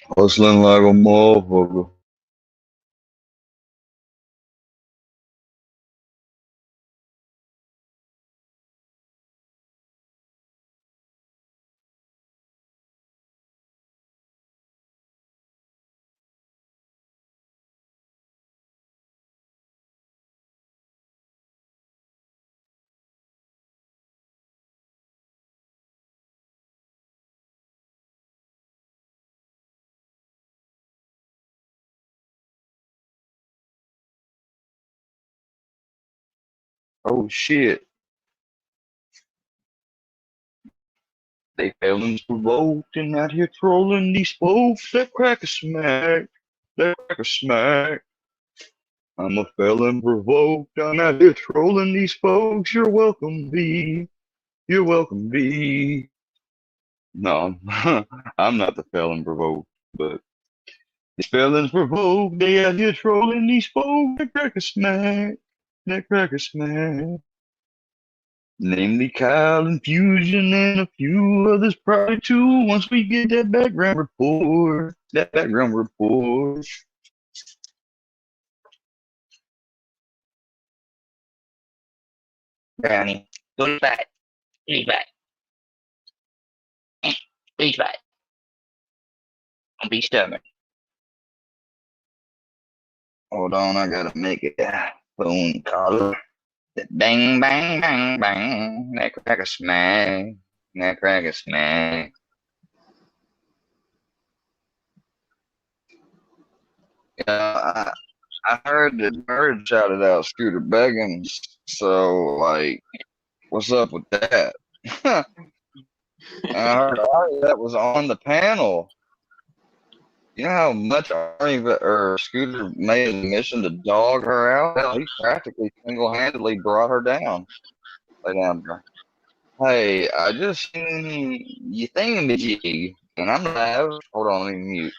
Hustling like a motherfucker. Oh shit. They felons provoked and out here trolling these folks. That crack a smack. That crack a smack. I'm a felon provoked. I'm out here trolling these folks. You're welcome, B. You're welcome, B. No, I'm not the felon provoked, but these felons provoked. They out here trolling these folks. That crack a smack. That crack a smack. Namely Kyle and Fusion and a few others probably too. Once we get that background report, that background report. Brownie, go to bed. Leave bed. Leave bed. Don't be stubborn. Hold on, I gotta make a phone call. Bang, bang, bang, bang. That crack a smack. That crack a smack. I heard that Bird shouted out Scooter Beggins, so like, what's up with that? I heard Ari that was on the panel. You know how much Army or Scooter made a mission to dog her out? Hell, he practically single-handedly brought her down. Lay down, bro. Hey, I just seen you thingamajig, and I'm live. Hold on, let me mute.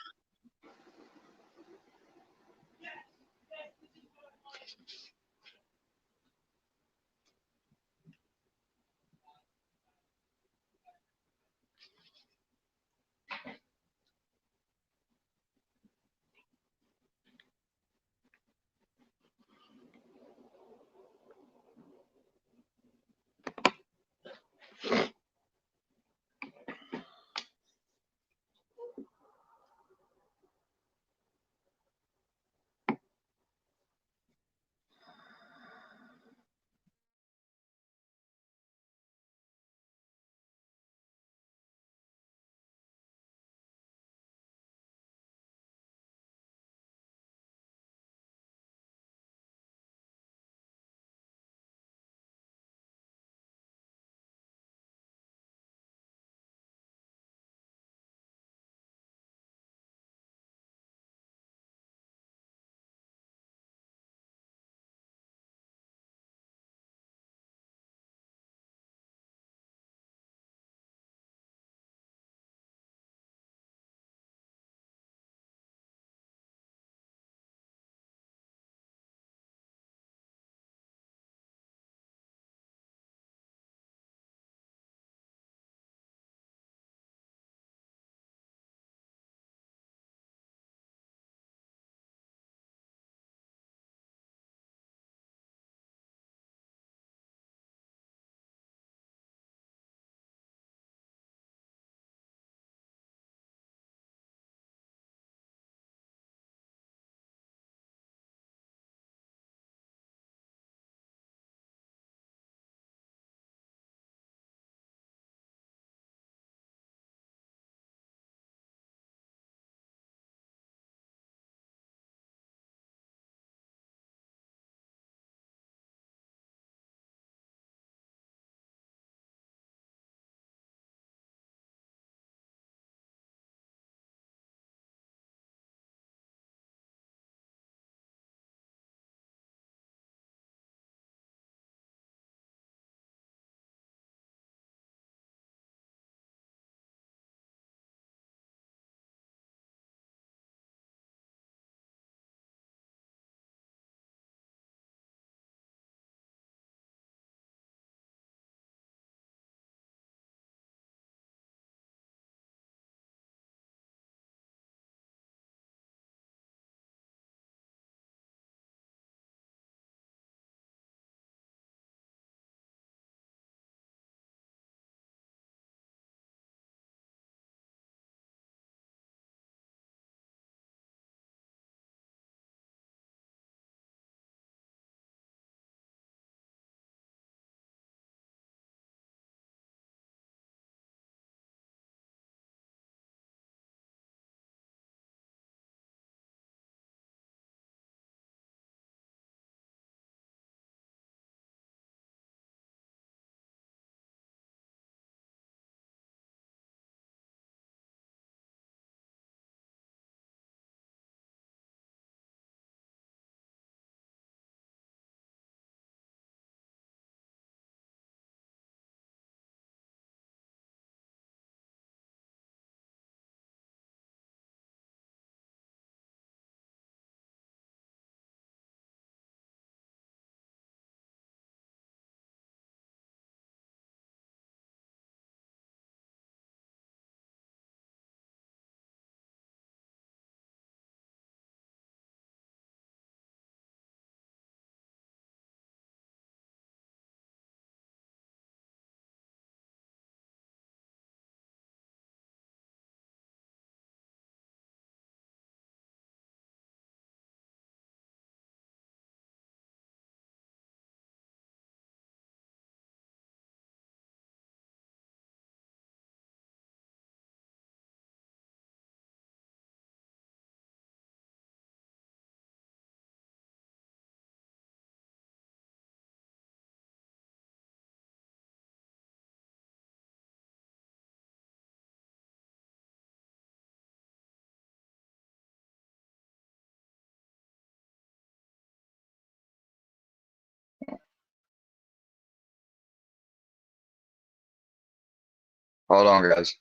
Hold on, guys.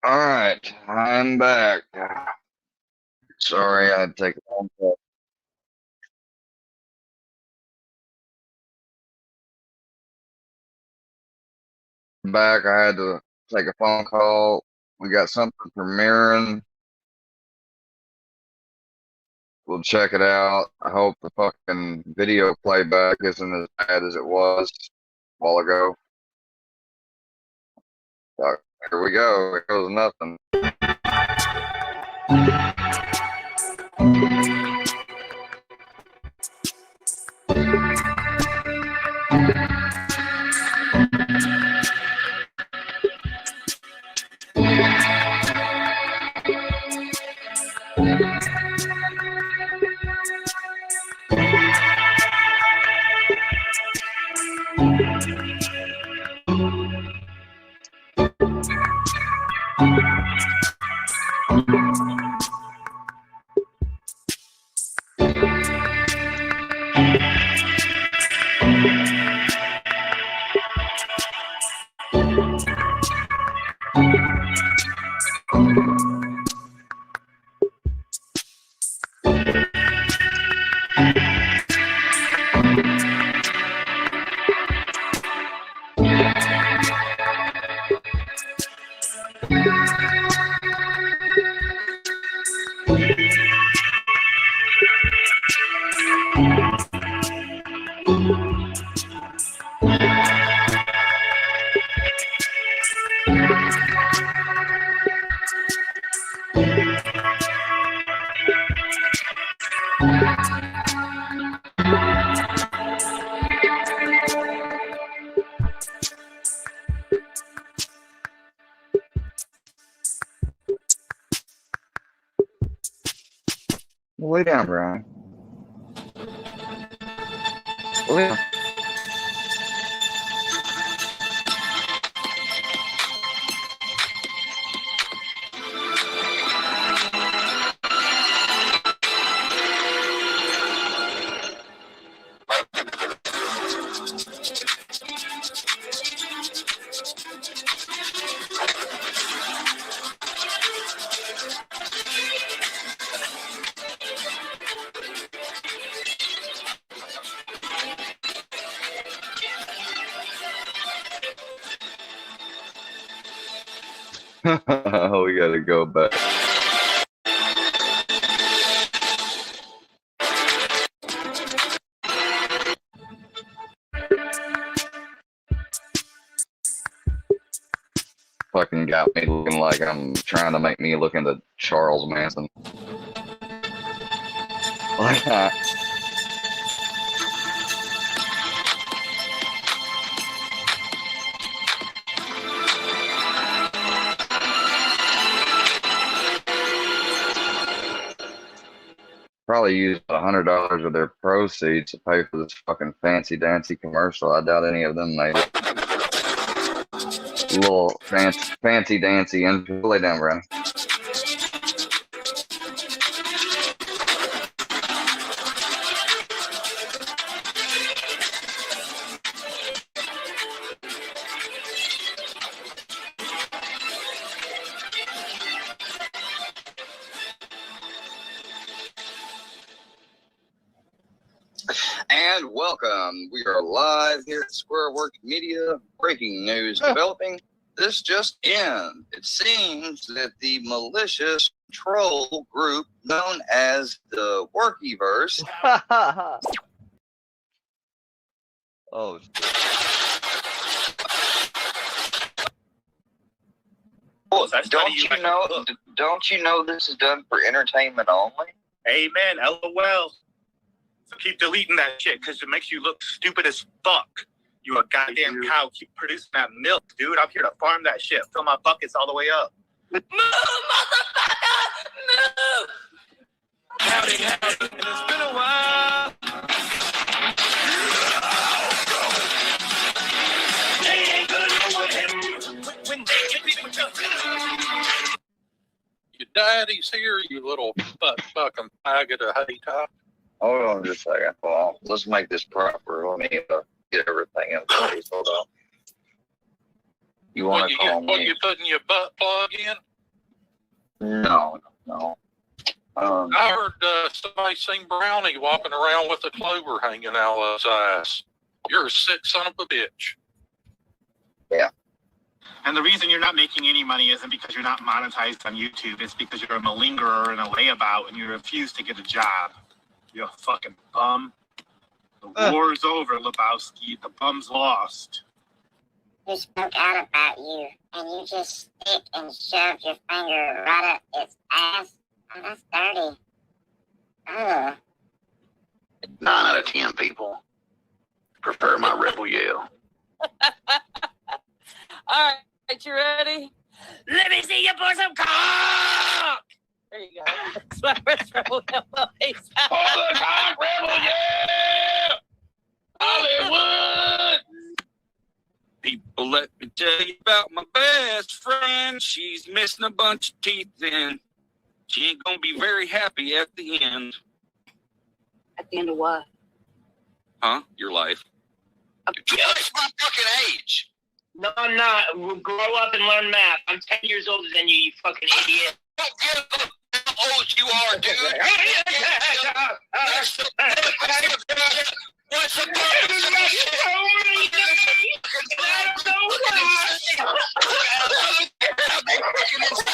All right, I'm back. Sorry, I had to take a phone call. Back, I had to take a phone call. We got something premiering. We'll check it out. I hope the fucking video playback isn't as bad as it was a while ago. Here we go. It goes nothing. Lay down, Brian. Lay down. We gotta go back. Fucking got me looking like I'm trying to make me look into Charles Manson. Like that. Probably used $100 of their proceeds to pay for this fucking fancy dancy commercial. I doubt any of them made it. Little fancy dancy and lay down, Brian. And welcome. We are live here at Squareworks Media. Breaking news developing. This just in. It seems that the malicious troll group known as the Workyverse. Oh. Well, don't you know this is done for entertainment only? Amen. LOL. So keep deleting that shit because it makes you look stupid as fuck. You a goddamn cow. Keep producing that milk, dude. I'm here to farm that shit. Fill my buckets all the way up. Move, motherfucker! Move! Howdy, howdy. And it's been a while. They ain't gonna know what happened when they get me with your... Your daddy's here, you little fucking faggot of hay top. Hold on just a second. Well, let's make this proper. Let me get everything in place. Hold on. You want to call me? What, you putting your butt plug in? No. I heard somebody seen Brownie walking around with a clover hanging out of his ass. You're a sick son of a bitch. Yeah. And the reason you're not making any money isn't because you're not monetized on YouTube. It's because you're a malingerer and a layabout and you refuse to get a job. You're a fucking bum. The war's over, Lebowski. The bum's lost. We spoke out about you, and you just stick and shove your finger right up its ass. Oh, that's dirty. Ugh. 9 out of 10 people prefer my rebel yell. All right, you ready? Let me see you pour some cock! There you go. That's my first rebel yell. Pour the cock, rebel yell! Hollywood! People, let me tell you about my best friend. She's missing a bunch of teeth and she ain't gonna be very happy at the end. At the end of what? Huh? Your life. You're my fucking age. No, I'm not. We'll grow up and learn math. I'm 10 years older than you, you fucking idiot. Don't give a how old you are, dude. What's the purpose of this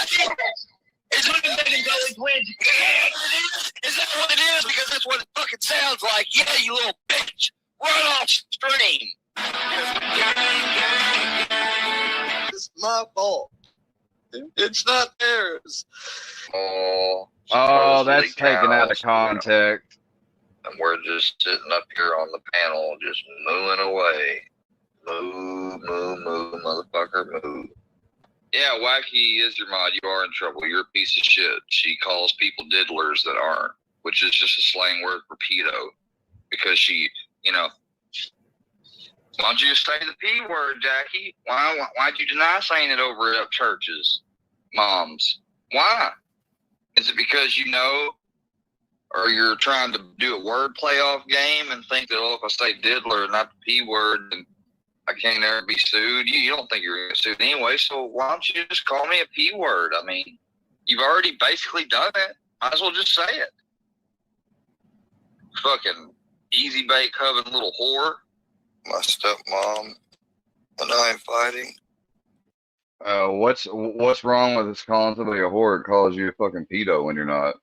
shit? Is that what it is? Because that's what it fucking sounds like. Yeah, you little bitch. Run off stream. It's my fault. It's not theirs. Oh, that's taken out of context. And we're just sitting up here on the panel, just mooing away. Move, motherfucker, move. Yeah, Wacky is your mod. You are in trouble. You're a piece of shit. She calls people diddlers that aren't. which is just a slang word for pedo, because she, you know, why don't you just say the P word, Jackie? Why'd you deny saying it over at churches, moms? Why? Is it because you know, or you're trying to do a word playoff game and think that, oh, if I say diddler and not the P word, then I can't ever be sued? You don't think you're going to get sued anyway, so why don't you just call me a P word? I mean, you've already basically done it. Might as well just say it. Fucking easy bake oven little whore. My stepmom and I am fighting. What's wrong with us calling somebody a whore? It calls you a fucking pedo when you're not.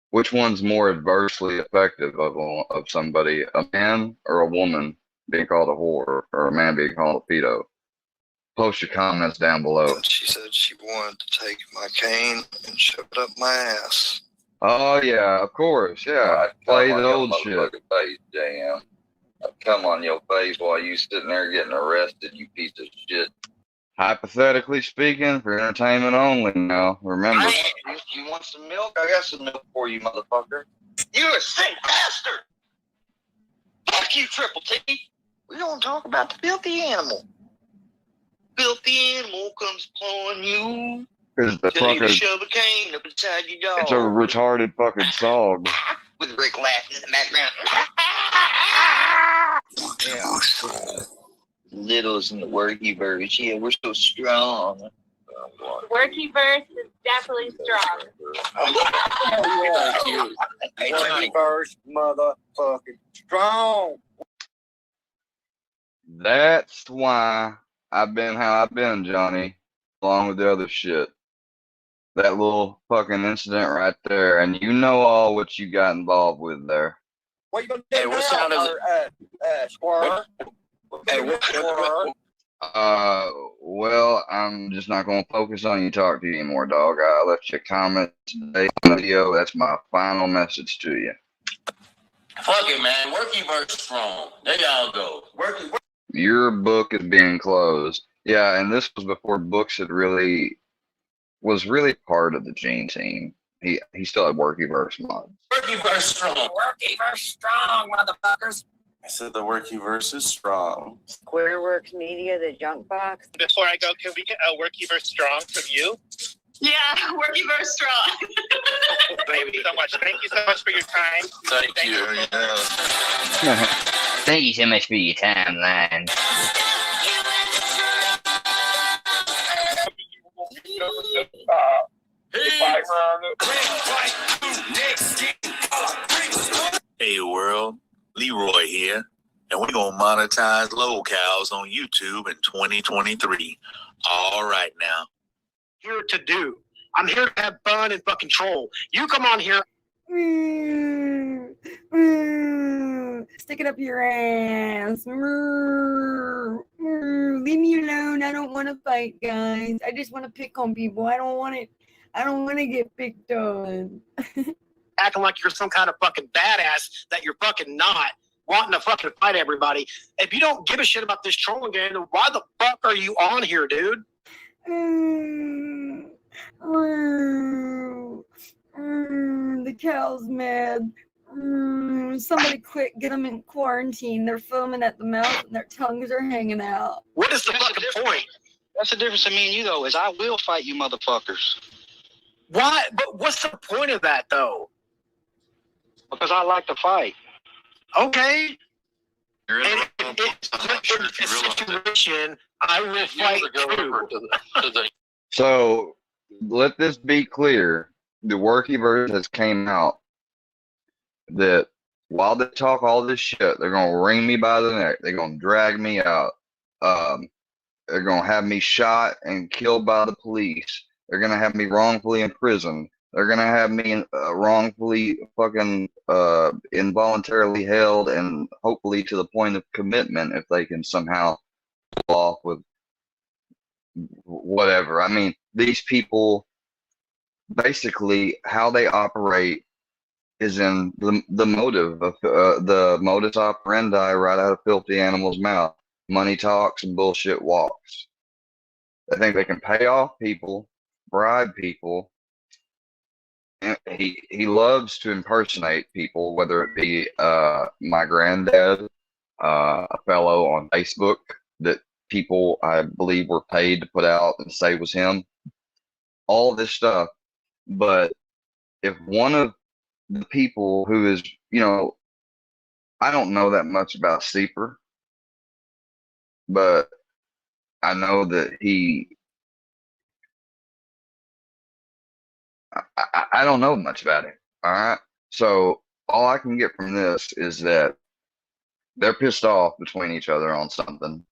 Which one's more adversely effective of somebody, a man or a woman being called a whore, or a man being called a pedo? Post your comments down below. She said she wanted to take my cane and shove it up my ass. Oh yeah, of course, yeah. Play the old shit. Face, damn. Come on your face while you sitting there getting arrested, you piece of shit. Hypothetically speaking, for entertainment only now. Remember. You want some milk? I got some milk for you, motherfucker. You're a sick bastard! Fuck you, Triple T! We don't talk about the filthy animal. Filthy animal comes upon you. It's the Tell you to fucking, shove a cane up inside your dog. it's a retarded fucking song. With Rick laughing in the background. Yeah. Littles in the worky verse. Yeah, we're so strong. Worky verse is definitely strong. Worky verse, motherfucking strong. That's why I've been how I've been, Johnny, along with the other shit. That little fucking incident right there, and you know all what you got involved with there. What you gonna do now, sound Squirrel? Well, I'm just not gonna focus on you, talk to you anymore, dog. I left you a comment today in the video. That's my final message to you. Fuck it, man. Worky verse strong. There y'all go. Worky. Your book is being closed. Yeah, and this was before Books was really part of the Gene team. He still had Worky Verse mod. Worky verse strong. Worky verse strong, motherfuckers. I said the Worky verse is strong. Squareworks Media, the junk box. Before I go, can we get a worky verse strong from you? Yeah, worky verse strong. Thank you so much. Thank you so much for your time. Thank you. Yeah. Thank you so much for your timeline. Hey world, Leroy here, and we're gonna monetize locals on YouTube in 2023. All right now. Here to do. I'm here to have fun and fucking troll. You come on here. Stick it up your ass. Leave me alone. I don't want to fight, guys. I just want to pick on people. I don't want to get picked on. Acting like you're some kind of fucking badass that you're fucking not. Wanting to fucking fight everybody. If you don't give a shit about this trolling game, then why the fuck are you on here, dude? The cow's mad. Somebody quick, get them in quarantine. They're foaming at the mouth and their tongues are hanging out. What is the fucking point? That's the difference in me and you, though, is I will fight you motherfuckers. Why? But what's the point of that, though? Because I like to fight. Okay. You're in And a situation, I will fight too. So let this be clear. The Worky verse has came out that while they talk all this shit, they're gonna wring me by the neck. They're gonna drag me out. They're gonna have me shot and killed by the police. They're gonna have me wrongfully imprisoned. They're gonna have me wrongfully fucking involuntarily held, and hopefully to the point of commitment if they can somehow pull off with whatever. I mean, these people, basically how they operate is in the motive of the modus operandi right out of Filthy Animal's mouth. Money talks and bullshit walks. They think they can pay off people, bribe people, he loves to impersonate people, whether it be my granddad, a fellow on Facebook that people I believe were paid to put out and say was him. All this stuff, but if one of the people who is, I don't know that much about Seeper, but I know that I don't know much about him. All right. So all I can get from this is that they're pissed off between each other on something.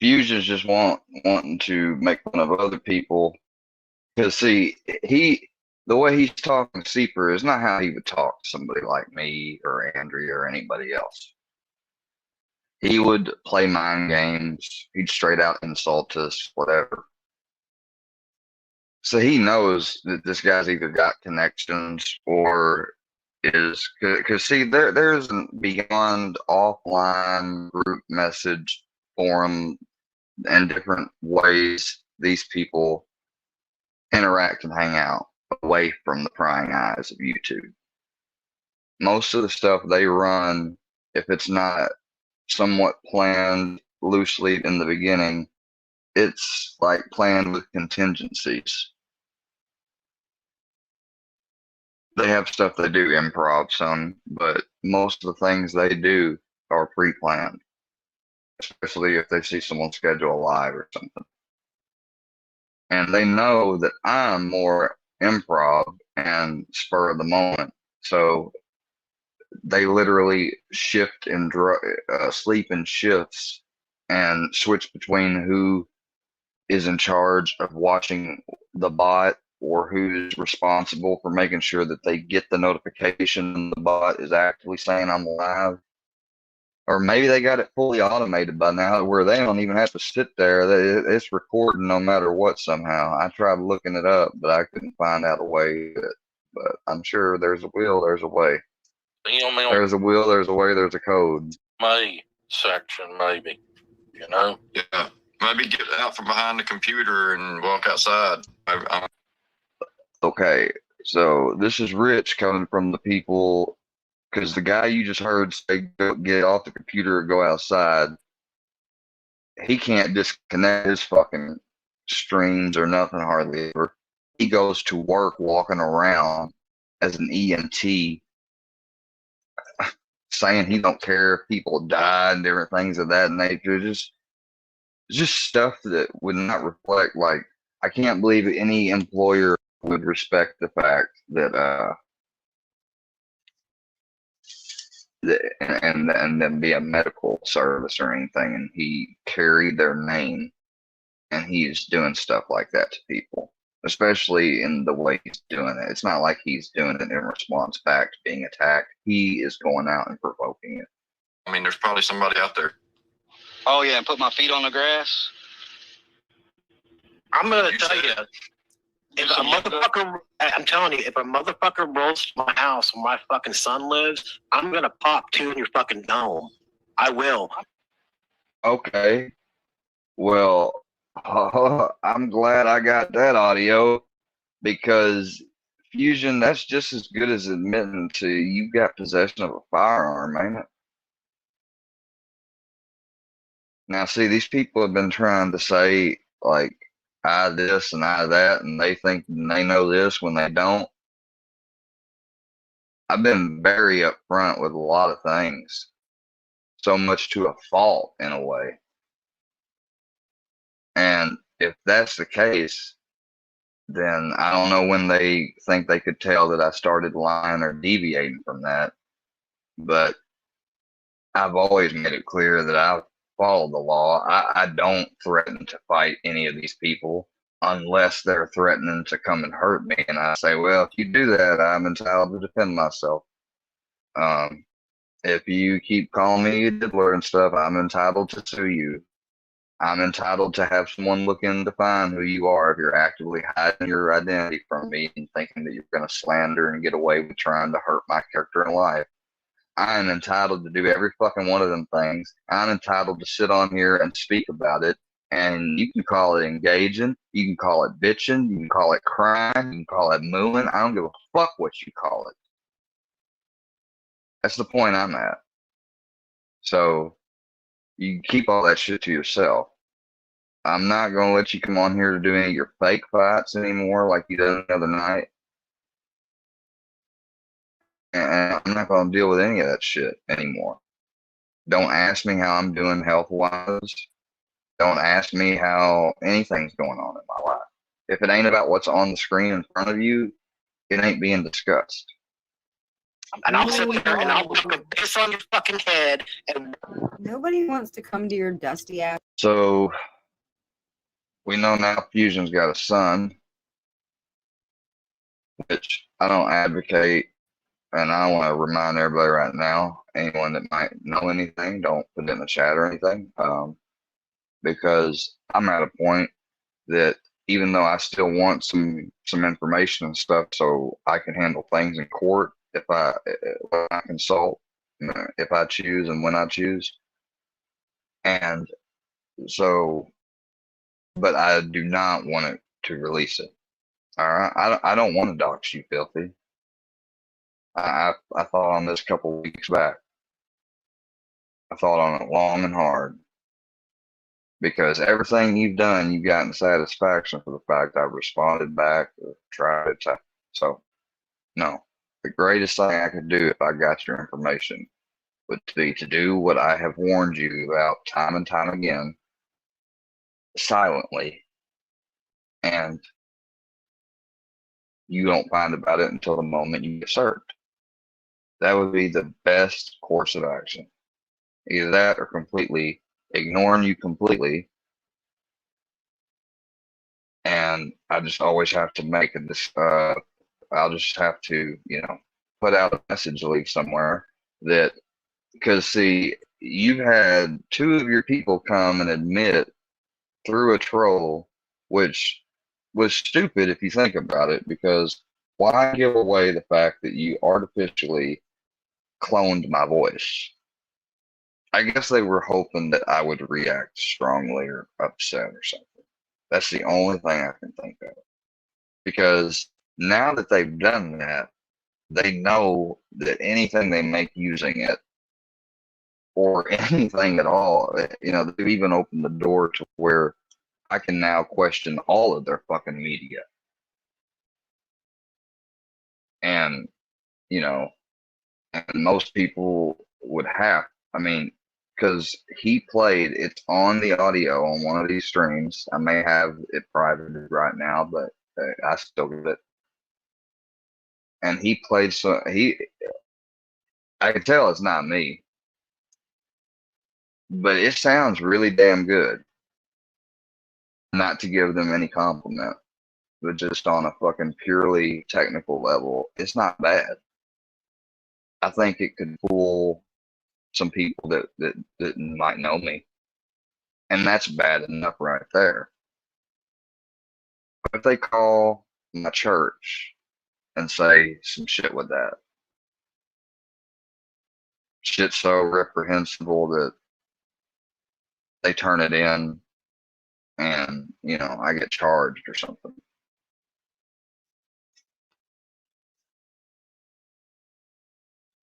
Fusion's just wanting to make fun of other people. Because see, the way he's talking to Seeper is not how he would talk to somebody like me or Andrea or anybody else. He would play mind games. He'd straight out insult us, whatever. So he knows that this guy's either got connections or is, because see, there's beyond offline group message forum and different ways these people interact and hang out away from the prying eyes of YouTube. Most of the stuff they run, if it's not somewhat planned loosely in the beginning, it's like planned with contingencies. They have stuff they do improv some, but most of the things they do are pre-planned, especially if they see someone schedule a live or something. And they know that I'm more improv and spur of the moment. So they literally shift and sleep in shifts and switch between who is in charge of watching the bot or who's responsible for making sure that they get the notification the bot is actively saying I'm live. Or maybe they got it fully automated by now where they don't even have to sit there. It's recording no matter what somehow. I tried looking it up, but I couldn't find out a way. But I'm sure there's a will, there's a way. There's a will, there's a way, there's a code. May section, maybe. Yeah. Maybe get out from behind the computer and walk outside. Okay, so this is Rich coming from the people, because the guy you just heard say get off the computer or go outside, he can't disconnect his fucking streams or nothing hardly ever. He goes to work walking around as an EMT saying he don't care if people die and different things of that nature. Just stuff that would not reflect, like, I can't believe any employer would respect the fact that and then be a medical service or anything, and he carried their name and he's doing stuff like that to people, especially in the way he's doing it. It's not like he's doing it in response back to being attacked. He is going out and provoking it. I mean, there's probably somebody out there. Oh yeah, and put my feet on the grass. I'm gonna tell you, if a motherfucker, I'm telling you, if a motherfucker rolls to my house where my fucking son lives, I'm gonna pop two in your fucking dome. I will. Okay. Well, I'm glad I got that audio, because Fusion, that's just as good as admitting to you got possession of a firearm, ain't it? Now, see, these people have been trying to say, like, I this and I that, and they think they know this when they don't. I've been very upfront with a lot of things, so much to a fault in a way. And if that's the case, then I don't know when they think they could tell that I started lying or deviating from that. But I've always made it clear that I follow the law. I don't threaten to fight any of these people unless they're threatening to come and hurt me. And I say, well, if you do that, I'm entitled to defend myself. If you keep calling me a diddler and stuff, I'm entitled to sue you. I'm entitled to have someone look in to find who you are if you're actively hiding your identity from me and thinking that you're going to slander and get away with trying to hurt my character in life. I am entitled to do every fucking one of them things. I'm entitled to sit on here and speak about it And you can call it engaging, you can call it bitching, you can call it crying, you can call it mooing. I don't give a fuck what you call it. That's the point I'm at. So you keep all that shit to yourself. I'm not gonna let you come on here to do any of your fake fights anymore like you did the other night. And I'm not gonna deal with any of that shit anymore. Don't ask me how I'm doing health wise. Don't ask me how anything's going on in my life. If it ain't about what's on the screen in front of you, it ain't being discussed. And I'll sit there and I'll fucking piss on your fucking head. And nobody wants to come to your dusty ass. So we know now Fusion's got a son, which I don't advocate, and I want to remind everybody right now, anyone that might know anything, don't put it in the chat or anything, because I'm at a point that even though I still want some information and stuff so I can handle things in court when I consult, if I choose and when I choose. And so, but I do not want it to release it. All right. I don't want to dox you, filthy. I thought on this a couple weeks back. I thought on it long and hard. Because everything you've done, you've gotten satisfaction for the fact I've responded back or tried to. So, no. The greatest thing I could do if I got your information would be to do what I have warned you about time and time again, silently, and you don't find about it until the moment you get served. That would be the best course of action. Either that or completely ignoring you completely. And I just always have to make I'll just have to, put out a message leak somewhere that, because see, you've had two of your people come and admit through a troll, which was stupid if you think about it, because why give away the fact that you artificially cloned my voice? I guess they were hoping that I would react strongly or upset or something. That's the only thing I can think of. Because now that they've done that, they know that anything they make using it, or anything at all, they've even opened the door to where I can now question all of their fucking media. And, and most people would have, because he played, it's on the audio on one of these streams. I may have it privated right now, but I still get it. And he played, I can tell it's not me, but it sounds really damn good. Not to give them any compliment, but just on a fucking purely technical level, it's not bad. I think it could fool some people that might know me. And that's bad enough right there. But if they call my church and say some shit with that, shit so reprehensible that they turn it in and, I get charged or something.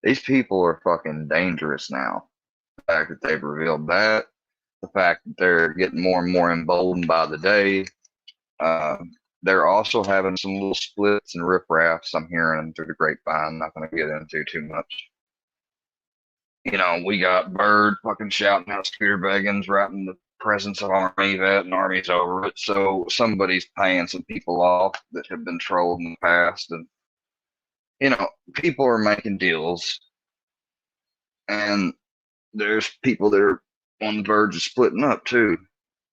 These people are fucking dangerous now. The fact that they've revealed that, the fact that they're getting more and more emboldened by the day. They're also having some little splits and riffraffs I'm hearing through the grapevine. I'm not going to get into too much. We got Bird fucking shouting out Scooter Beggins right in the presence of Army Vet, and Army's over it. So somebody's paying some people off that have been trolled in the past. And, people are making deals. And there's people that are on the verge of splitting up too.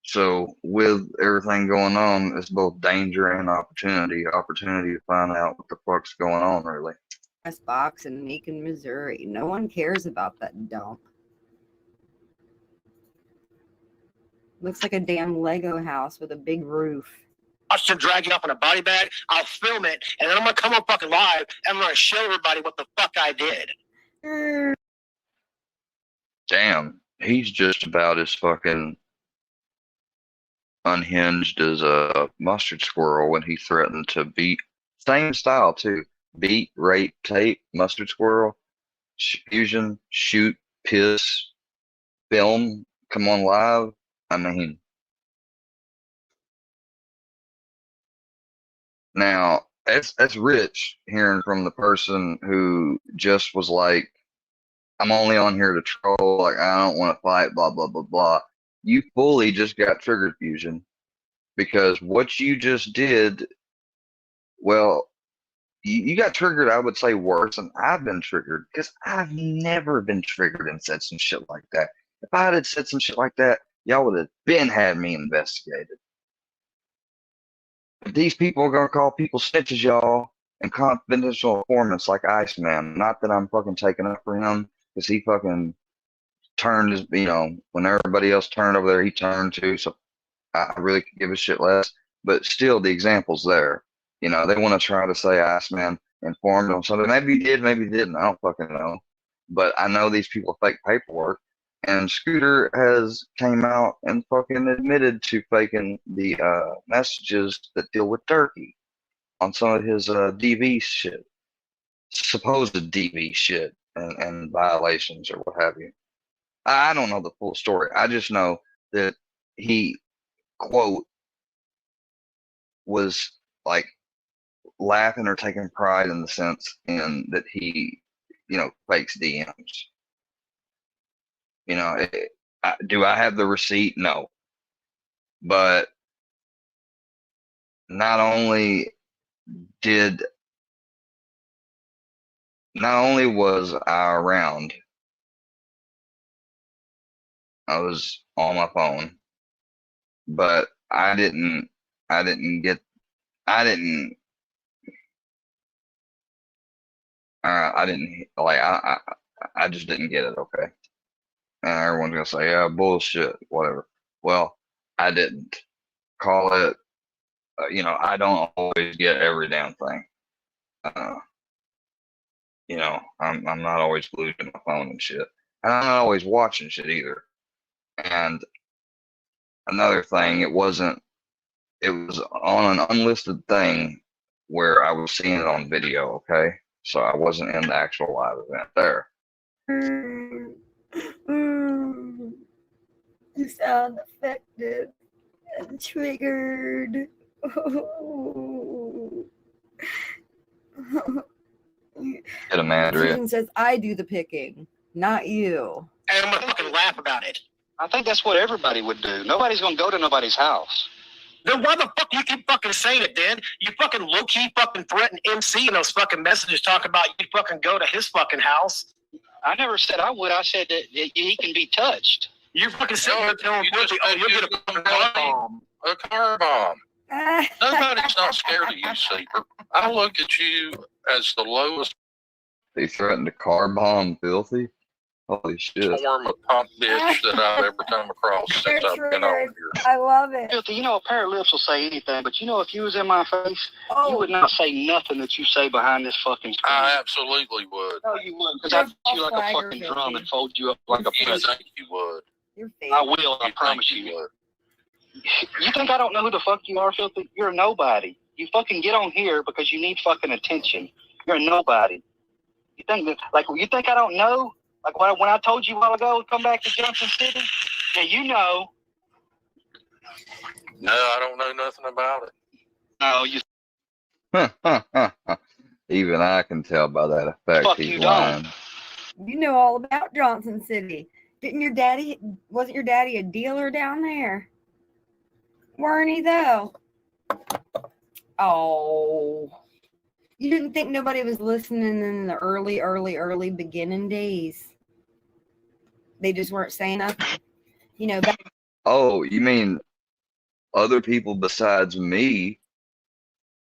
So with everything going on, it's both danger and opportunity. Opportunity to find out what the fuck's going on, really. Box in Macon, Missouri. No one cares about that dump. Looks like a damn Lego house with a big roof. I'll just drag you up in a body bag. I'll film it, and then I'm gonna come up fucking live, and I'm gonna show everybody what the fuck I did. Damn, he's just about as fucking unhinged as a mustard squirrel when he threatened to beat, same style too, beat, rape, tape, mustard squirrel, fusion, shoot, piss, film, come on live. I mean, now that's rich hearing from the person who just was like, I'm only on here to troll, like I don't want to fight, blah blah blah blah. You fully just got triggered, fusion, because what you just did, well, you got triggered, I would say, worse than I've been triggered, because I've never been triggered and said some shit like that. If I had said some shit like that, y'all would have been had me investigated. But these people are gonna call people snitches, y'all, and confidential informants like Iceman. Not that I'm fucking taking up for him, because he fucking turned his, when everybody else turned over there, he turned too. So I really could give a shit less. But still, the example's there. They want to try to say Iceman informed on something. Maybe he did, maybe he didn't. I don't fucking know. But I know these people fake paperwork. And Scooter has came out and fucking admitted to faking the messages that deal with Turkey on some of his DV shit, supposed DV shit and violations or what have you. I don't know the full story. I just know that he, quote, was like laughing or taking pride in the sense in that he, fakes DMs. Do I have the receipt? No. But not only was I around, I was on my phone, but I didn't I just didn't get it. Okay. And everyone's gonna say, yeah, bullshit, whatever. Well, I didn't call it. I don't always get every damn thing. I'm not always glued to my phone and shit. And I'm not always watching shit either. And another thing, it was on an unlisted thing where I was seeing it on video. Okay, so I wasn't in the actual live event there. You sound affected and triggered. Get him, Andrea. Susan says, I do the picking, not you. And I'm gonna fucking laugh about it. I think that's what everybody would do. Nobody's gonna go to nobody's house. Then why the fuck you keep fucking saying it, Dan? You fucking low-key fucking threaten MC in those fucking messages talking about you fucking go to his fucking house. I never said I would. I said that he can be touched. You fucking said you're telling Quincy, oh, you'll get a fucking car bomb. A car bomb. Nobody's not scared of you, Seeker. I look at you as the lowest He threatened to car bomb Filthy. Holy shit. form of punk bitch that I've ever come across since I've been on here. I love it. Filthy, a pair of lips will say anything, but if you was in my face, you would not say nothing that you say behind this fucking screen. I absolutely would. No, you wouldn't, because I'd beat you like a fucking drum and fold you up like a You present. think you would. I will, I promise you. would. You think I don't know who the fuck you are, Filthy? You're a nobody. You fucking get on here because you need fucking attention. You're a nobody. You think I don't know? Like when I told you a while ago, come back to Johnson City? Yeah, you know. No, I don't know nothing about it. No, you. Even I can tell by that effect Fuck he's you lying. You know all about Johnson City. Wasn't your daddy a dealer down there? Weren't he though? Oh. You didn't think nobody was listening in the early beginning days? They just weren't saying nothing. Oh, you mean other people besides me?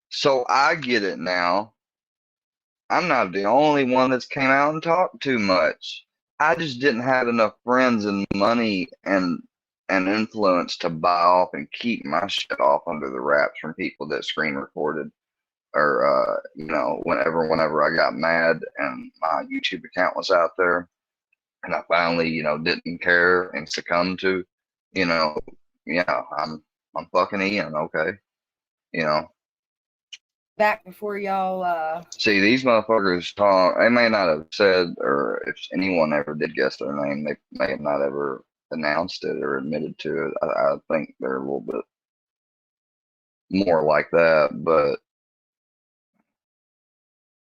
So I get it now. I'm not the only one that's came out and talked too much. I just didn't have enough friends and money and influence to buy off and keep my shit off under the wraps from people that screen recorded. Or whenever I got mad and my YouTube account was out there and I finally, didn't care and succumbed to, I'm I'm fucking Ian, okay? You know. Back before y'all See, these motherfuckers talk. They may not have said, or if anyone ever did guess their name, they may have not ever announced it or admitted to it. I think they're a little bit more like that, but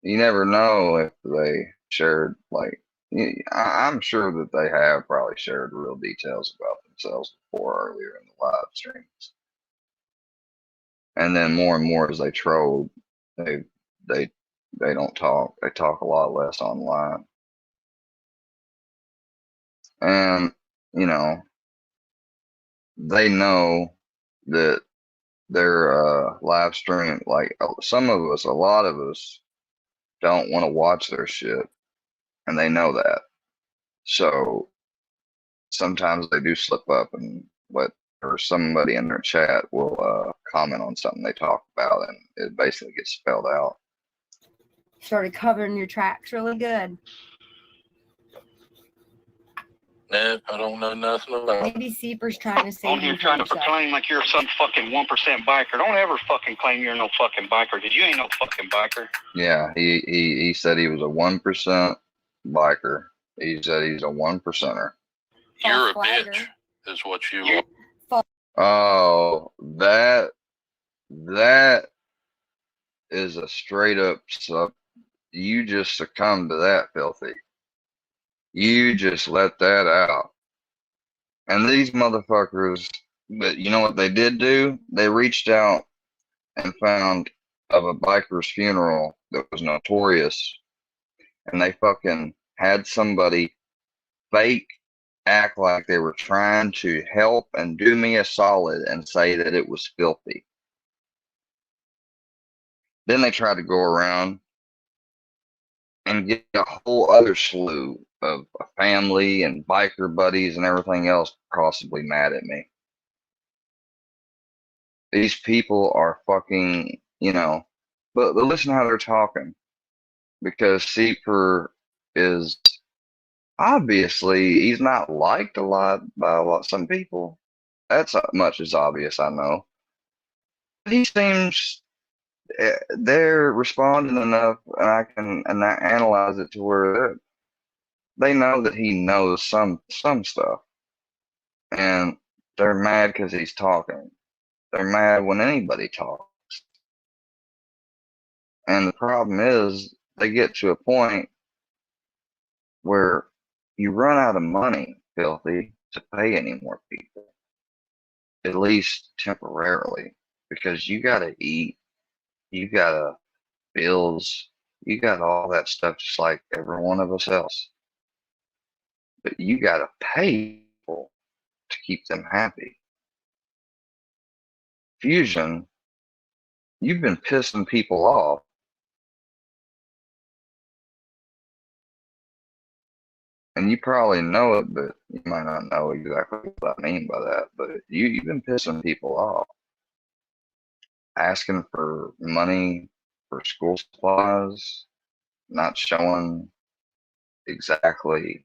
you never know if they shared, like, I'm sure that they have probably shared real details about themselves before earlier in the live streams. And then more and more as they troll, they don't talk. They talk a lot less online. And, you know, they know that their live stream, like some of us, a lot of us don't want to watch their shit, and they know that. So sometimes they do slip up and or somebody in their chat will comment on something they talk about, and it basically gets spelled out. started covering your tracks really good. Nope, I don't know nothing about it. Maybe Seeper's trying to save On here you trying from to proclaim like you're some fucking 1% biker. Don't ever fucking claim you're no fucking biker, because you ain't no fucking biker. Yeah, he said he was a 1% biker. He said he's a 1%er. You're a bitch, is what you are. Oh, that is a straight up sub. You just succumbed to that, filthy. You just let that out. And these motherfuckers, but you know what they did do? They reached out and found of a biker's funeral that was notorious, and they fucking had somebody fake act like they were trying to help and do me a solid and say that it was filthy. Then they tried to go around and get a whole other slew of family and biker buddies and everything else possibly mad at me. These people are fucking, you know, but listen how they're talking, because Seeper is obviously, he's not liked a lot by some people. That's much as obvious, I know. He seems they're responding enough, and I analyze it to where they know that he knows some stuff, and they're mad because he's talking. They're mad when anybody talks, and the problem is they get to a point where you run out of money, filthy, to pay any more people, at least temporarily, because you gotta eat, you gotta bills, you got all that stuff just like every one of us else. But you gotta pay people to keep them happy. Fusion, you've been pissing people off. And you probably know it, but you might not know exactly what I mean by that. But you've been pissing people off. Asking for money for school supplies, not showing exactly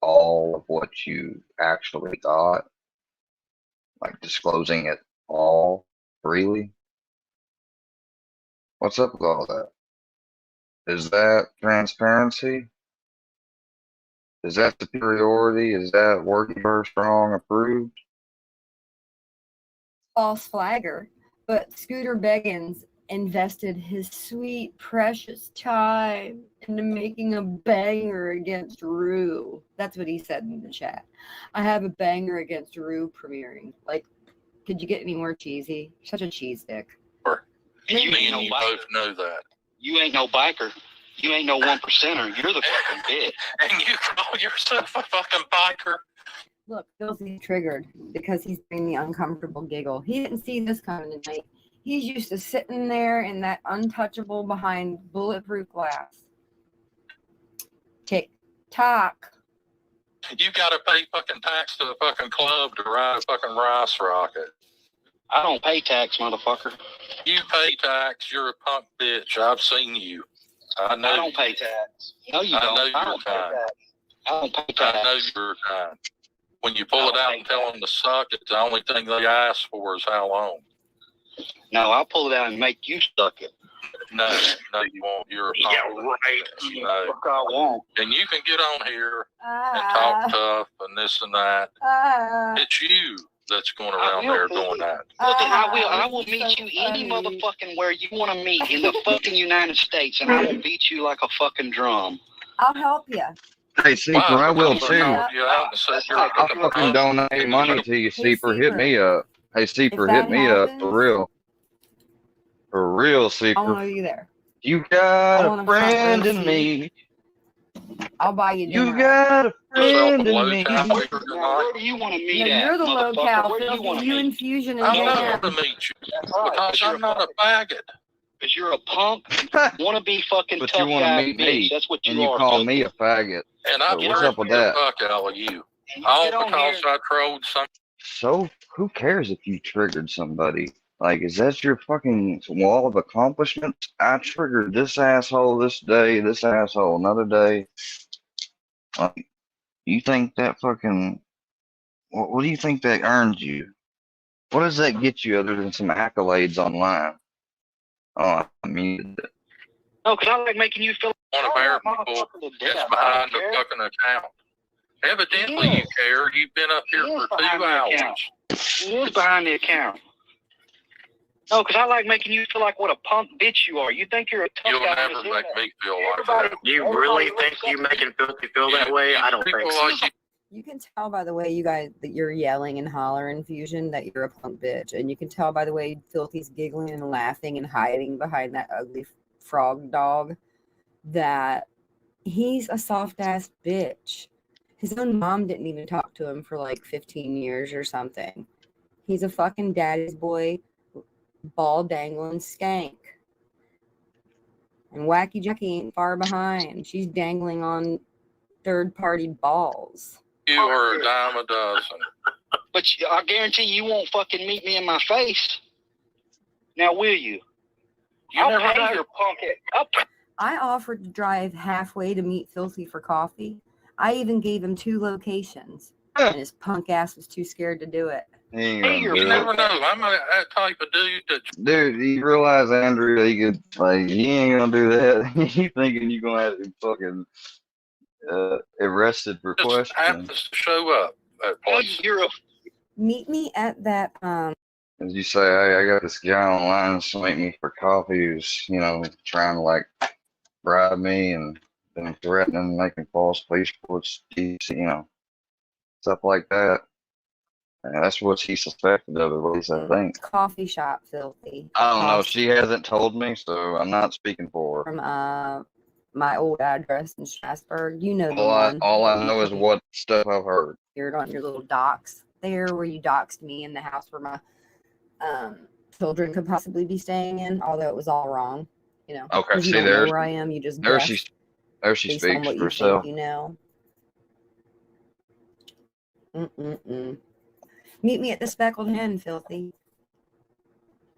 all of what you actually got, like disclosing it all freely. What's up with all that? Is that transparency? Is that superiority? Is that working very strong approved? false flagger, but Scooter Beggins invested his sweet, precious time into making a banger against Rue. That's what he said in the chat. I have a banger against Rue premiering. Like, could you get any more cheesy? Such a cheese dick. You ain't no biker. Both know that. You ain't no biker. You ain't no 1%er. You're the fucking bitch. And you call yourself a fucking biker? Look, Bill's triggered because he's doing the uncomfortable giggle. He didn't see this coming tonight. He's used to sitting there in that untouchable behind bulletproof glass. Tick tock. You gotta pay fucking tax to the fucking club to ride a fucking rice rocket. I don't pay tax, motherfucker. You pay tax. You're a punk bitch. I've seen you. I know. I don't pay tax. No, you don't. I know I you're don't pay kind. tax. I don't pay I tax. know you're kind. When you pull it out and tell them to suck it, the only thing they ask for is how long. No, I'll pull it out and make you suck it. No, you won't. You're a Yeah, right. No. Fuck, I won't. And you can get on here and talk tough and this and that. It's you that's going around there doing that. Look, I will meet you any motherfucking where you want to meet in the fucking United States, and I will beat you like a fucking drum. I'll help you. Hey, Seeper, I will too. I'll fucking donate money to you, Seeper. Hit me up. Hey, Seeper, hit me up for real. For real, I Seeper. want to be there. You got I want a a friend front row in me. I'll buy you dinner. You got a friend in me. Now, where do you want to meet at? You're the motherfucker? locale. Where do you want to You meet? Infusion and I'm Jam. not going to meet you because I'm not a faggot. Because you're a punk, want to be fucking But tough you want guy to meet bitch. me, That's what you and you are. call me a faggot. And I So what's up with that? fuck out of you. All because I trolled some. So who cares if you triggered somebody? Like, is that your fucking wall of accomplishments? I triggered this asshole this day, this asshole another day. Like, you think that fucking, what do you think that earns you? What does that get you other than some accolades online? Oh, I mean, No, because I like making you feel One of our people gets behind the fucking account. Evidently you care. You've been up here for 2 hours. He is behind the account. No, because I like making you feel like what a punk bitch you are. You think you're a tough You'll guy. never make me feel like that. You really think you making Filthy feel that way? I don't think so. You can tell by the way you guys that you're yelling and hollering, Fusion, that you're a punk bitch, and you can tell by the way Filthy's giggling and laughing and hiding behind that ugly frog dog that he's a soft ass bitch. His own mom didn't even talk to him for like 15 years or something. He's a fucking daddy's boy, ball dangling skank. And Wacky Jackie ain't far behind. She's dangling on third party balls. You are a dime a dozen. But I guarantee you won't fucking meet me in my face. Now, will you? I'll pay your punk it. I offered to drive halfway to meet Filthy for coffee. I even gave him 2 locations, and his punk ass was too scared to do it. he ain't gonna You do it. never know. I'm that type of dude that Dude, you realize, Andrew, he could, like, he ain't gonna do that. He thinking you gonna have him fucking arrested for just questioning. happens to show up at places. Meet me at that As you say, hey, I got this guy online to make me for coffee who's, you know, trying to like bribe me and then threatening, making false police reports, you know, stuff like that. And that's what she suspected of, at least I think. coffee shop, Filthy. I don't know. She hasn't told me, so I'm not speaking for her. From my old address in Strasburg. You know the one. All I know is what stuff I've heard. You're on your little docs there where you doxed me in the house where my children could possibly be staying in, although it was all wrong. You know. Okay, 'cause you see don't know there. where I am. You just There guess she based on speaks what for you herself. think you know. Meet me at the Speckled Hen, Filthy.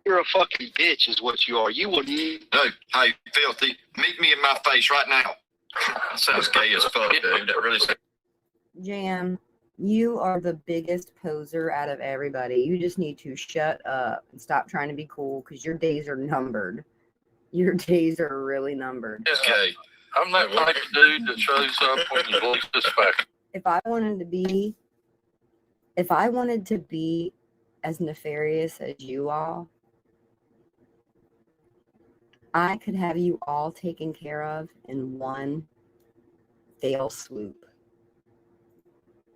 You're a fucking bitch is what you are. You wouldn't. No, hey, Filthy, meet me in my face right now. Sounds gay as fuck, dude. That really sounds. Jam, you are the biggest poser out of everybody. You just need to shut up and stop trying to be cool because your days are numbered. Your days are really numbered. Okay. I'm that type of dude that shows up when you least expect. If I wanted to be as nefarious as you all, I could have you all taken care of in one fail swoop.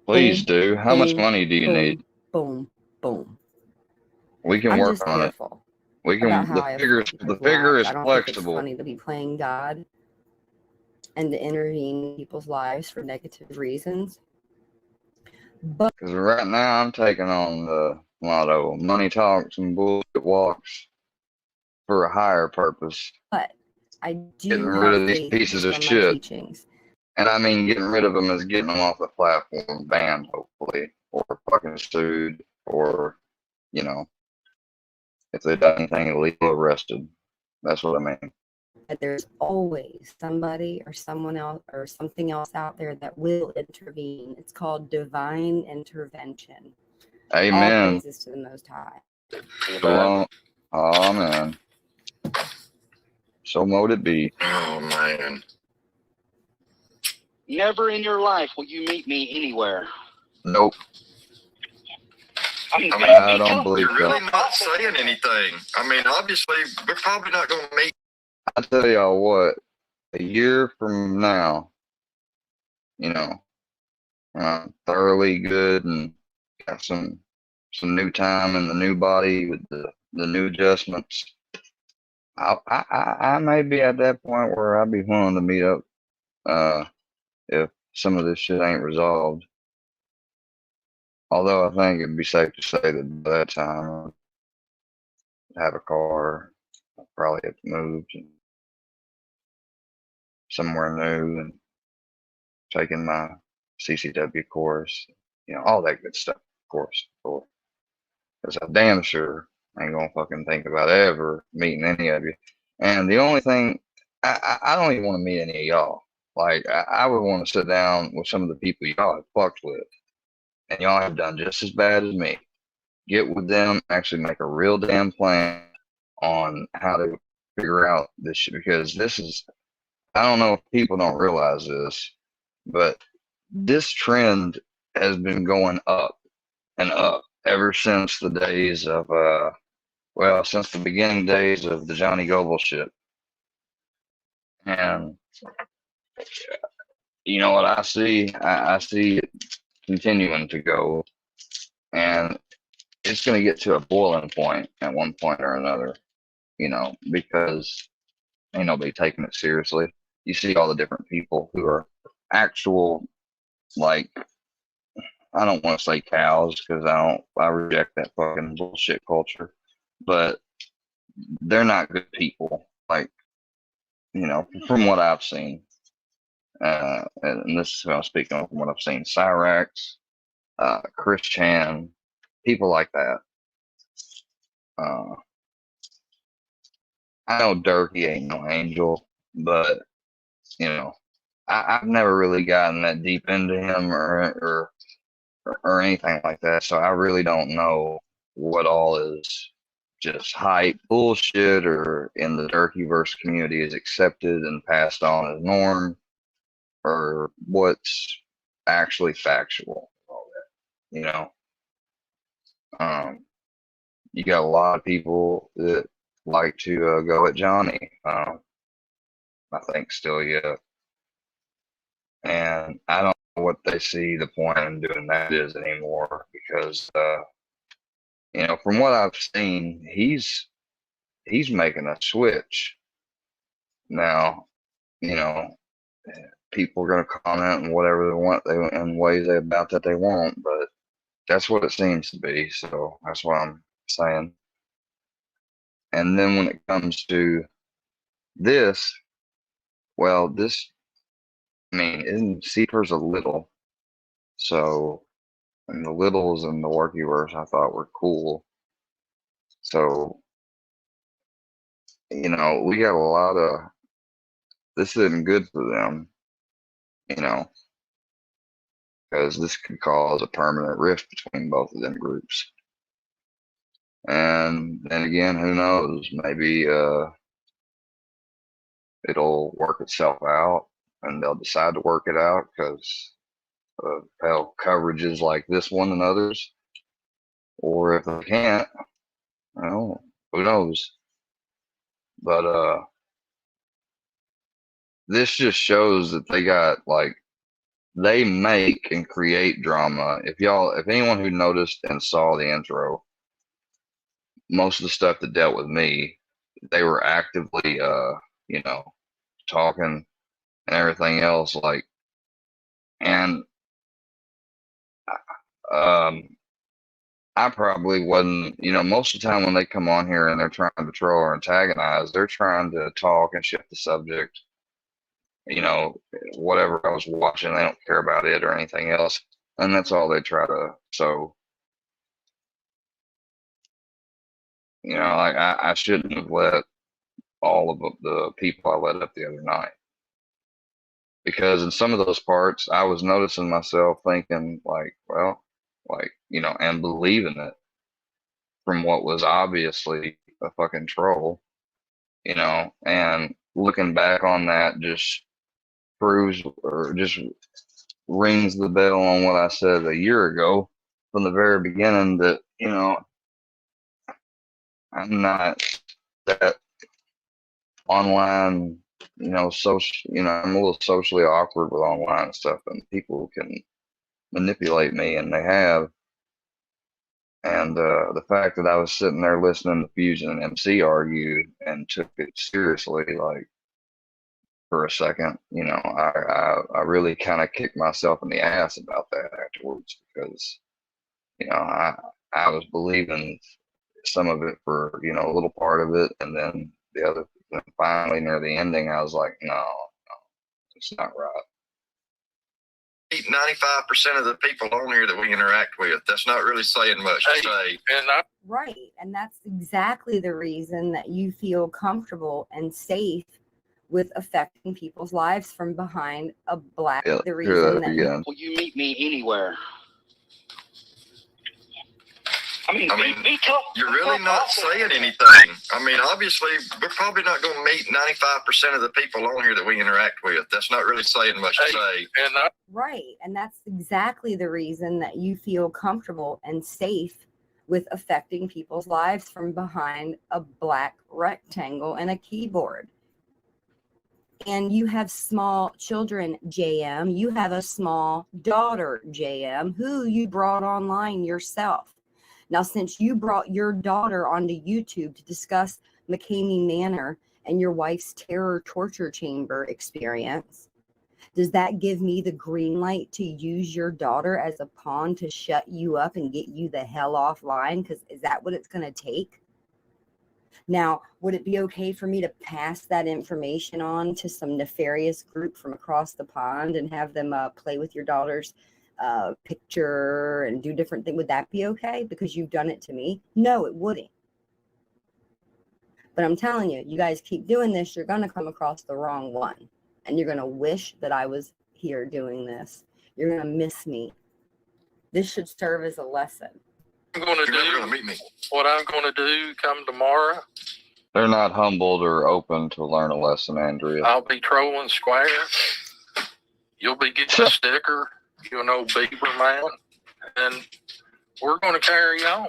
Please Boom, do. How much boom, money do you boom, need? Boom, boom. We can I'm work just on it. careful We can. about how The I figure affect is people's lives. I don't think it's flexible. funny to be playing God and to intervene in people's lives for negative reasons. But Because right now I'm taking on the motto: money talks and bullshit walks for a higher purpose. I do Getting have rid of these faith pieces of from my shit. teachings. And I mean, getting rid of them is getting them off the platform, banned, hopefully, or fucking sued, or, you know, if they've done anything illegal, arrested. That's what I mean. But there's always somebody or someone else or something else out there that will intervene. It's called divine intervention. Amen. All praises to the Most High. Shalom. Amen. So mote it be. Oh, man. Never in your life will you meet me anywhere. Nope. I mean, I don't believe you're really not saying anything. I mean, obviously, we're probably not going to meet. I tell y'all what, a year from now, you know, thoroughly good and got some new time in the new body with the new adjustments. I may be at that point where I'd be willing to meet up if some of this shit ain't resolved. Although I think it'd be safe to say that by that time I'd have a car, I'd probably have moved somewhere new and taking my CCW course, you know, all that good stuff, of course. Because I damn sure ain't gonna fucking think about ever meeting any of you. And the only thing, I don't even want to meet any of y'all. Like, I would want to sit down with some of the people y'all have fucked with, and y'all have done just as bad as me. Get with them, actually make a real damn plan on how to figure out this shit, because this is, I don't know if people don't realize this, but this trend has been going up and up ever since the days of, since the beginning days of the Johnny Goble shit. And you know what I see? I see it continuing to go, and it's going to get to a boiling point at one point or another, you know, because ain't nobody taking it seriously. You see all the different people who are actual, like, I don't want to say cows because I reject that fucking bullshit culture, but they're not good people. Like, you know, from what I've seen, and this is who I'm speaking of from what I've seen, Cyrax, Chris Chan, people like that. I know Durkee ain't no angel, but you know, I've never really gotten that deep into him or anything like that, so I really don't know what all is just hype bullshit or in the Durkeeverse community is accepted and passed on as norm, or what's actually factual. You know, you got a lot of people that like to go at Johnny. I think still yet, and I don't know what they see the point in doing that is anymore, because you know, from what I've seen, he's making a switch now. You know, people are going to comment and whatever they want, in ways about that they want, but that's what it seems to be. So that's what I'm saying. And then when it comes to this, well, this, I mean, isn't Seeper's a little? So, and the littles in the Workyverse I thought were cool. So, you know, we got a lot of, this isn't good for them, you know, because this could cause a permanent rift between both of them groups. And then again, who knows? Maybe it'll work itself out, and they'll decide to work it out because of how coverages like this one and others. Or if they can't, well, who knows? But this just shows that they got, like, they make and create drama. If anyone who noticed and saw the intro, most of the stuff that dealt with me, they were actively, you know, talking and everything else, like, and I probably wasn't, you know, most of the time when they come on here and they're trying to troll or antagonize, they're trying to talk and shift the subject. You know, whatever I was watching, they don't care about it or anything else. And that's all they try to, so, you know, I shouldn't have let all of the people I let up the other night. Because in some of those parts, I was noticing myself thinking, like, well, like, and believing it from what was obviously a fucking troll, and looking back on that just proves or just rings the bell on what I said a year ago from the very beginning that, I'm not that online, I'm a little socially awkward with online stuff, and people can manipulate me, and they have. And the fact that I was sitting there listening to Fusion and MC argue and took it seriously, like for a second, I really kind of kicked myself in the ass about that afterwards because, I was believing some of it for, a little part of it, and then the other, and finally near the ending, I was like, no, it's not right. 95% of the people on here that we interact with, that's not really saying much to say. Right. And that's exactly the reason that you feel comfortable and safe with affecting people's lives from behind a black. Yeah, the reason that Will you meet me anywhere? I mean, you're really not saying anything. I mean, obviously, we're probably not going to meet 95% of the people on here that we interact with. That's not really saying much to say. Right. And that's exactly the reason that you feel comfortable and safe with affecting people's lives from behind a black rectangle and a keyboard. And you have small children, JM. You have a small daughter, JM, who you brought online yourself. Now, since you brought your daughter onto YouTube to discuss McCamey Manor and your wife's terror torture chamber experience, does that give me the green light to use your daughter as a pawn to shut you up and get you the hell offline? Because is that what it's going to take? Now, would it be okay for me to pass that information on to some nefarious group from across the pond and have them play with your daughter's picture and do different things? Would that be okay because you've done it to me? No, it wouldn't. But I'm telling you, you guys keep doing this, you're going to come across the wrong one. And you're going to wish that I was here doing this. You're going to miss me. This should serve as a lesson. I'm going to do what I'm going to do come tomorrow. They're not humbled or open to learn a lesson, Andrea. I'll be trolling square. You'll be getting a sticker, Beaver Man, and we're going to carry on.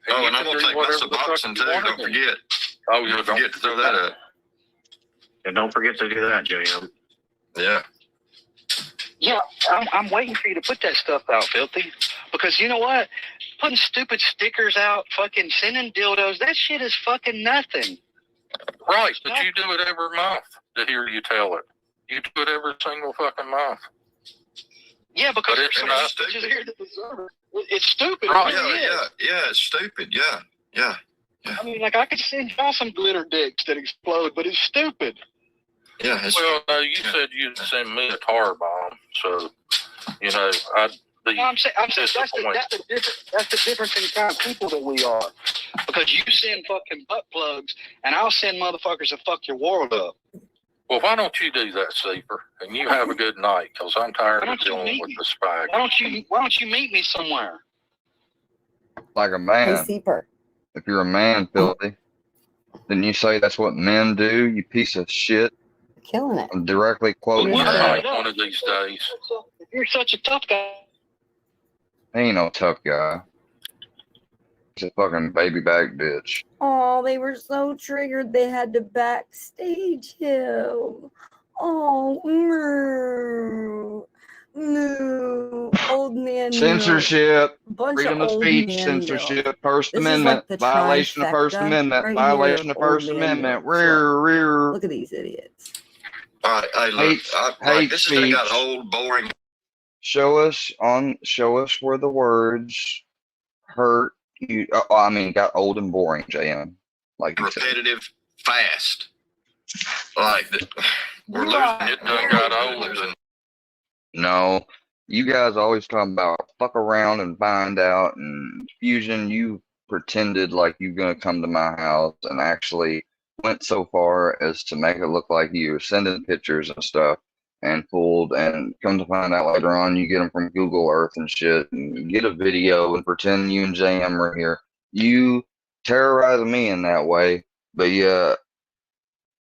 And I'm going to take my Suboxone too. Don't forget. Oh, yeah, don't forget to throw that up. And don't forget to do that, JM. Yeah. Yeah, I'm waiting for you to put that stuff out, Filthy. Because you know what? Putting stupid stickers out, fucking sending dildos, that shit is fucking nothing. Right, but you do it every month to hear you tell it. You do it every single fucking month. Yeah, because it's some not bitches here that deserve it. It's stupid. Right. It really is. Yeah, it's stupid. Yeah. I mean, like, I could send y'all some glitter dicks that explode, but it's stupid. Yeah. Well, you said you'd send me a tar bomb, so, I'd be I'm saying disappointed. that's the difference in the kind of people that we are. Because you send fucking butt plugs, and I'll send motherfuckers that fuck your world up. Well, why don't you do that, Seeper? And you have a good night, because I'm tired of dealing with the spag. Why don't you meet me somewhere? Like a man. Hey, Seeper. If you're a man, Filthy, then you say that's what men do, you piece of shit. Killing it. I'm directly quoting I'd that. like one of these days. If you're such a tough guy. He ain't no tough guy. He's a fucking baby back bitch. Oh, they were so triggered they had to backstage him. Oh, no. Old man. Censorship. Bunch Freedom of of old speech. men Censorship. First This is Amendment. like the Violation of First trifecta Amendment. right Violation here, of First old man Amendment. milk. Rear. Look at these idiots. All right, hey, look, Hate this is gonna got speech. old, boring. Show us where the words hurt you. Got old and boring, JM. Like you said. Repetitive, fast. Like we're losing it. Done got old. No, you guys always talking about fuck around and find out. And Fusion, you pretended like you're gonna come to my house and actually went so far as to make it look like you were sending pictures and stuff and fooled, and come to find out later on you get them from Google Earth and shit, and you get a video and pretend you and JM are here. You terrorize me in that way, but yeah,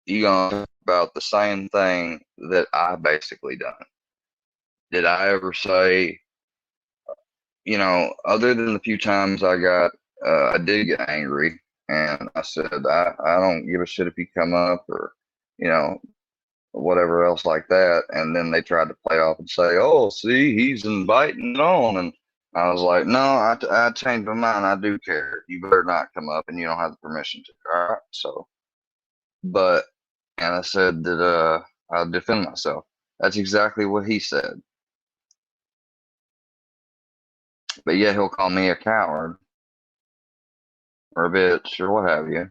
you gonna talk about the same thing that I basically done. Did I ever say, other than the few times I did get angry, and I said, I don't give a shit if you come up or, you know, whatever else like that. And then they tried to play off and say, oh, see, he's inviting it on. And I was like, no, I changed my mind. I do care. You better not come up, and you don't have the permission to. All right. So, and I said that I'll defend myself. That's exactly what he said. But yet he'll call me a coward or a bitch or what have you.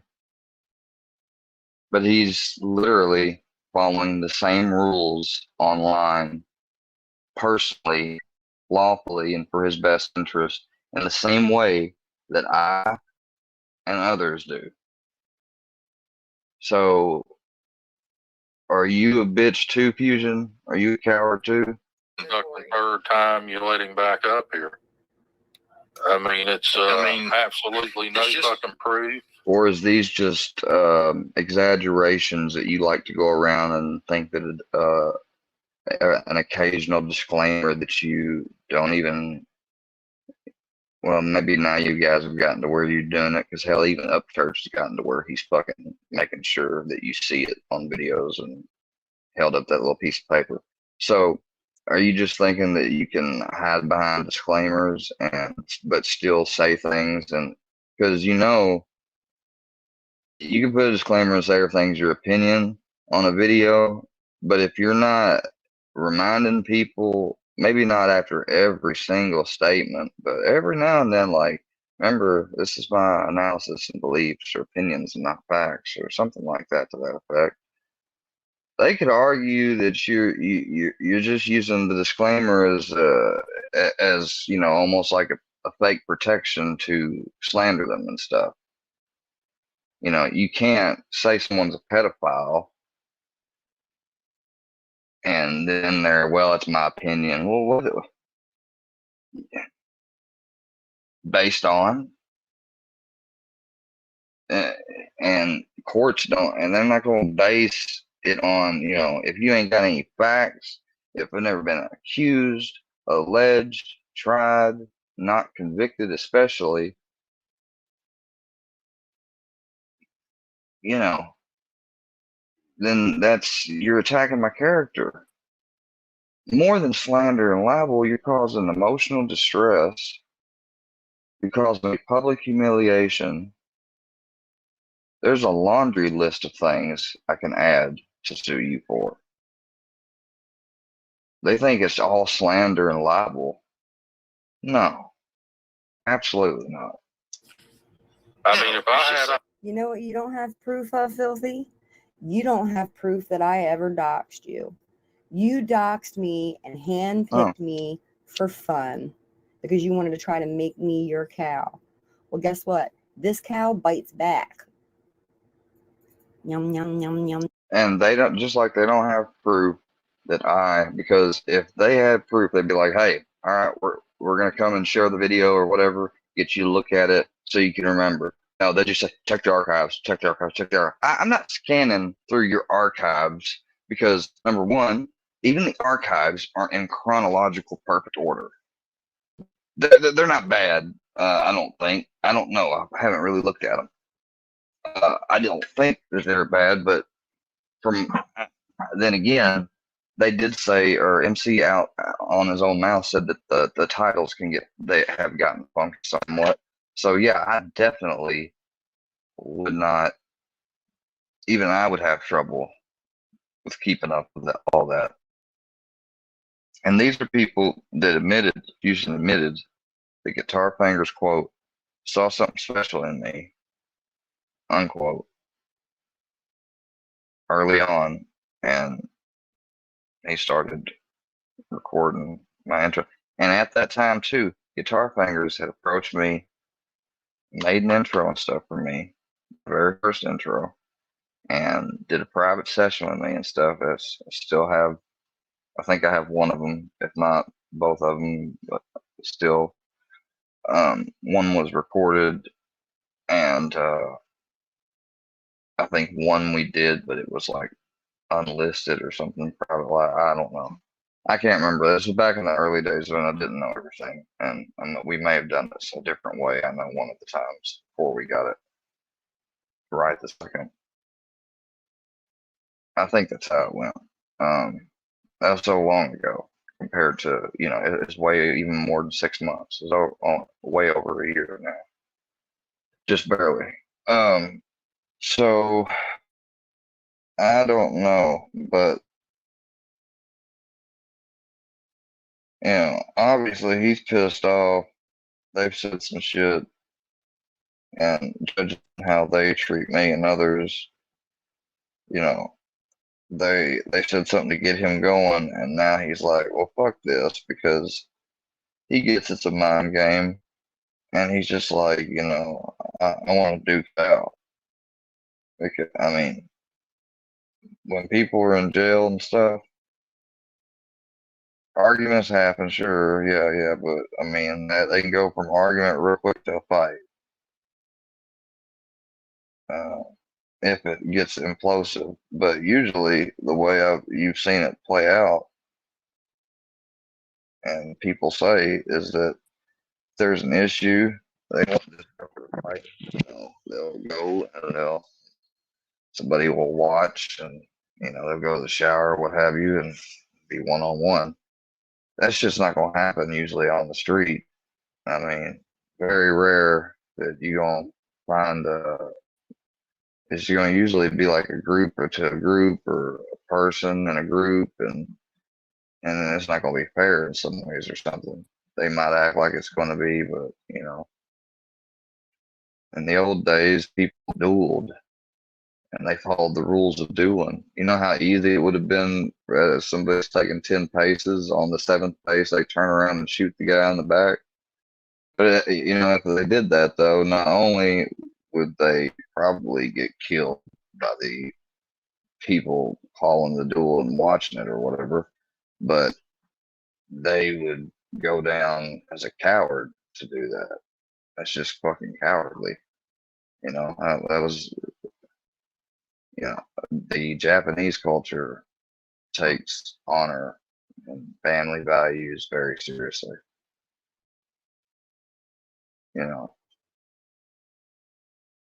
But he's literally following the same rules online, personally, lawfully, and for his best interest in the same way that I and others do. So, are you a bitch too, Fusion? Are you a coward too? The third time you let him back up here. I mean, it's absolutely no fucking proof. Or is these just exaggerations that you like to go around and think that an occasional disclaimer that you don't even, well, maybe now you guys have gotten to where you're doing it, because hell, even Upchurch has gotten to where he's fucking making sure that you see it on videos and held up that little piece of paper. So are you just thinking that you can hide behind disclaimers but still say things? And because you can put a disclaimer and say everything's your opinion on a video, but if you're not reminding people, maybe not after every single statement, but every now and then, like, remember, this is my analysis and beliefs or opinions and not facts, or something like that to that effect. They could argue that you're just using the disclaimer as almost like a fake protection to slander them and stuff. You can't say someone's a pedophile and then well, it's my opinion. Well, what? Based on? And courts don't, and they're not going to base it on, if you ain't got any facts, if I've never been accused, alleged, tried, not convicted, especially, then you're attacking my character. More than slander and libel, you're causing emotional distress. You're causing public humiliation. There's a laundry list of things I can add to sue you for. They think it's all slander and libel. No, absolutely not. I mean, if I had You know what you don't have proof of, Filthy? You don't have proof that I ever doxed you. You doxed me and handpicked me for fun because you wanted to try to make me your cow. Well, guess what? This cow bites back. Yum, yum, yum, yum. And they don't have proof that because if they had proof, they'd be like, hey, all right, we're going to come and share the video or whatever, get you to look at it so you can remember. No, they just say, check the archives, check the archives, check the archives. I'm not scanning through your archives because, number one, even the archives aren't in chronological perfect order. They're not bad, I don't think. I don't know. I haven't really looked at them. I don't think that they're bad, but then again, they did say, or MC out on his own mouth said that the titles they have gotten funky somewhat. So yeah, I definitely would not, even I would have trouble with keeping up with all that. And these are people that Fusion admitted that Guitar Fingers, quote, saw something special in me, unquote, early on, and he started recording my intro. And at that time too, Guitar Fingers had approached me, made an intro and stuff for me, very first intro, did a private session with me and stuff. I still have, I think I have one of them, if not both of them, but still. One was recorded, and I think one we did, but it was like unlisted or something. Probably, I don't know. I can't remember. This was back in the early days when I didn't know everything, and we may have done this a different way. I know one of the times before we got it right this second. I think that's how it went. That was so long ago compared to, it's way even more than 6 months. It's way over a year now, just barely. So I don't know, but obviously he's pissed off. They've said some shit, and judging how they treat me and others, they said something to get him going, and now he's like, well, fuck this, because he gets it's a mind game, and he's just like, I want to duke it out. Because, I mean, when people are in jail and stuff, arguments happen, sure, yeah, but I mean, they can go from argument real quick to a fight. If it gets implosive, but usually the way you've seen it play out, and people say, is that if there's an issue, they won't just go for a fight. They'll go and somebody will watch, and they'll go to the shower, what have you, and be one-on-one. That's just not going to happen usually on the street. I mean, very rare that you're going to find it's going to usually be like a group or to a group or a person and a group, and then it's not going to be fair in some ways or something. They might act like it's going to be, but in the old days, people dueled, and they followed the rules of dueling. You know how easy it would have been if somebody's taking 10 paces, on the 7th pace, they turn around and shoot the guy in the back. But, if they did that, though, not only would they probably get killed by the people calling the duel and watching it or whatever, but they would go down as a coward to do that. That's just fucking cowardly. That was, the Japanese culture takes honor and family values very seriously.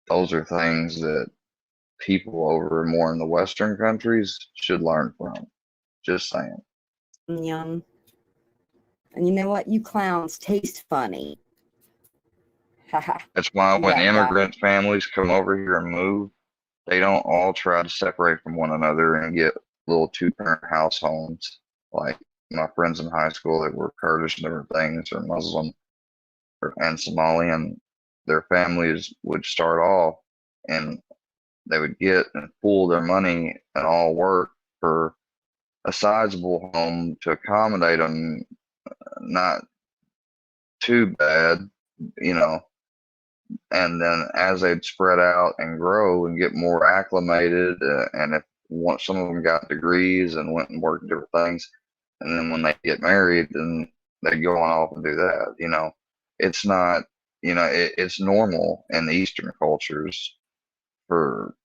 Those are things that people over more in the Western countries should learn from. Just saying. Yum. And you know what? You clowns taste funny. That's why when Yeah, immigrant families come over here and move, they don't all try to separate from one another and get little 2-parent house homes. Like my friends in high school that were Kurdish and different things, or Muslim and Somali, and their families would start off and they would get and pool their money and all work for a sizable home to accommodate them, not too bad, and then as they'd spread out and grow and get more acclimated, and if some of them got degrees and went and worked different things, and then when they get married, then they go on off and do that. It's not, it's normal in the Eastern cultures for,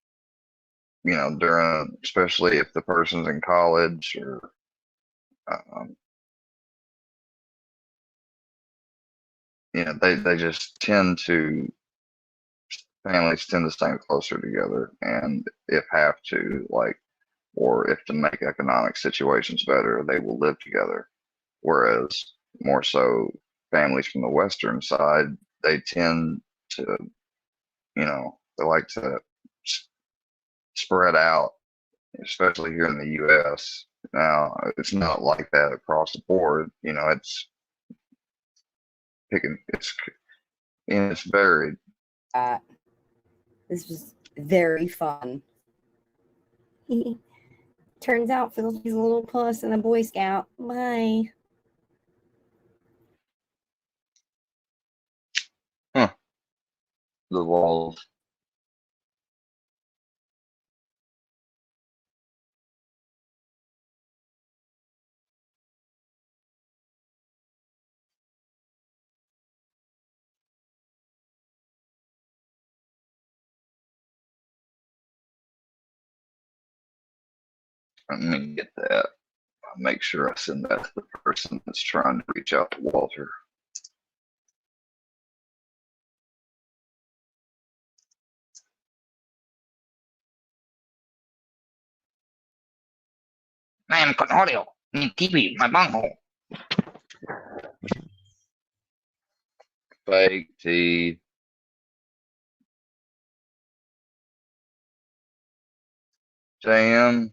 during, especially if the person's in college or, they just tend to, families tend to stay closer together, and if have to, or if to make economic situations better, they will live together. Whereas more so families from the Western side, they tend to, they like to spread out, especially here in the U.S. Now, it's not like that across the board. It's it's varied. This was very fun. Turns out Phil's a little puss and a Boy Scout. Bye. The walls. Let me get that. I'll make sure I send that to the person that's trying to reach out to Walter. Man, con audio. Need TV, my bunghole. Fake teeth. JM,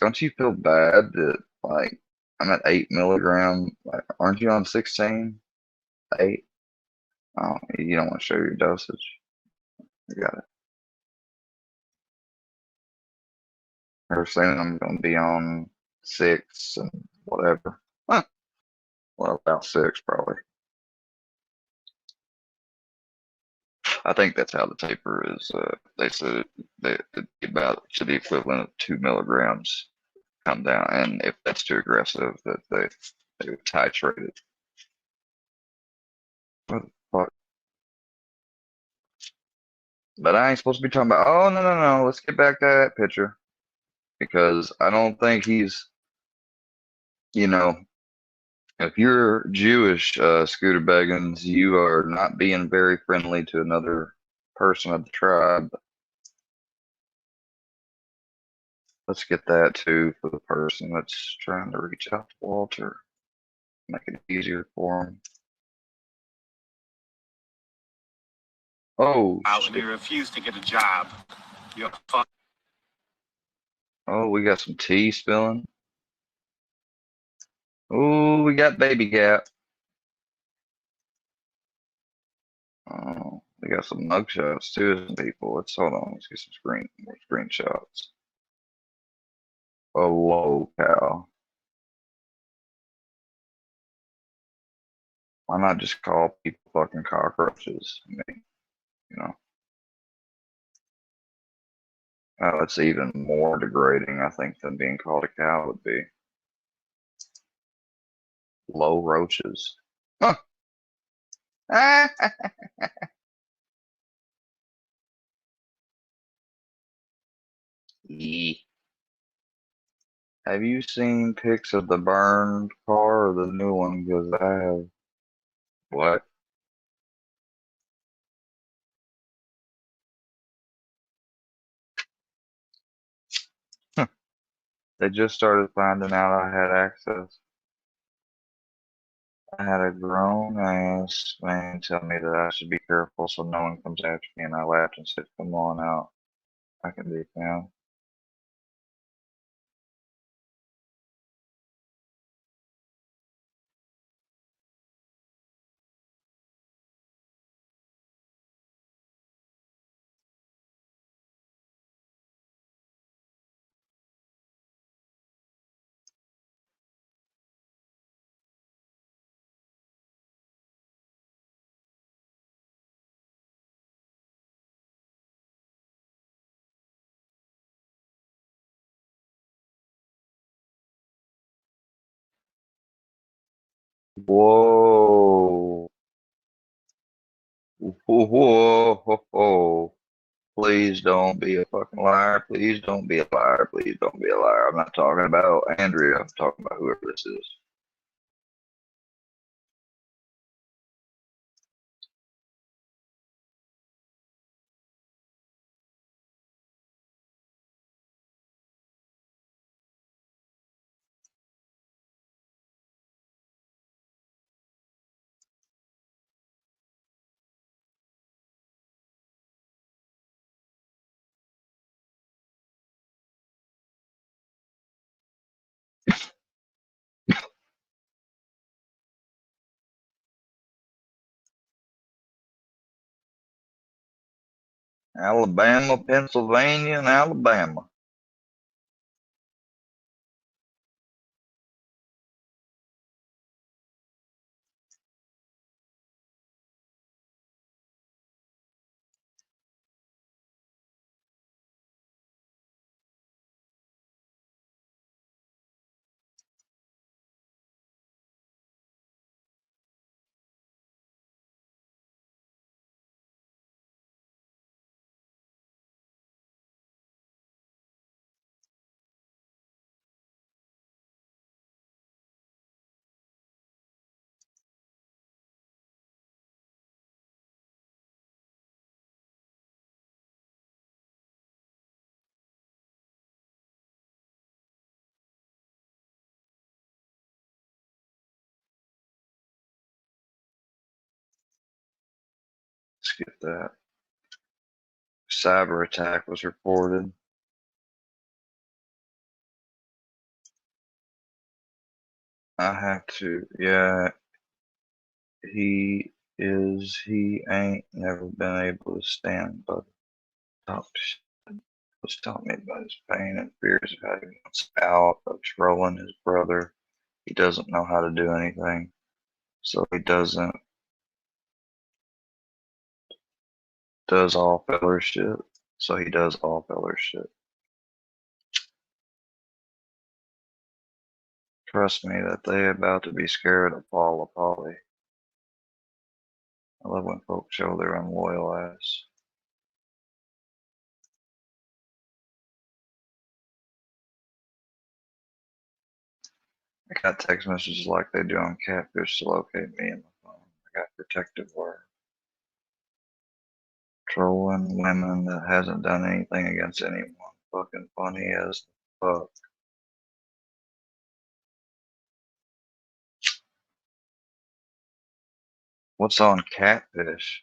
don't you feel bad that, like, I'm at 8 milligram? Like, aren't you on 16? 8? Oh, you don't want to show your dosage. You got it. First thing I'm going to be on 6 and whatever. Huh. Well, about 6 probably. I think that's how the taper is. They said they about to the equivalent of 2 milligrams come down, and if that's too aggressive, that they would titrate it. What the fuck? But I ain't supposed to be talking about. Oh no! Let's get back to that picture because I don't think he's. You know, if you're Jewish, Scooter Beggins, you are not being very friendly to another person of the tribe. Let's get that too for the person that's trying to reach out to Walter. Make it easier for him. Oh, Out and you refuse to get a job. You're fuck. oh, we got some tea spilling. Oh, we got baby gap. Oh, we got some mugshots too, people. Let's hold on. Let's get some more screenshots. Oh, cow. Why not just call people fucking cockroaches? I mean, you know. Oh, it's even more degrading, I think, than being called a cow would be. Low roaches. Huh. Yee. Have you seen pics of the burned car or the new one? Because I have. What? They just started finding out I had access. I had a grown ass man tell me that I should be careful so no one comes after me, and I laughed and said, "Come on out. I can be found." Whoa. Whoa. Please don't be a fucking liar. Please don't be a liar. Please don't be a liar. I'm not talking about Andrea. I'm talking about whoever this is. Alabama, Pennsylvania, and Alabama. skip that. Cyber attack was reported. I have to, yeah. He ain't never been able to stand but talk to shit. Was telling me about his pain and fears of how he wants out of trolling his brother. He doesn't know how to do anything, so he does all feller shit. So he does all feller shit. Trust me that they about to be scared of Paula Polly. I love when folks show their unloyal ass. I got text messages like they do on Catfish to locate me in the phone. I got protective word. Trolling women that hasn't done anything against anyone. Fucking funny as fuck. What's on Catfish?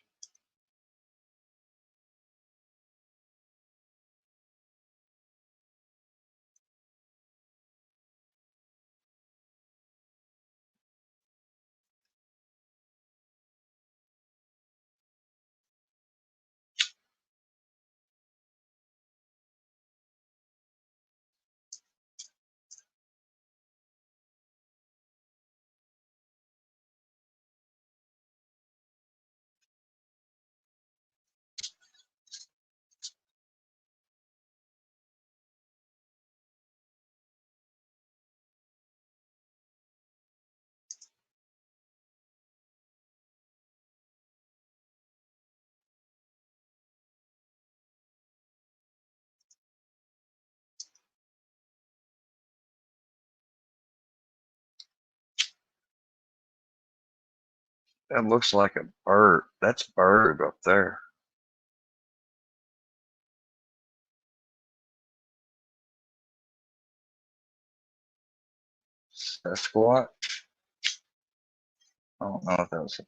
That looks like a bird. That's bird up there. Sasquatch? I don't know if that was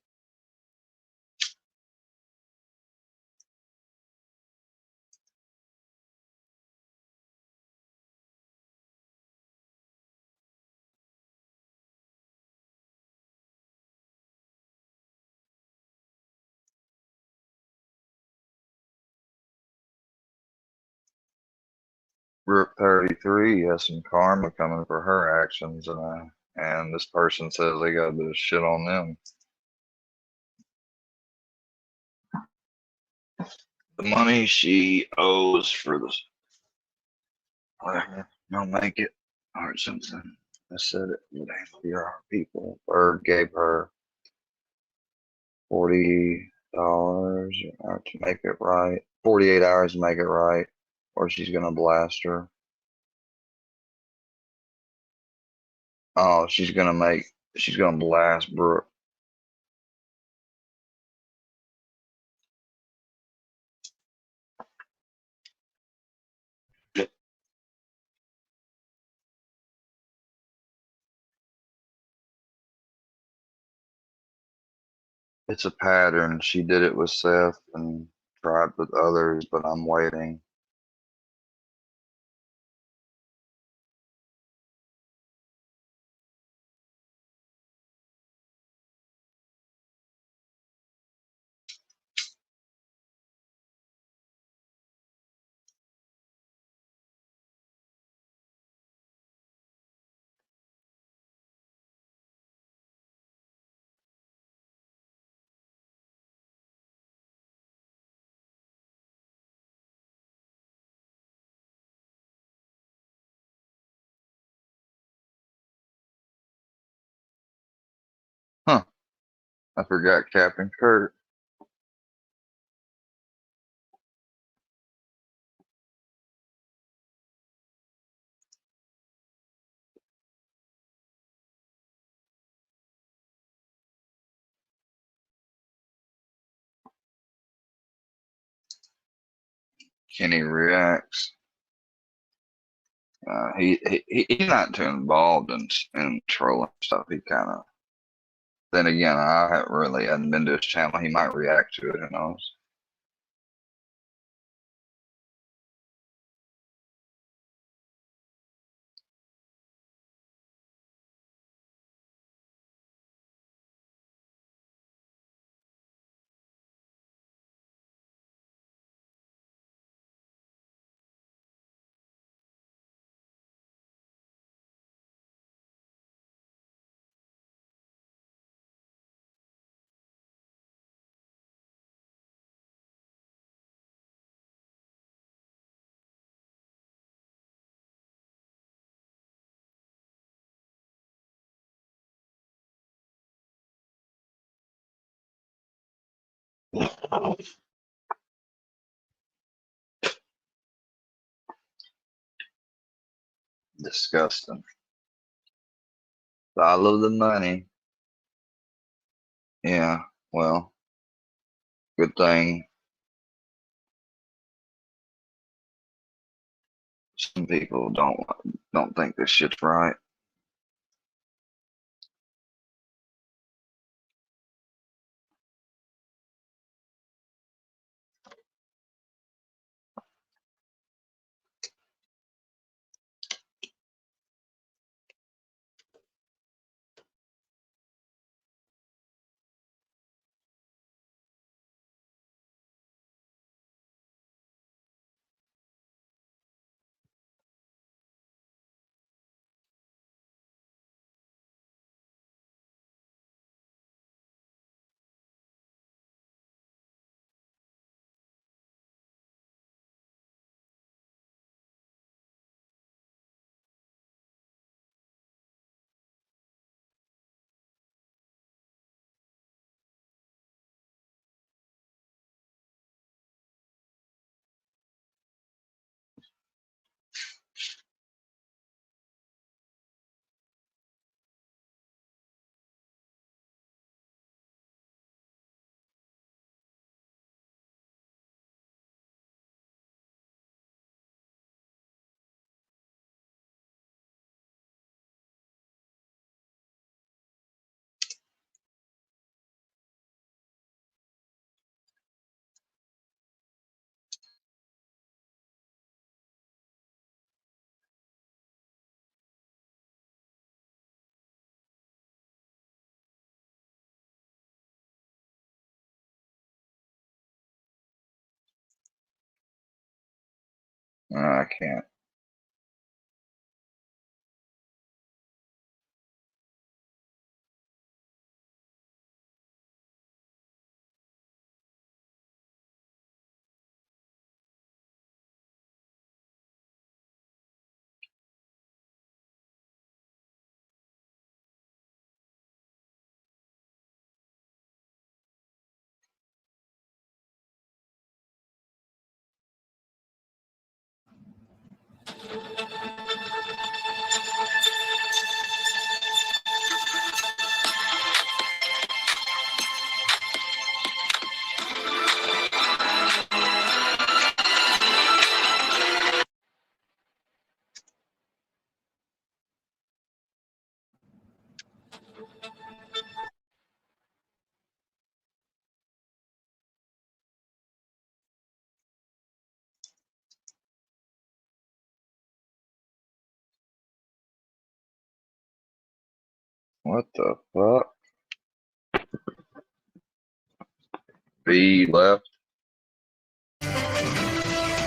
Rook 33 has some karma coming for her actions, and this person says they got a bit of shit on them. The money she owes for this, whatever, I'll make it or something. I said it would be our people. Bird gave her $40 to make it right. 48 hours to make it right, or she's gonna blast her. Oh, she's gonna blast Brooke. It's a pattern. She did it with Seth and tried with others, but I'm waiting. Huh. I forgot Captain Kurt. Kenny reacts. He's not too involved in trolling stuff. He kind of. Then again, I hadn't been to his channel. He might react to it. Who knows? Disgusting. Follow the money. Yeah, well, good thing some people don't think this shit's right. I can't. What the fuck? B left.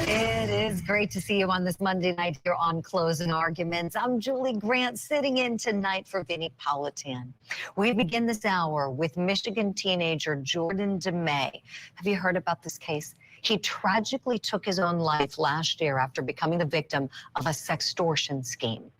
It is great to see you on this Monday night here on Closing Arguments. I'm Julie Grant, sitting in tonight for Vinnie Politan. We begin this hour with Michigan teenager Jordan DeMay. Have you heard about this case? He tragically took his own life last year after becoming the victim of a sextortion scheme.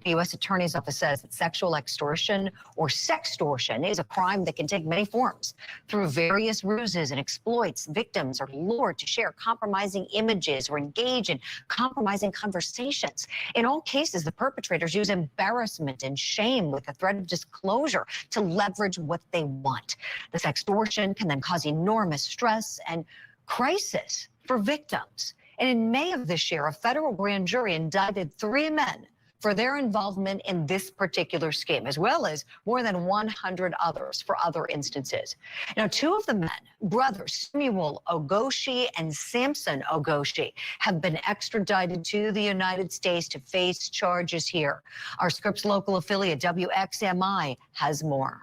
The U.S. Attorney's Office says that sexual extortion or sextortion is a crime that can take many forms. Through various ruses and exploits, victims are lured to share compromising images or engage in compromising conversations. In all cases, the perpetrators use embarrassment and shame with the threat of disclosure to leverage what they want. The sextortion can then cause enormous stress and crisis for victims. And in May of this year, a federal grand jury indicted 3 men for their involvement in this particular scheme, as well as more than 100 others for other instances. Now, 2 of the men, brothers Samuel Ogoshi and Samson Ogoshi, have been extradited to the United States to face charges here. Our Scripps local affiliate, WXMI, has more.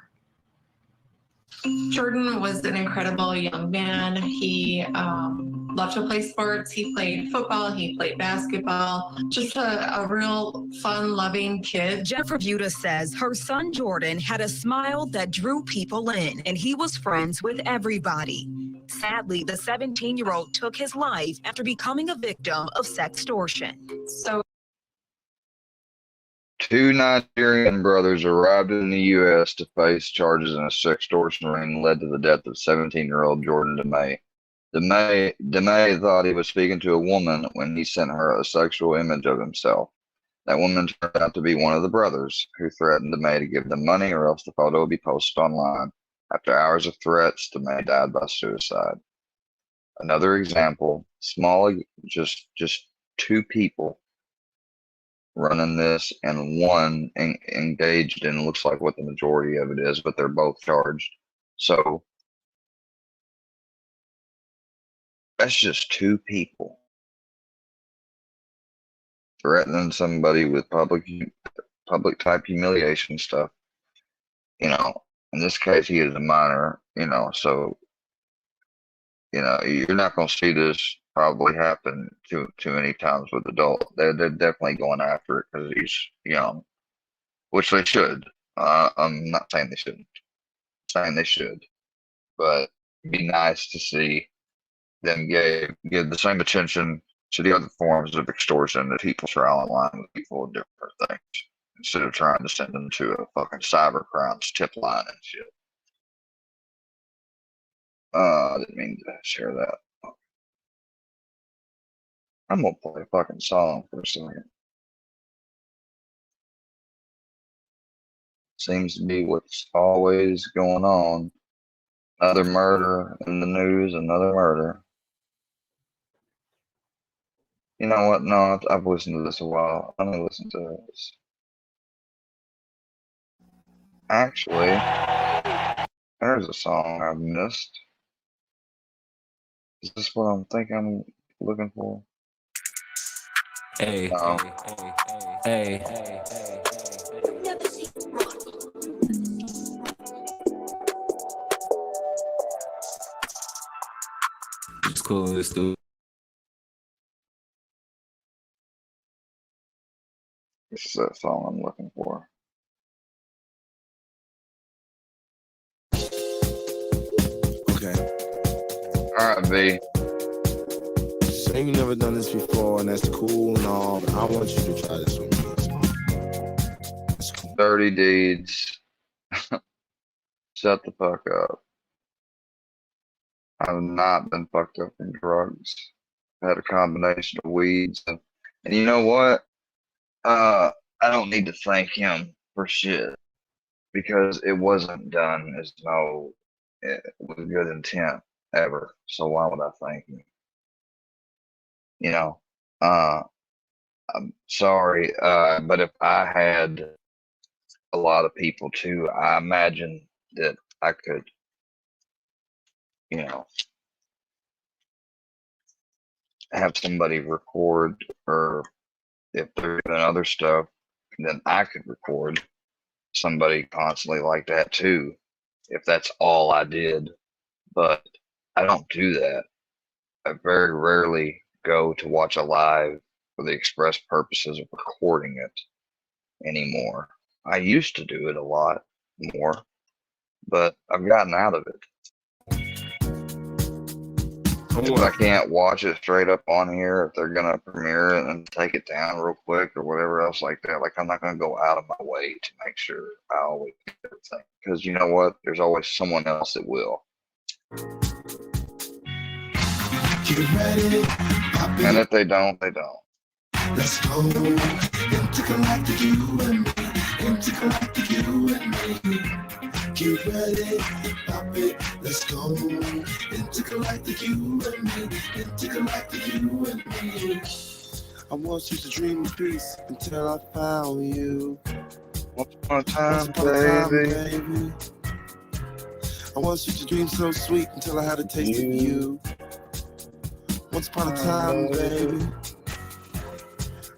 Jordan was an incredible young man. He loved to play sports. He played football. He played basketball. Just a real fun-loving kid. Jennifer Buda says her son Jordan had a smile that drew people in, and he was friends with everybody. Sadly, the 17-year-old took his life after becoming a victim of sextortion. So Two Nigerian brothers arrived in the U.S. to face charges in a sextortion ring led to the death of 17-year-old Jordan DeMay. DeMay thought he was speaking to a woman when he sent her a sexual image of himself. That woman turned out to be one of the brothers, who threatened DeMay to give them money or else the photo would be posted online. After hours of threats, DeMay died by suicide. Another example, just two people running this, and one engaged in looks like what the majority of it is, but they're both charged. So that's just two people threatening somebody with public type humiliation stuff. You know, in this case, he is a minor. You know, so you're not going to see this probably happen too many times with adults. They're definitely going after it because he's young, which they should. I'm not saying they shouldn't. I'm saying they should, but it'd be nice to see them give the same attention to the other forms of extortion that people trial online with people with different things, instead of trying to send them to a fucking cyber crimes tip line and shit. I didn't mean to share that. I'm gonna play a fucking song for a second. Seems to be what's always going on. Another murder in the news, another murder. You know what? No, I've listened to this a while. I'm gonna listen to this. Actually, there's a song I've missed. Is this what I'm thinking I'm looking for? Hey, no. hey. It's cool, let's do it. This is that song I'm looking for. Okay. Alright, B. Say you've never done this before, and that's cool and all, but I want you to try this with me. That's cool. Dirty deeds. Shut the fuck up. I've not been fucked up from drugs. I had a combination of weeds. And you know what? I don't need to thank him for shit, because it wasn't done with good intent ever. So why would I thank him? You know, I'm sorry, but if I had a lot of people too, I imagine that I could, have somebody record, or if they're doing other stuff, then I could record somebody constantly like that too, if that's all I did. But I don't do that. I very rarely go to watch a live for the express purposes of recording it anymore. I used to do it a lot more, but I've gotten out of it. If I can't watch it straight up on here, if they're gonna premiere it and take it down real quick or whatever else like that, like I'm not gonna go out of my way to make sure I always get everything, because you know what? There's always someone else that will. And if they don't, they don't. Let's go intergalactic, you and me. Intergalactic, you and me. Get ready, pop it. Let's go intergalactic, you and me. Intergalactic, you and me. I want you to dream in peace until I found you. Once upon a time, baby. I want you to dream so sweet until I had a taste of you. Once upon a time, baby.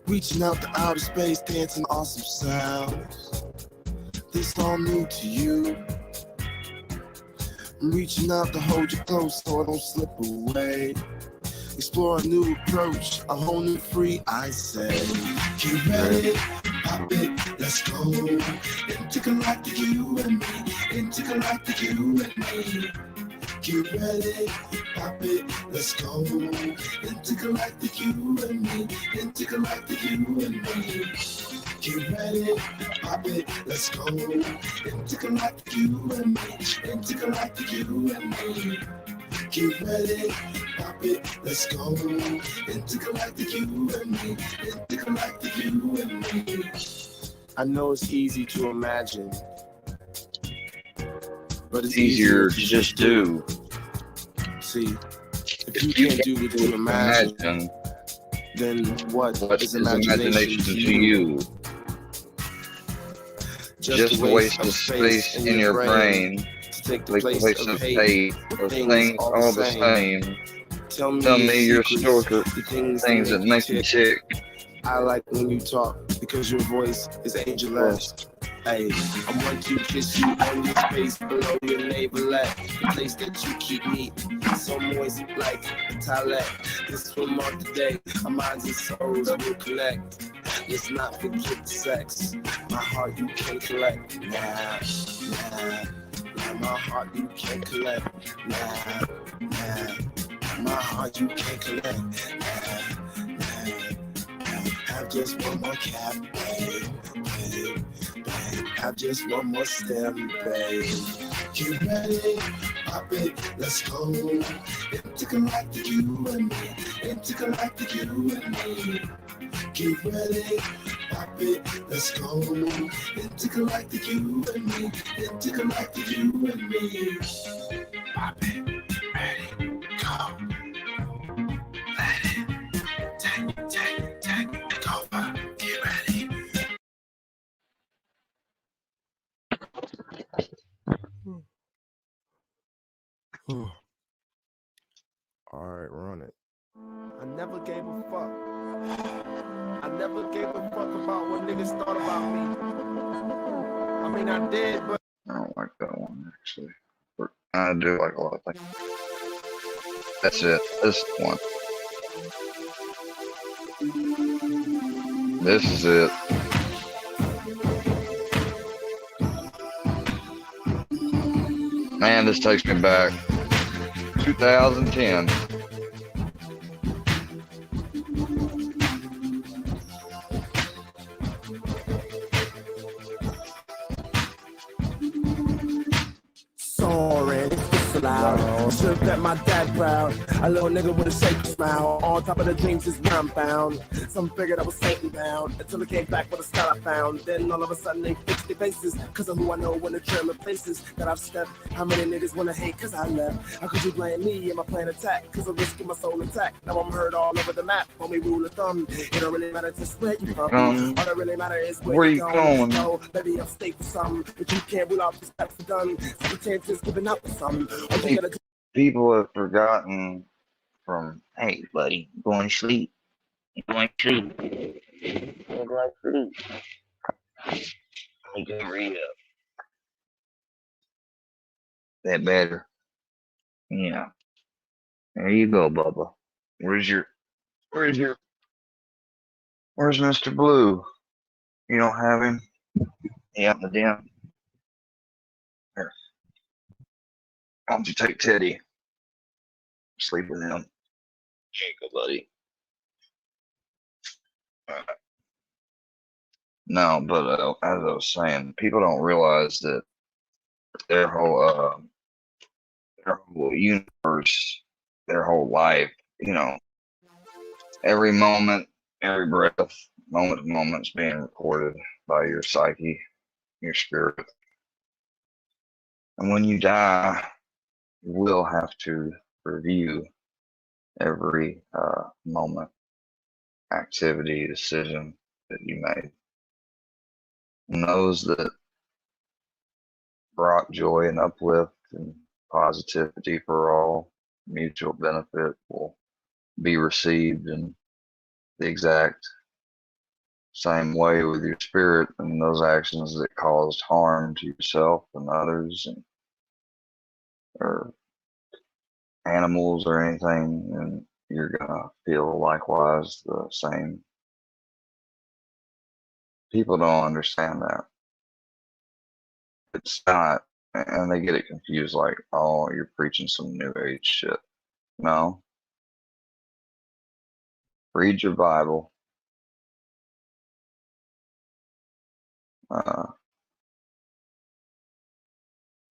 Reaching out to outer space, dancing awesome sounds. This all new to you. I'm reaching out to hold you close so I don't slip away. Explore a new approach, a whole new free, I say. Get ready, pop it, let's go. Intergalactic, you and me. Intergalactic, you and me. Get ready, pop it, let's go. Intergalactic, you and me. Intergalactic, you and me. Get ready, pop it, let's go. Intergalactic, you and me. Intergalactic, you and me. Get ready, pop it, let's go. Intergalactic, you and me. Intergalactic, you and me. I know it's easy to imagine, but it's easier to just do. See, if you can't do what you imagine, then what is imagination to you? Just a waste of space in your brain to take the like place of hate or things all the same. Tell me your secrets, the things that make you tick. I like when you talk because your voice is angel-esque. Hey, I want to kiss you on your face below your navelette, the place that you keep me so moist like a toilet. This will mark the day our minds and souls will connect. Let's not forget the sex. My heart you can't collect. Nah. My heart you can't collect. Nah. My heart you can't collect. Nah. Have just one more cap, babe. Have just one more step, babe. Get ready, pop it, let's go. Intergalactic, you and me. Intergalactic, you and me. Get ready, pop it, let's go. Intergalactic, you and me. Intergalactic, you and me. Pop it, ready, go. Let it take over. Get ready. Alright, run it. I never gave a fuck. I never gave a fuck about what niggas thought about me. I mean, I did, but I don't like that one, actually. But I do like a lot of things. That's it. This one. This is it. Man, this takes me back. 2010. sorry, it's so loud. Should bet my dad proud. A little nigga with a shaky smile. On top of the dreams is where I'm bound. Some figured I was Satan bound until it came back with a style I found. Then all of a sudden they fixed their faces. Cause of who I know when the trailer places that I've stepped. How many niggas wanna hate cause I left? How could you blame me and my plan attack? Cause I'm risking my soul intact. Now I'm heard all over the map. Homie rule of thumb. It don't really matter just where you from. All that really matter is where you going. No, maybe I'm state for some. But you can't rule out the steps done. So the chances giving up for some. All you gotta do. People have forgotten from, hey, buddy, going to sleep. Going to sleep. Going to sleep. You can read up. That better. Yeah. There you go, Bubba. Where's Mr. Blue? You don't have him? He out in the den? Here. Why don't you take Teddy? Sleep with him. There you go, buddy. No, but as I was saying, people don't realize that their whole universe, their whole life, you know, every moment, every breath, moment to moment is being recorded by your psyche, your spirit. And when you die, you will have to review every moment, activity, decision that you made. And those that brought joy and uplift and positivity for all, mutual benefit will be received in the exact same way with your spirit, and those actions that caused harm to yourself and others and or animals or anything, and you're gonna feel likewise the same. People don't understand that. It's not And they get it confused like, oh, you're preaching some new age shit. No. Read your Bible.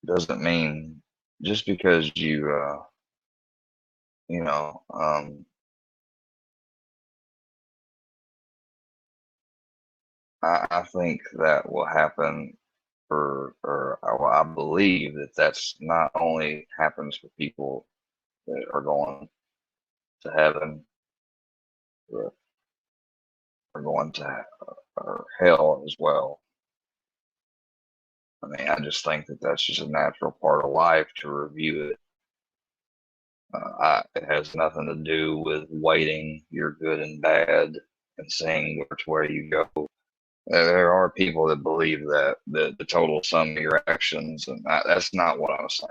Doesn't mean just because you, I think that will happen I believe that that's not only happens for people that are going to heaven, but are going to or hell as well. I mean, I just think that that's just a natural part of life to review it. It has nothing to do with weighting your good and bad and saying which way you go. There are people that believe that the total sum of your actions, and that's not what I was saying.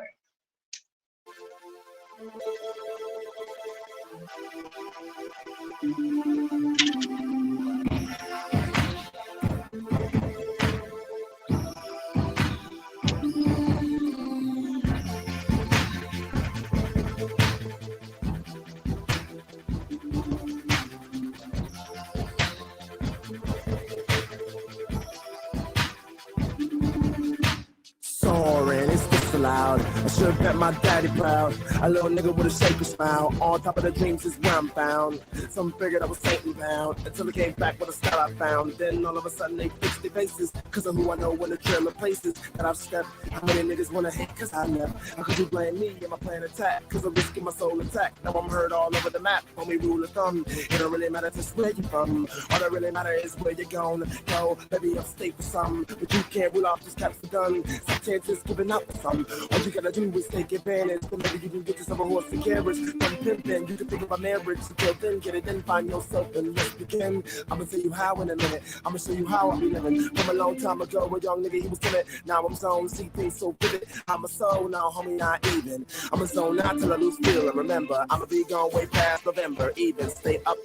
Soaring, it's this loud. I should bet my daddy proud. A little nigga with a shaky smile. On top of the dreams is where I'm found. Some figured I was Satan bound until I came back with a style I found. Then all of a sudden they fixed their faces. Cause of who I know in the trail of places that I've stepped. How many niggas wanna hate cause I left? How could you blame me and my plan attack? Cause I'm risking my soul attack. Now I'm heard all over the map. Homie rule of thumb. It don't really matter just where you from. All that really matter is where you're gonna go. Maybe upstate for some. But you can't rule off just caps for done. Some chances giving up for some. All you gotta do is take advantage. So maybe you can get yourself a horse and carriage. From pimping, you can think about marriage. Until then, get it, then find yourself and let's begin. I'ma tell you how in a minute. I'ma show you how I be living. From a long time ago, a young nigga, he was timid. Now I'm zoned, see things so vivid. I'm a soul, now homie, not even. I'm a zone, not till I lose feel. And remember, I'ma be gone way past November. Even stay up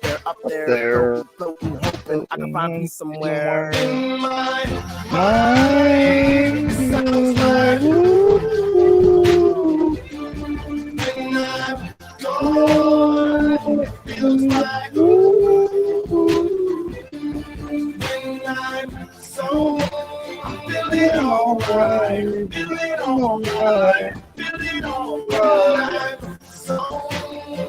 there. Floating, hoping I can find peace somewhere. In my mind, sounds like ooh. When I'm gone, it feels like ooh. When I'm so, I'm feeling alright, feeling alright, feeling alright. So,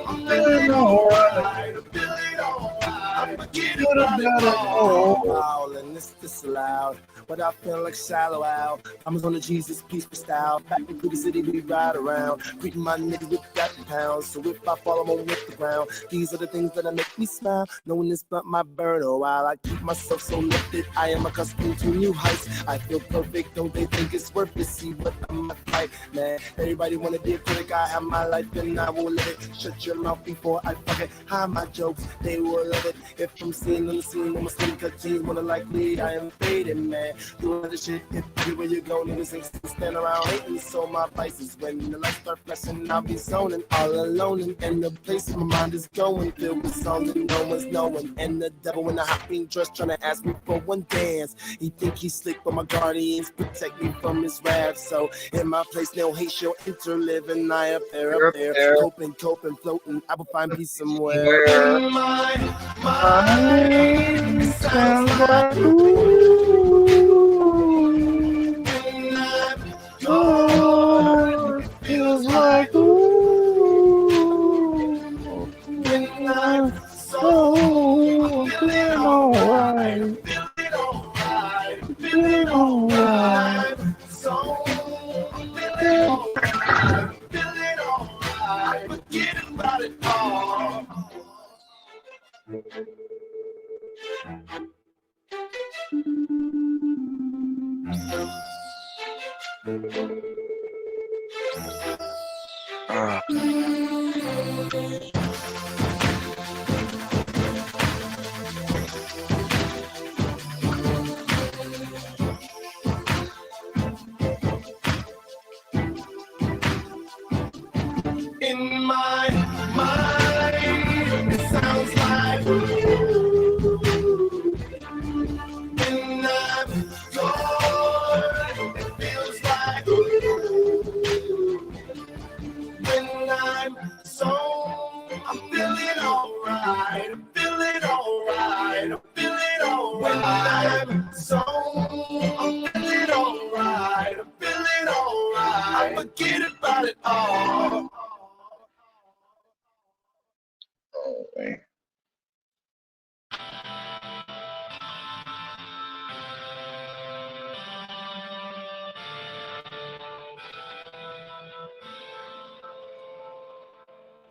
I'm feeling alright, feeling alright. Forget about it all. And this loud. But I feel like shallow out. I'm on the Jesus peaceful style. Back into the city we ride around. Greeting my niggas with that pounds. So if I fall, I'm on with the ground. These are the things that make me smile. Knowing this blunt my burn a while. I keep myself so lifted. I am accustomed to new heights. I feel perfect. Don't they think it's worth it? See what I'm like, man. Everybody wanna be a critic. I have my life and I will live it. Shut your mouth before I fuck it. Hide my jokes. They will love it. If I'm seen on the scene, I'm a slim cut jeans. Wanna like me, I am faded, man. Doing other shit, if everywhere you go, niggas ain't stand around hating. So my vices, when the lights start flashing, I'll be zoning all alone. And the place my mind is going, filled with songs and no one's knowing. And the devil in the hot pink dress trying to ask me for one dance. He think he's slick, but my guardians protect me from his wrath. So in my place, no hate shall enter, living I up there. Coping, floating, I will find peace somewhere. In my mind, it sounds like ooh. God, it feels like ooh. When I'm so feeling alright, feeling alright, feeling alright. So feeling alright, feeling alright. Forget about it all. In my mind, it sounds like ooh. When I'm gone, it feels like ooh. When I'm zoned, I'm feeling alright. I'm feeling alright. I forget about it all. Oh, man.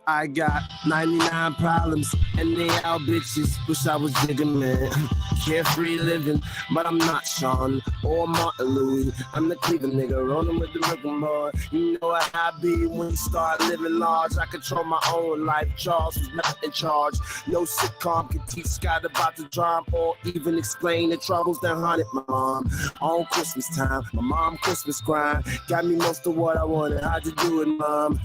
I got 99 problems, and they all bitches. Wish I was Jigga Man. Carefree living, but I'm not Sean or Martin Louis. I'm the Cleveland nigga, rolling with the rhythm boy. You know how I be when you start living large. I control my own life. Charles was never in charge. No sitcom can teach Scott about the drama or even explain the troubles that haunted my mom. On Christmas time, my mom Christmas grind got me most of what I wanted. How'd you do it, mom?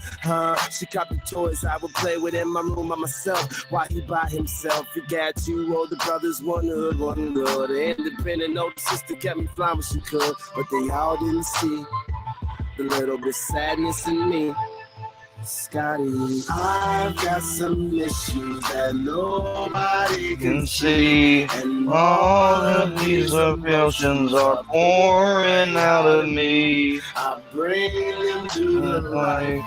She got the toys I would play with in my room by myself while he by himself. He got two older brothers, one hood, one good. The independent older sister kept me flying when she could, but they all didn't see the little bit sadness in me. Scotty, I've got some issues that nobody can see, and all of these emotions are pouring out of me. I bring them to the light.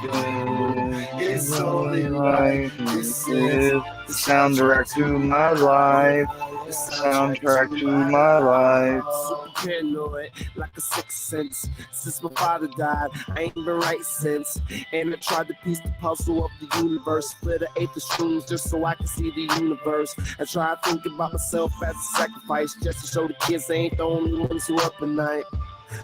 It's only right. This is the soundtrack to my life. The soundtrack to my life. Super paranoid, like a sixth sense. Since my father died, I ain't been right since. And I tried to piece the puzzle of the universe. Split an eighth of shrooms just so I can see the universe. I try to think about myself as a sacrifice, just to show the kids they ain't the only ones who up at night.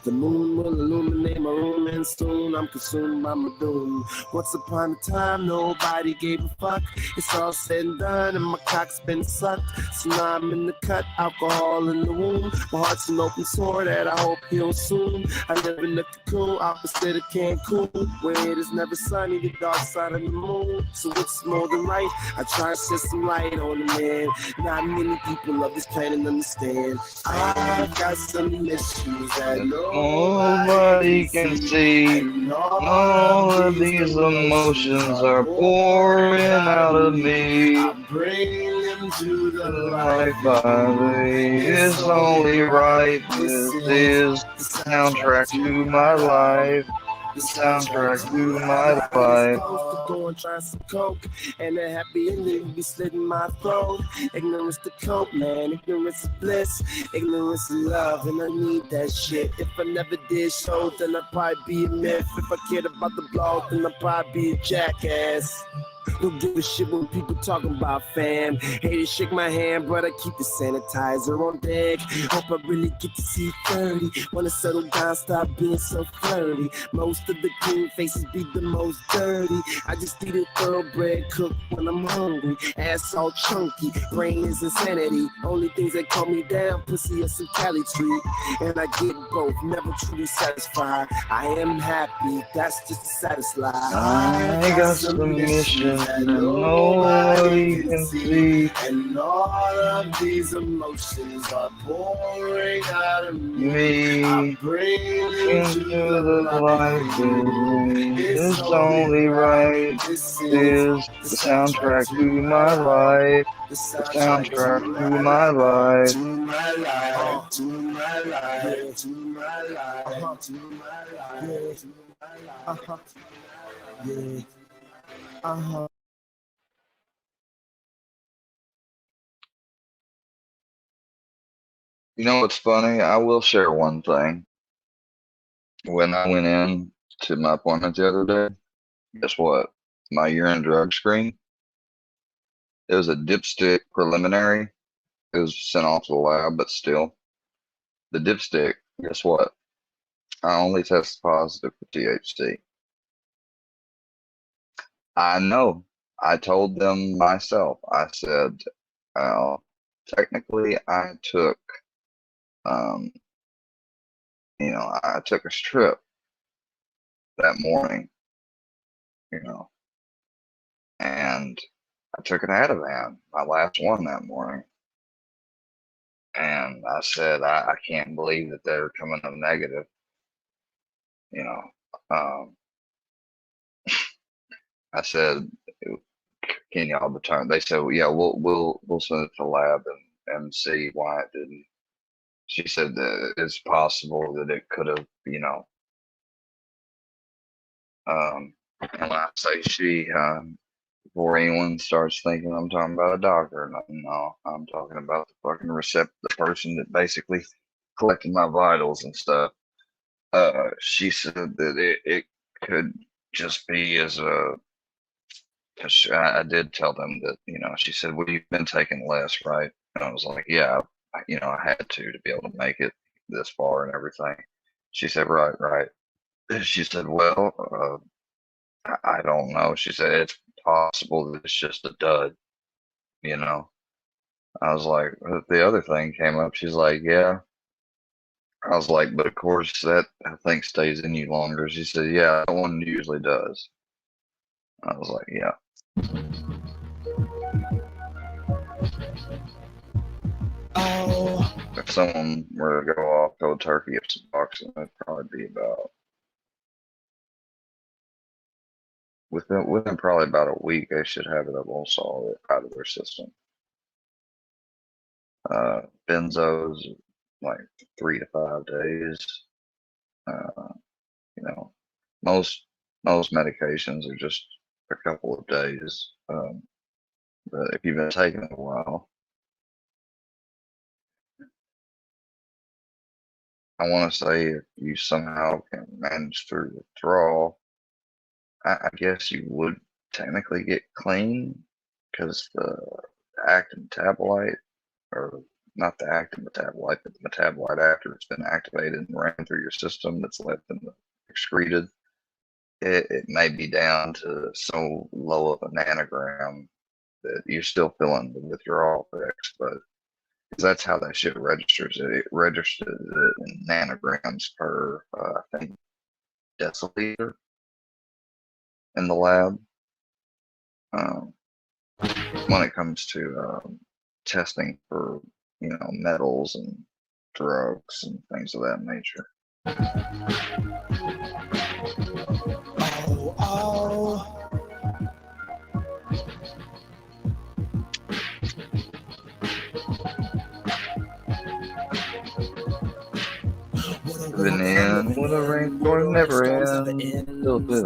The moon will illuminate my room, and soon I'm consumed by my doom. Once upon a time, nobody gave a fuck. It's all said and done, and my cock's been sucked. So now I'm in the cut, alcohol in the womb. My heart's an open sore that I hope heals soon. I live in the cocoon, opposite of Cancun, where it is never sunny, the dark side of the moon. So it's more than right, I try to shed some light on the man. Not many people of this planet understand. I've got some issues that nobody can see. All of these emotions are pouring out of me. I bring them to the light. It's only right. This is the soundtrack to my life. The soundtrack to my life. Go and try some coke, and a happy ending be slit in my throat. Ignorance to cope, man. Ignorance is bliss. Ignorance is love, and I need that shit. If I never did show, then I'd probably be a myth. If I cared about the blog, then I'd probably be a jackass. Don't give a shit when people talking about fam. Hate to shake my hand, but I keep the sanitizer on deck. Hope I really get to see 30. Wanna settle down, stop being so flirty. Most of the clean faces be the most dirty. I just eat a thoroughbred cook when I'm hungry. Ass all chunky, brain is insanity. Only things that calm me down, pussy or some Cali tree. And I get both, never truly satisfied. I am happy, that's just a satisfied. I got some mission that nobody can see, and all of these emotions are pouring out of me. I bring into the light. It's only right. This is the soundtrack to my life. The soundtrack to my life. To my life, to my life, to my life, to my life, to my life. Yeah. You know what's funny? I will share one thing. When I went in to my appointment the other day, guess what? My urine drug screen. It was a dipstick preliminary. It was sent off to the lab, but still. The dipstick, guess what? I only tested positive for THC. I know. I told them myself. I said, technically I took I took a strip that morning, and I took an Ativan, my last one that morning. And I said, I can't believe that they're coming up negative, I said, can y'all return? They said, well, yeah, we'll send it to the lab and see why it didn't. She said that it's possible that it could have, and when I say she, before anyone starts thinking I'm talking about a doctor, no, I'm talking about the fucking the person that basically collected my vitals and stuff. She said that it could just be as a, cause I did tell them that, she said, well, you've been taking less, right? And I was like, yeah, I had to be able to make it this far and everything. She said, right. She said, well, I don't know. She said, it's possible that it's just a dud, I was like, the other thing came up. She's like, yeah. I was like, but of course that I think stays in you longer. She said, yeah, that one usually does. I was like, yeah. Oh. If someone were to go off cold turkey of Suboxone, it'd probably be about within probably about a week. They should have it almost all out of their system. Benzos, like 3 to 5 days. Most medications are just a couple of days. But if you've been taking it a while, I want to say if you somehow can manage through withdrawal, I guess you would technically get clean because the active metabolite, or not the active metabolite, but the metabolite after it's been activated and ran through your system that's left in the excreted, it may be down to so low of a nanogram that you're still feeling the withdrawal effects, but that's how that shit registers it. It registers it in nanograms per, I think, deciliter in the lab. When it comes to testing for, metals and drugs and things of that nature. Oh. Living in with a rainforest never ends. Still do.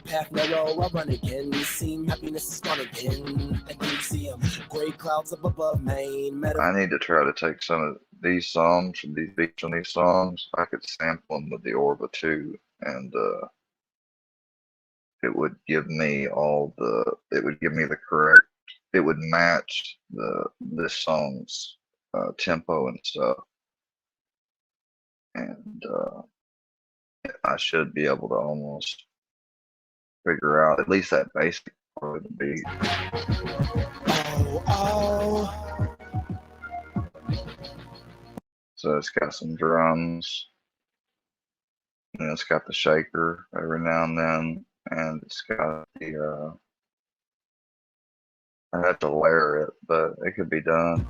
Path narrow, I run again. You seem happiness is gone again. And you see them gray clouds up above Maine. I need to try to take some of these songs from these beats on these songs. I could sample them with the Orba too, and it would give me the correct. It would match this song's tempo and stuff. And I should be able to almost figure out at least that basic part of the beat. Oh. So it's got some drums, and it's got the shaker every now and then, and it's got the I have to layer it, but it could be done.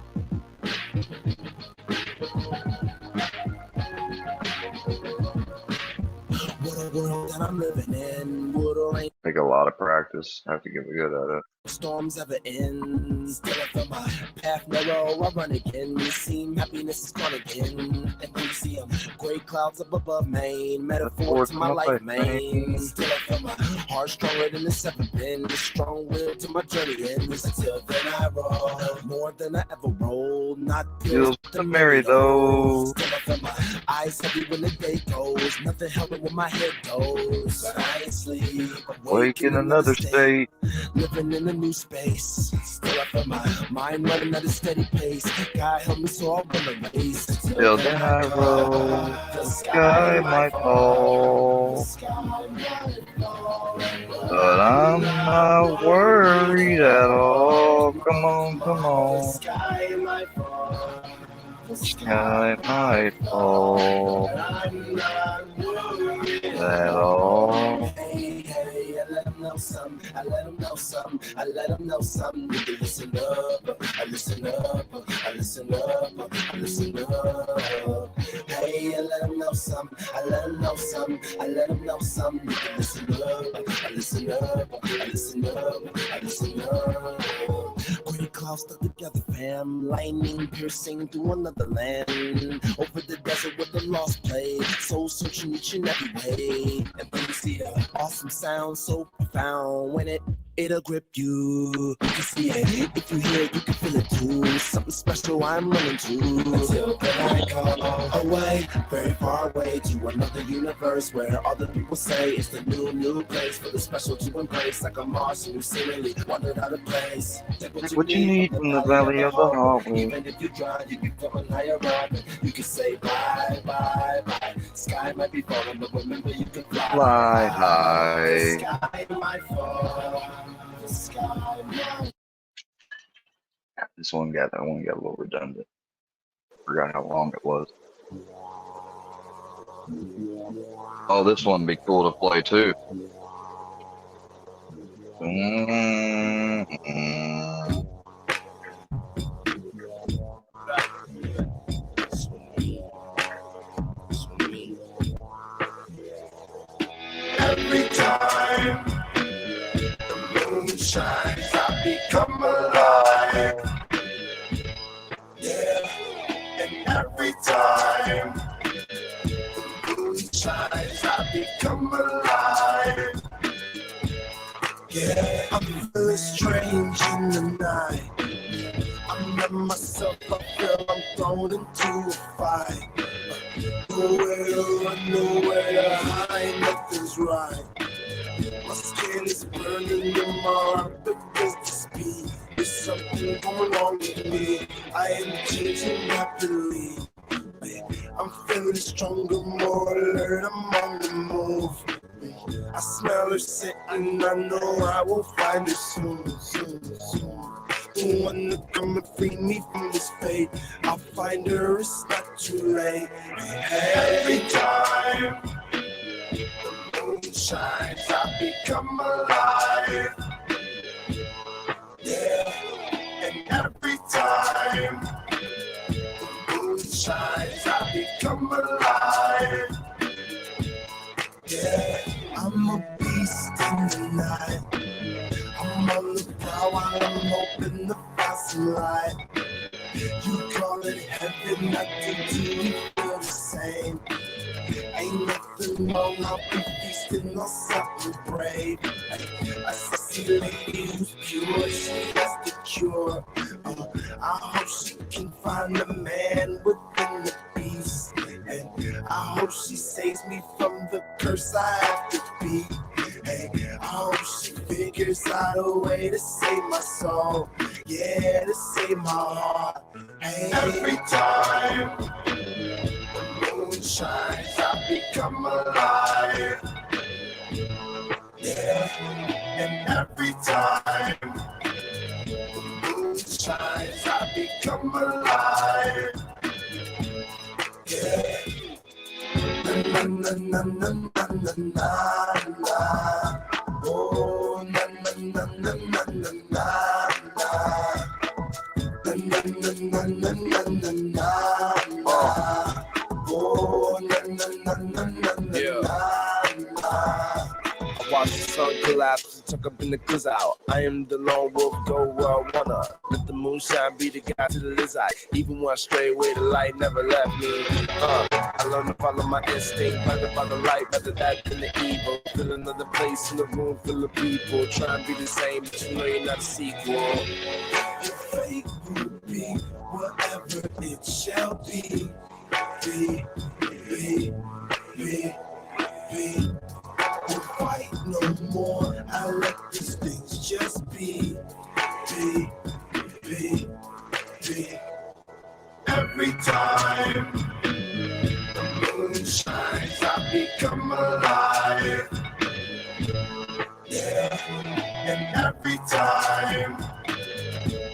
World that I'm living in, take a lot of practice. I have to get good at it. Storms ever end. Still up my path narrow, I run again. You seem happiness is gone again. And you see them gray clouds up above Maine. Metaphor to my life, Maine. Still up my heart stronger than it's ever been. The strong will to my journey ends. Until then I roll more than I ever rolled. Not pills to marry though. Still up my eyes heavy when the day goes. Nothing helping when my head goes. But I ain't sleep. Wake in another state. Living in a new space. Still up in my mind running at a steady pace. God help me so I'll run a race. Till then I roll. The sky might fall. But I'm not worried at all. Come on, come on. The sky might fall. The sky might fall. I'm not worried at all. Hey, hey, I let them know something. I let them know something. I let them know something. You can listen up. I listen up. I listen up. I listen up. Hey, I let them know something. I let them know something. I let them know something. You can listen up. I listen up. I listen up. I listen up. Great clouds stuck together. together, fam. Lightning piercing through another land. Over the desert with the lost play. Soul searching each and every way. And when you see an awesome sound so profound, when it'll grip you. You see it, if you hear it, you can feel it too. Something special I'm running to. Until the night go away, very far away to another universe where other people say it's the new place for the special to embrace. Like a Martian who seemingly wandered out of place. Take what you need from the valley of the highway. Even if you try, you can come on higher up. You can say bye, bye, bye. Sky might be falling, but remember you can fly. Fly high. The sky might fall. The sky might. This one got a little redundant. Forgot how long it was. Oh, this one would be cool to play too. Every time the moon shines, I become alive. Yeah, and every time the moon shines, I become alive. Yeah, I'm feeling strange in the night. I'm not myself, I feel I'm thrown into a fight. Nowhere to run, nowhere to hide, nothing's right. My skin is burning, the more up against the speed. There's something going on with me. I am changing rapidly. I'm feeling stronger, more alert, I'm on the move. I smell her scent and I know I will find her soon. The one to come and free me from this fate. I'll find her, it's not too late. Every time the moon shines, I become alive. Yeah, and every time the moon shines, I become alive. Yeah, I'm a beast in the night. I'm on the prowl while I'm hoping to find some light. You call it heaven, nothing to me feel the same. Ain't nothing wrong, I'll be feasting on something brave. I see a lady who's pure, she has the cure. I hope she can find a man within the beast. And I hope she saves me from the curse I have to be. Hey, I hope she figures out a way to save my soul. Yeah, to save my heart. Hey, every time the moon shines, I become alive. Yeah, and every time the moon shines, I become alive. Yeah. Na na na na na na na na. Oh, na na na na na na na na. Na na na na na na na na. Oh, na na na na na na na. I watch the sun collapse and tuck up in the clouds out. I am the lone wolf, go where I wanna. Let the moonshine be the guide to the lizard. Even when I stray away, the light never left me. I learned to follow my instinct, blinded by the light, better that than the evil. Feel another place in a room full of people, try and be the same, but you know you're not a sequel. Your fate will be whatever it shall be. Be. Won't fight no more. I let these things just be. Every time the moon shines, I become alive. Yeah, and every time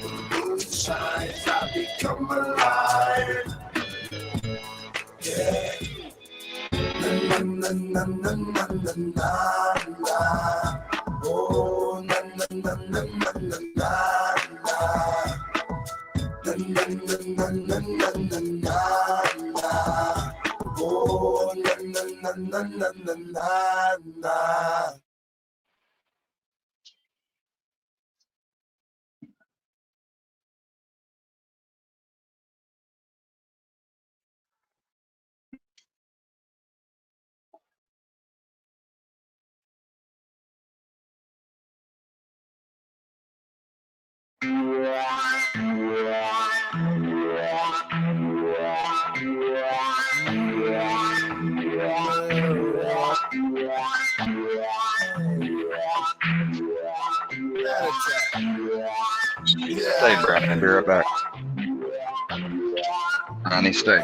the moon shines, I become alive. Yeah. Na na na na na na na na. Oh, na na na na na na na na. Na na na na na na na na. Oh, na na na na na na na na. stay, Brandon. I'll be right back. Honey, stay.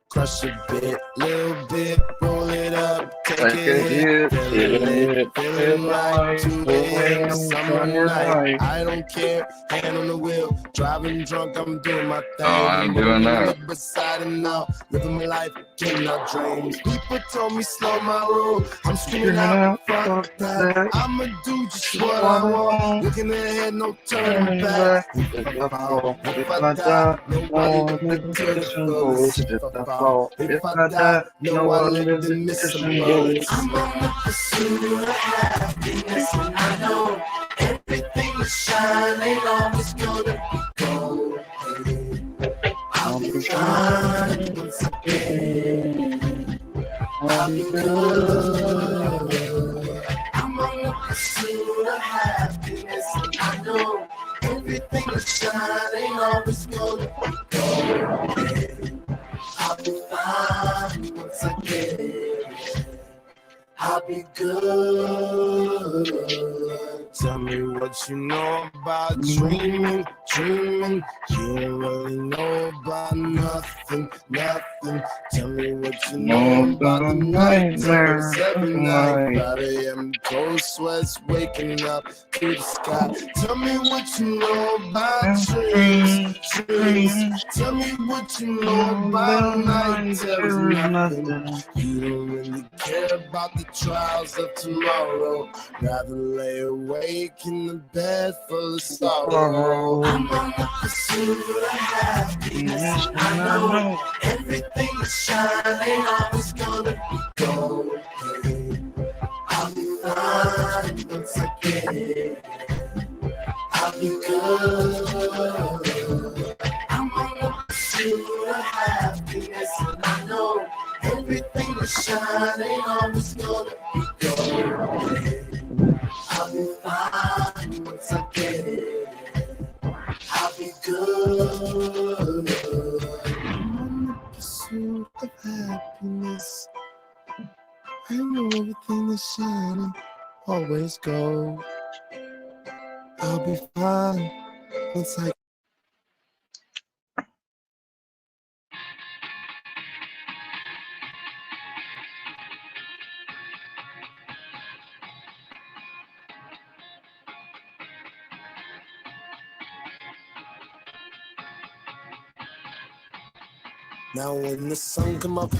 Crush a bit, little bit, roll it up, take Like a a hit, hit, feeling right to the end, summer night. I don't care, hand on the wheel, driving drunk, I'm doing my thing. Oh, I ain't doing that. Beside him now, living my life, killing our dreams. People told me slow my roll, I'm screaming out, fuck that. I'ma do just what I want, looking ahead, no turning back. If I fall, if I die, nobody lived to the fullest. If I die, no, I lived in missing bullets. I'm on the pursuit of happiness, and I know everything that shine ain't always gonna be gold. I'll be fine once again. I'll be good. I'm on the pursuit of happiness, and I know everything that shine ain't always gonna be gold. I'll be fine once again. I'll be good. Tell me what you know about dreaming, dreaming. You don't really know about nothing, nothing. Tell me what you know about the nightmares every night. 5 a.m. cold sweats waking up to the sky. Tell me what you know about dreams, dreams. Tell me what you know about night terrors, nothing. You don't really care about the trials of tomorrow. Rather lay awake in the bed full of sorrow. I'm on the pursuit of happiness. I know everything that shine ain't always gonna be gold. I'll be fine once again. I'll be good. I'm on the pursuit of happiness, and I know everything that shine ain't always gonna be gold. I'll be fine once again. I'll be good. I'm on the pursuit of happiness. I know everything that's shining always gold. I'll be fine once I. Now when the sun come up,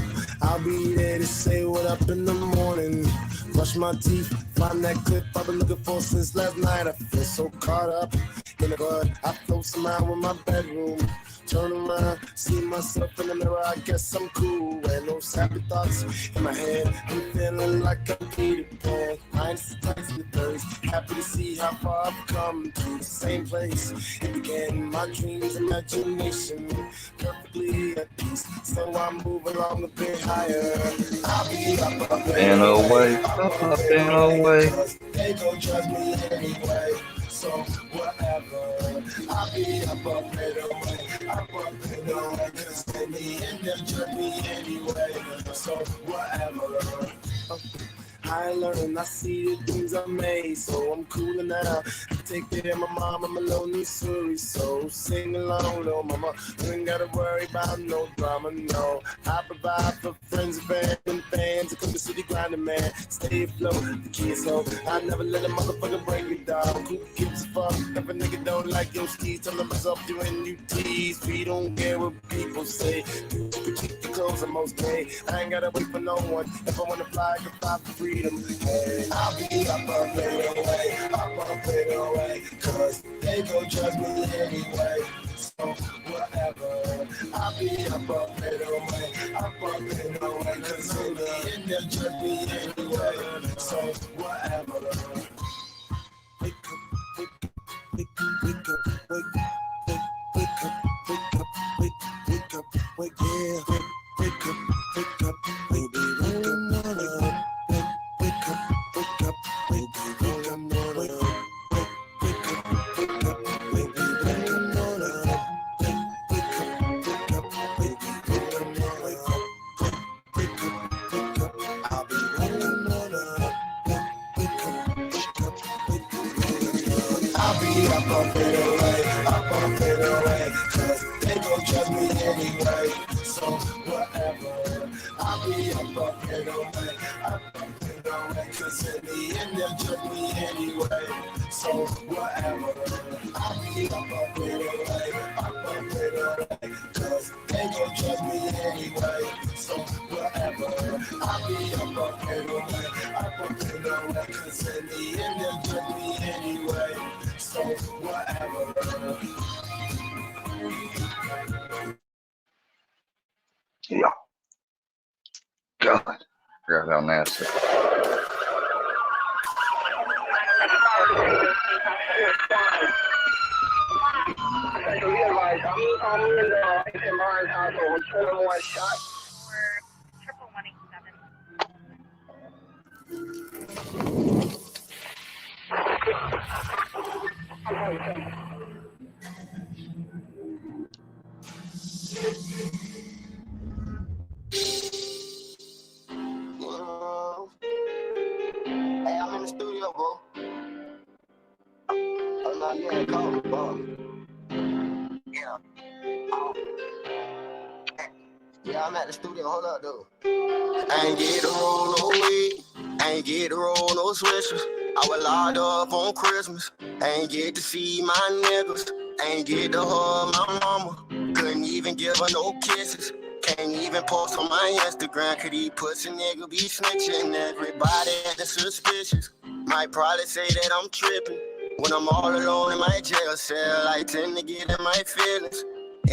I'll be there to say what up in the morning. Brush my teeth, find that clip I've been looking for since last night. I feel so caught up in the bud. I float somehow in my bedroom. Turn around, see myself in the mirror, I guess I'm cool. And those happy thoughts in my head, I'm feeling like I'm Peter Pan. Minus the times with birds, happy to see how far I've come to the same place. It began my dreams, imagination, perfectly at peace. So I move along a bit higher. I'll be up and away, up and away. They gon' trust me anyway. So whatever, I'll be up and away. Up and away, cause they me and they'll trust me anyway. So whatever. I learn, I see the things I made, so I'm cooler now. I take care of my mom, I'm a lonely story, so sing along, little mama. You ain't gotta worry about no drama, no. I provide for friends and fans. I come to city grinding, man. Stay afloat, the kids home. I never let a motherfucker break me down. Who gives a fuck if a nigga don't like your skis? Tell them it's up to NUTs. We don't care what people say. You can keep your clothes, I'm okay. I ain't gotta wait for no one. If I wanna fly, I can fly for freedom. Hey, I'll be up and away, cause they gon' trust me anyway. So whatever, I'll be up and away, cause they gon' trust me anyway. So whatever. Wake up, wake up, wake up, wake up, wake up, wake up, wake up, wake up, wake up, yeah. Wake up, wake up, baby, wake up, wake up, wake up, baby, wake up, wake up, wake up, wake up, baby, wake up, wake up, wake up, baby, wake up, wake up, wake up, I'll be waking on up, wake up, bump it away, I bump it away, cause they gon' judge me anyway. So whatever, I'll be up, bump it away, I bump it away, cause in the end they'll judge me anyway. So whatever, I'll be up, bump it away, I bump it away, cause they gon' judge me anyway. So whatever, I'll be up, bump it away, I bump it away, cause in the end they'll judge me anyway. So whatever. Yeah. God. Forgot how nasty. Hey, I'm in the studio, bro. Oh, no, you ain't call me, bro. Yeah. Yeah, I'm at the studio. Hold up, though. I ain't get to roll no weed. I ain't get to roll no switches. I was locked up on Christmas. I ain't get to see my niggas. I ain't get to hug my mama. Couldn't even give her no kisses. Can't even post on my Instagram. Could he pussy nigga be snitching? Everybody acting suspicious. Might probably say that I'm tripping. When I'm all alone in my jail cell, I tend to get in my feelings.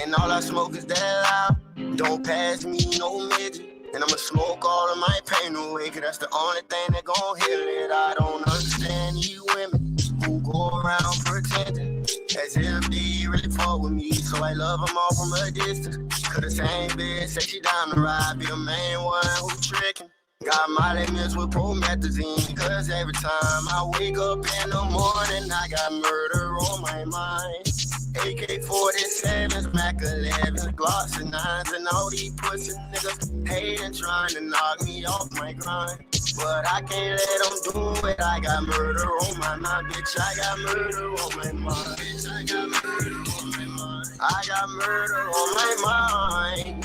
And all I smoke is that loud. Don't pass me no midget. And I'ma smoke all of my pain away, cause that's the only thing that gon' heal it. I don't understand you women who go around pretending as if they really fuck with me. So I love them all from a distance. Cause the same bitch say she down the ride, be the main one who tricking. Got my limits with promethazine, cause every time I wake up in the morning, I got murder on my mind. AK-47s, Mac 11s, Glocks and 9s, and all these pussy niggas hating, trying to knock me off my grind. But I can't let them do it, I got murder on my mind, bitch, I got murder on my mind, bitch, I got murder on my mind. I got murder on my mind.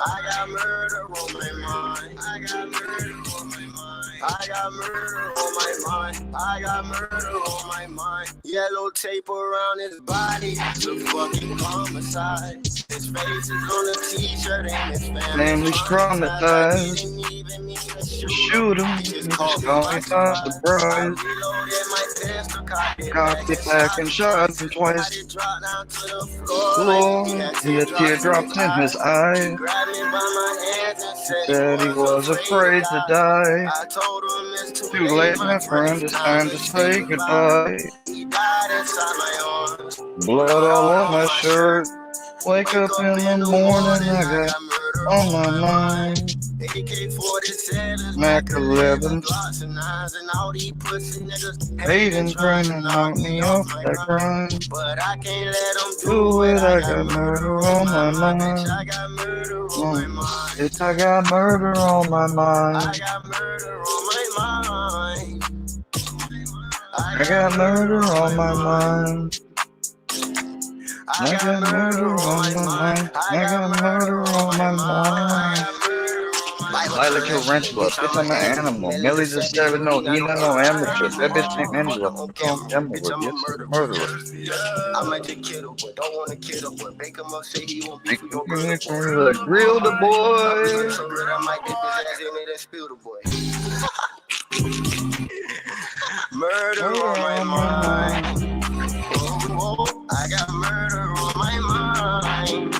I got murder on my mind. I got murder on my mind. I got murder on my mind. I got murder on my mind. Yellow tape around his body. It's a fucking homicide. His face is on a t-shirt and his Family's traumatized. Shoot him. He's calling for surprise. Cocked it back and shot him twice. Lord, he had teardrops in his eyes. Said he was afraid to die. Too late, my friend, it's time to say goodbye. Blood all on my shirt. Wake up in the morning, I got on my mind. Mac 11, hating, trying to knock me off that grind. Do it, I got murder on my mind. Bitch, I got murder on my mind. I got murder on my mind. I got murder on my mind. I got murder on my mind. Lila kill ranch blood. Bitch, I'm an animal. Millie's a 7, no, he not no amateur. That bitch named Angela. Don't tell me what you murderer. I might just kill the boy, don't wanna kill the boy. Make him up, say he won't be for your girl. Grill the boy. So good, I might dip his ass in it and spill the boy. Murder on my mind. Oh, I got murder on my mind.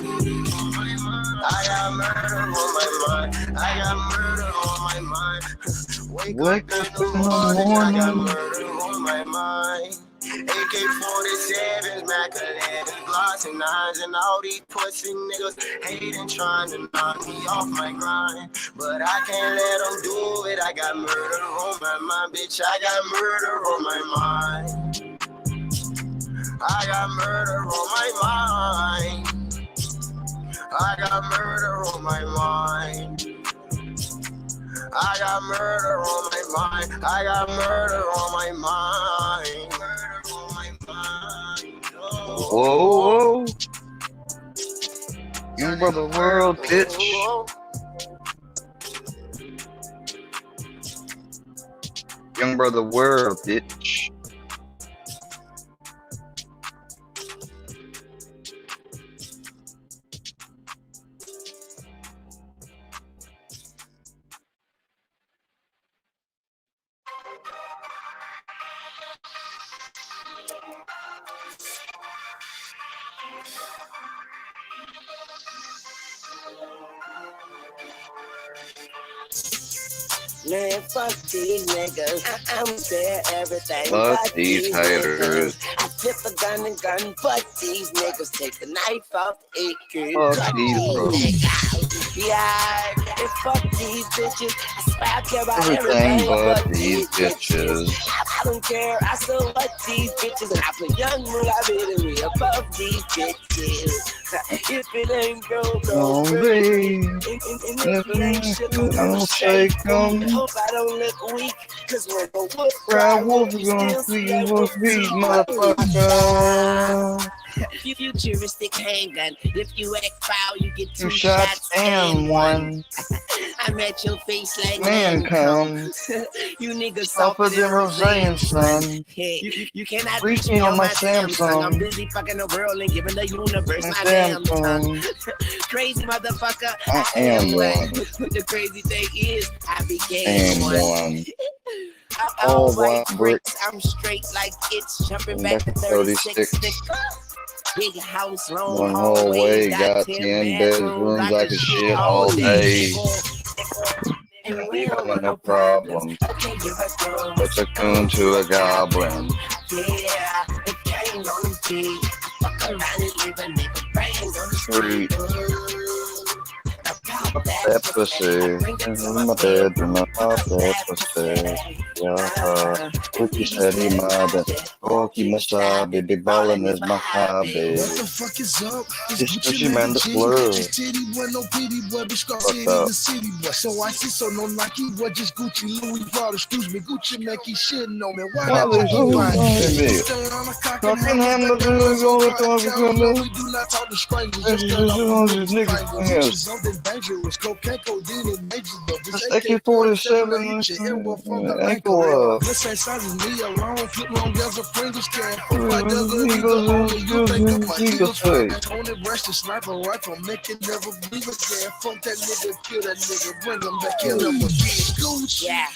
I got murder on my mind. I got murder on my mind. Wake up in the morning, I got murder on my mind. AK-47s, Mac 11s, Glocks and 9s, and all these pussy niggas hating, trying to knock me off my grind. But I can't let them do it. I got murder on my mind, bitch. I got murder on my mind. I got murder on my mind. I got murder on my mind. I got murder on my mind. I got murder on my mind. Murder on my Whoa, whoa. Young brother world, bitch. Young brother world, bitch. Man, fuck these niggas. I'm there everything. Fuck these haters. I flip a gun and gun. Fuck these niggas. Take the knife off the AK. Fuck these bros. niggas. Yeah, and fuck these bitches. I swear I care about Everything but these bitches. I don't care. I still like these bitches. And I put young Mugabe above these bitches. If it ain't broke, Don't be. Don't shake them. Hope I don't look weak, cause when the wolf Proud wolf is gonna feed wolf beat, motherfucker. Futuristic handgun. If you act foul, you get 2 shots and 1. I'm at your face like Man comes. You niggas Softer than Roseanne, son. You cannot Reach me on my Samsung. I'm busy fucking the world and giving the universe my damn tongue. Crazy motherfucker. I am one. The crazy thing is, I became And one. All white bricks. I'm straight like it's jumping back to 36. 36. Big house, long One whole way, got 10 bedrooms, I could shit all day. We got no problems. What's a coon to a goblin? Street. That pussy. In my bedroom, I pop that pussy. Yeah, Cookie said he mobbing. Corky Masabi, big ballin' is my hobby. What the fuck is up? It's Gucci Man the Blur. Fucked up. So I see so no Nike, what just Gucci Louis Vuitton. Excuse me, Gucci Mackie shitting on me. Why Why that they Gucci so body? funny? Talking hamburgers on the top We do not talk to strangers. This Just is on these niggas' hands. something dangerous. Cocaine, codeine, and major though. This AK-47 ankle up. This ain't sizes me alone. Flip long as a Pringles can. Eagles face. Tony Rush the sniper rifle, make it never believe again. Fuck that nigga, kill that nigga, bring him back, kill him again. Yeah,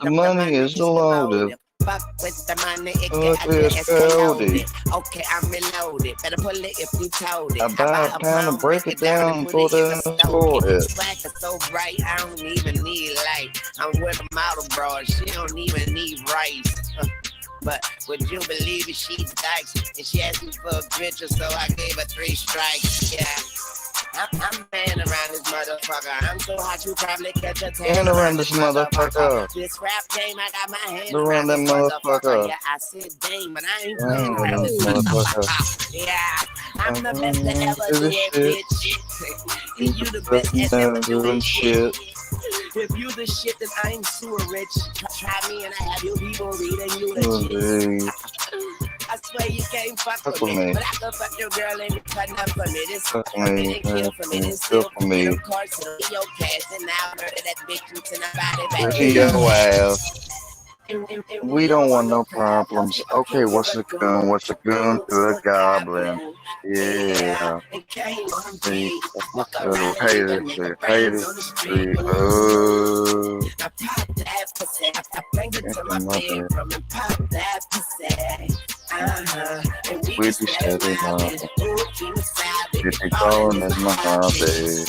The money is the loaded. Fuck with the money, Fuck is loaded. Okay, I'm reloaded. Better pull it if you told it. I buy a pound and break it down for the forehead. Swag is so bright, I don't even need light. I'm with a model broad, she don't even need rice. But would you believe it? She's dykes, and she asked me for a picture, so I gave her 3 strikes. Yeah. I'm man around this motherfucker. I'm so hot you probably catch a tan And around this motherfucker. This rap game, I got my hand Around that motherfucker. Yeah, I said dame, but I ain't Around playing around this this motherfucker. motherfucker. Yeah, I'm the best that ever Do did, this bitch. You You the best the at ever doing doing shit. If you the shit, then I ain't sewer rich. Try me and I have you people reading you Oh, the dude. I swear you can't fuck Fuck with me, me. but I can fuck your girl and you cut up for me. This Fuck fucking me. and kill for me. This Kill steal for me. Of course, it'll be your cash, and now murder that bitch and send her body back. Where's your ass? We don't want no problems. Okay, what's a gun? What's a gun to a goblin? Yeah. See, haters, haters, oh. We be steady now. If you calling is my hobby.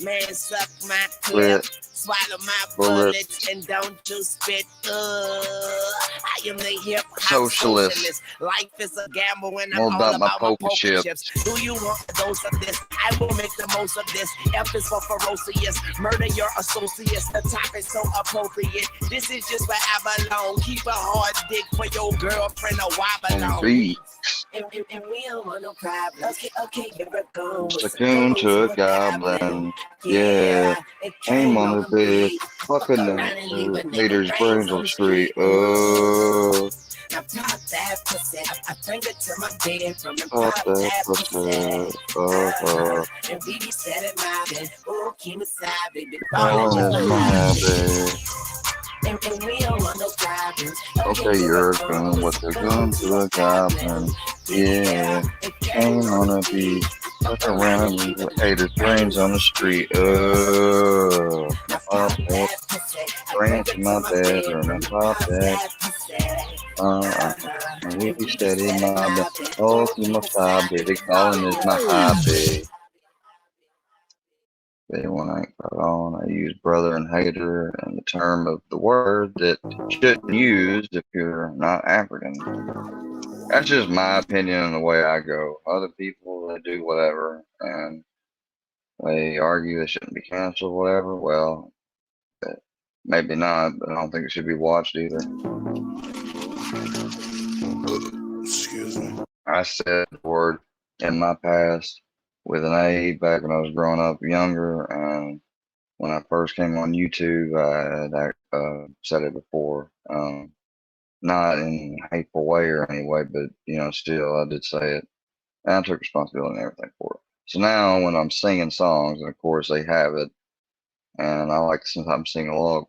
Man, suck my Split. swallow my Bullet. bullets, and don't you spit. I am the hip hop Socialist. socialist. Life is a gamble when I'm More all about my about poker my chips. chips. Do you want a dose of this? I will make the most of this. F is for ferocious. Murder your associates. The top is so appropriate. This is just where I belong. Keep a hard dick for your girlfriend or wobble On on. beat. And we don't want no problems. Okay, here it goes. Cocoon to a goblin. Yeah. Aim on the bed. Fucking the haters brains on the street. Oh. that pussy. I bring it to my bed from the Pop pop that that pussy. And BB said it mobbing. Ooh, keep it side, baby. Falling is my habit. And we don't want no problems. Okay, you're going with the gun to a goblin. Yeah, ain't on a beat. Look around with haters' brains on the street. Pop that. Bring to my bedroom and pop that. And we steady mobbing. Oh, to my hobby. Calling is my hobby. When I got on, I use brother and hater in the term of the word that you shouldn't use if you're not African. That's just my opinion and the way I go. Other people, they do whatever, and they argue they shouldn't be canceled, whatever. Well, maybe not, but I don't think it should be watched either. Excuse me. I said the word in my past with an A back when I was growing up younger, and when I first came on YouTube, I had said it before, not in a hateful way or any way, but still I did say it, and I took responsibility and everything for it. So now when I'm singing songs, and of course they have it, and I like to sometimes sing along,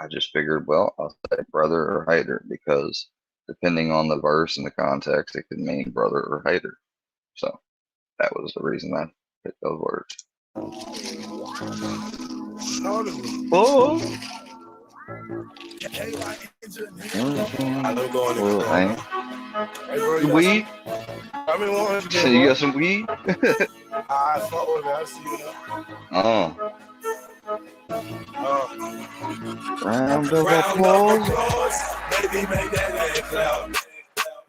I just figured, well, I'll say brother or hater, because depending on the verse and the context, it could mean brother or hater. So that was the reason I picked those words. Oh. I know going in. Hey, bro, weed? I mean, one So you got some weed? I fuck with it. I see you now. Round of applause. Baby, make that ass clap.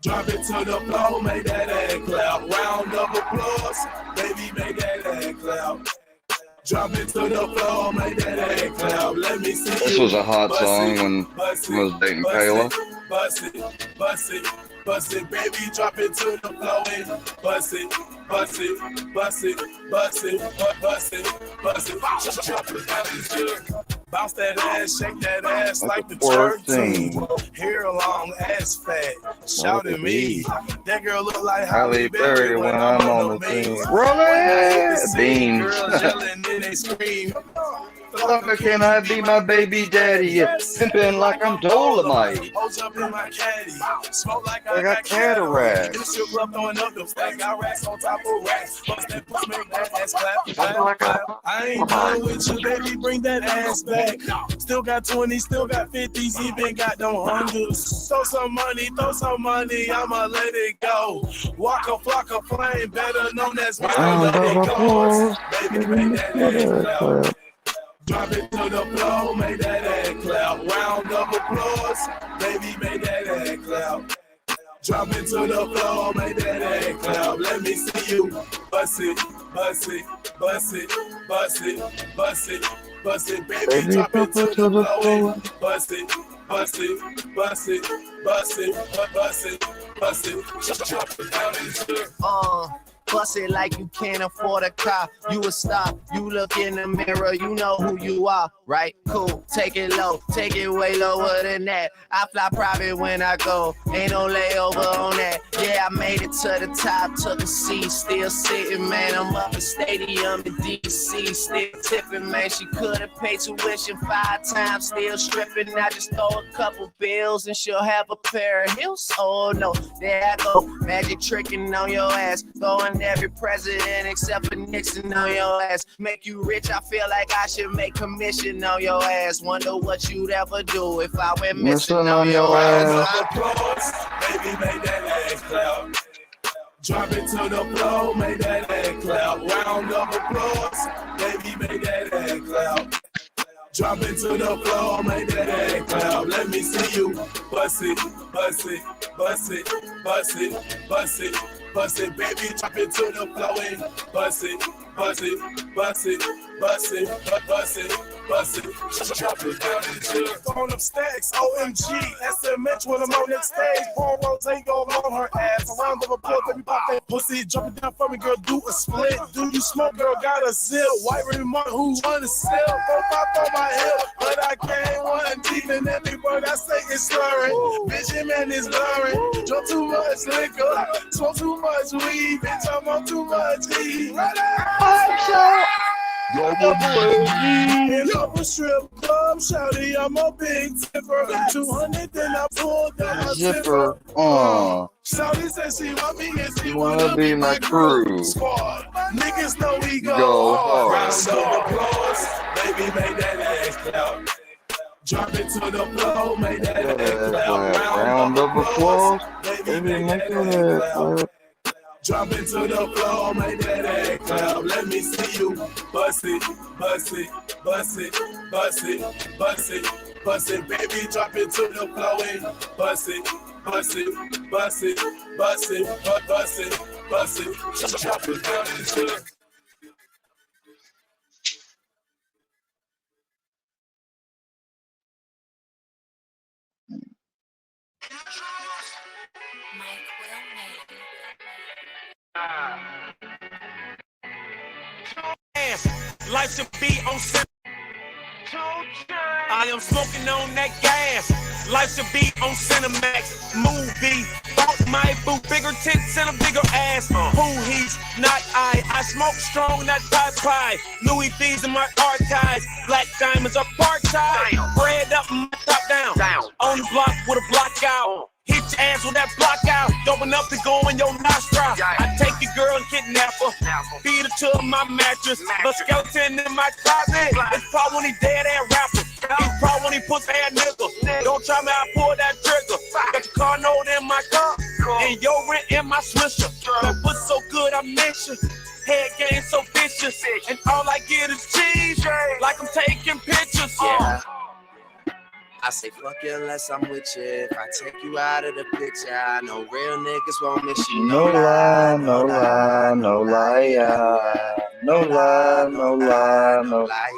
Drop it to the floor, make that ass clap. Round of applause. Baby, make that ass clap. Drop it to the floor, make that ass clap. Let me see. This was a hot song when I was dating Kayla. Bust it, bust it, bust it, baby, drop it to the floor and bust it, bust it, bust it, bust it, bust it, bust it, drop it down this good. Bounce that ass, shake that ass like the church team. Hair long, ass fat, shout at me. That girl look like Halle Berry when I'm on the team. Rolling beans. Girls yelling and they scream. Fucker, can I be my baby daddy? Pimpin' like I'm Dolomite. Holds up in my caddy. Smoke like I got cataracts. In the strip club throwing up them stacks. Got racks on top of racks. Bust that pussy, make that ass clap, clap, clap. I ain't done with you, baby. Bring that ass back. Still got 20s, still got 50s, even got them hundreds. Throw some money, I'ma let it go. Walk a flock of flame, better known as me. Let it go. Baby, make that ass clap. Drop it to the floor, make that ass clap. Round of applause, baby, make that ass clap. Drop it to the floor, make that ass clap. Let me see you bust it, bust it, bust it, bust it, bust it, bust it, baby. Drop it to the floor, bust it, bust it, bust it, bust it, bust it, bust it, drop it down into Bust it like you can't afford a car. You a star. You look in the mirror. You know who you are, right? Cool. Take it low. Take it way lower than that. I fly private when I go. Ain't no layover on that. Yeah, I made it to the top. Took a seat. Still sitting, man. I'm up in stadium in DC. Still tipping, man. She couldn't pay tuition 5 times. Still stripping. I just throw a couple bills and she'll have a pair of heels. Oh no, there I go. Magic tricking on your ass. Throwing every president except for Nixon on your ass. Make you rich, I feel like I should make commission on your ass. Wonder what you'd ever do if I went missing on your ass. Baby, make that ass clap. Drop it to the floor, make that ass clap. Round of applause, baby, make that ass clap. Drop it to the floor, make that ass clap. Let me see you bust it, bust it, bust it, bust it, bust it. Bust it, baby, drop it to the floor and bust it, bust it, bust it, bust it, bust it, bust it, drop it down in the jug. Throwing up stacks, OMG, SMH when I'm on that stage. Paul rotate, go on her ass. A round of applause, baby, pop that pussy. Drop it down for me, girl, do a split. Do you smoke, girl, got a zip. White remark, who wanna sell? Go pop on my hip, but I can't one deep in every word I say is slurring. Vision man is blurring. Drunk too much liquor, smoke too much weed, bitch, I'm on too much heat. In up a strip club, shawty, I'm a big tipper. 200, then I pulled down my zipper. Shawty said she want me and she wanna be my crew. Squad, niggas know we go hard. Round of applause, baby, make that ass clap. Drop it to the floor, make that ass clap. Round of applause, baby, make that ass clap. Drop it to the floor, make that ass clap. Let me see you bust it, bust it, bust it, bust it, bust it, bust it. Baby, drop it to the floor and bust it, bust it, bust it, bust it, bust it, bust it. Drop it down into the Life should be on set. I am smoking on that gas. Life should be on Cinemax. Movie. Bought my boo. Bigger tits and a bigger ass. Who he's not I. I smoke strong, not pie. Louis V's in my archives. Black diamonds are part-time. Bread up, my top down. On the block with a block out. Hit your ass with that block out. Open up to go in your nostril. I take your girl and kidnap her. Feed her to my mattress. A skeleton in my closet. It's probably when he dead ass rapper. It's probably when he puts ass nigga. Don't try me, I pull that trigger. Got your car note in my car. And your rent in my swisher. That pussy so good I miss you. Head game so vicious. And all I get is cheese. Like I'm taking pictures. I say fuck you unless I'm with you. If I take you out of the picture, I know real niggas won't miss you. No lie, no lie, no lie, yeah. No lie, no lie, no lie.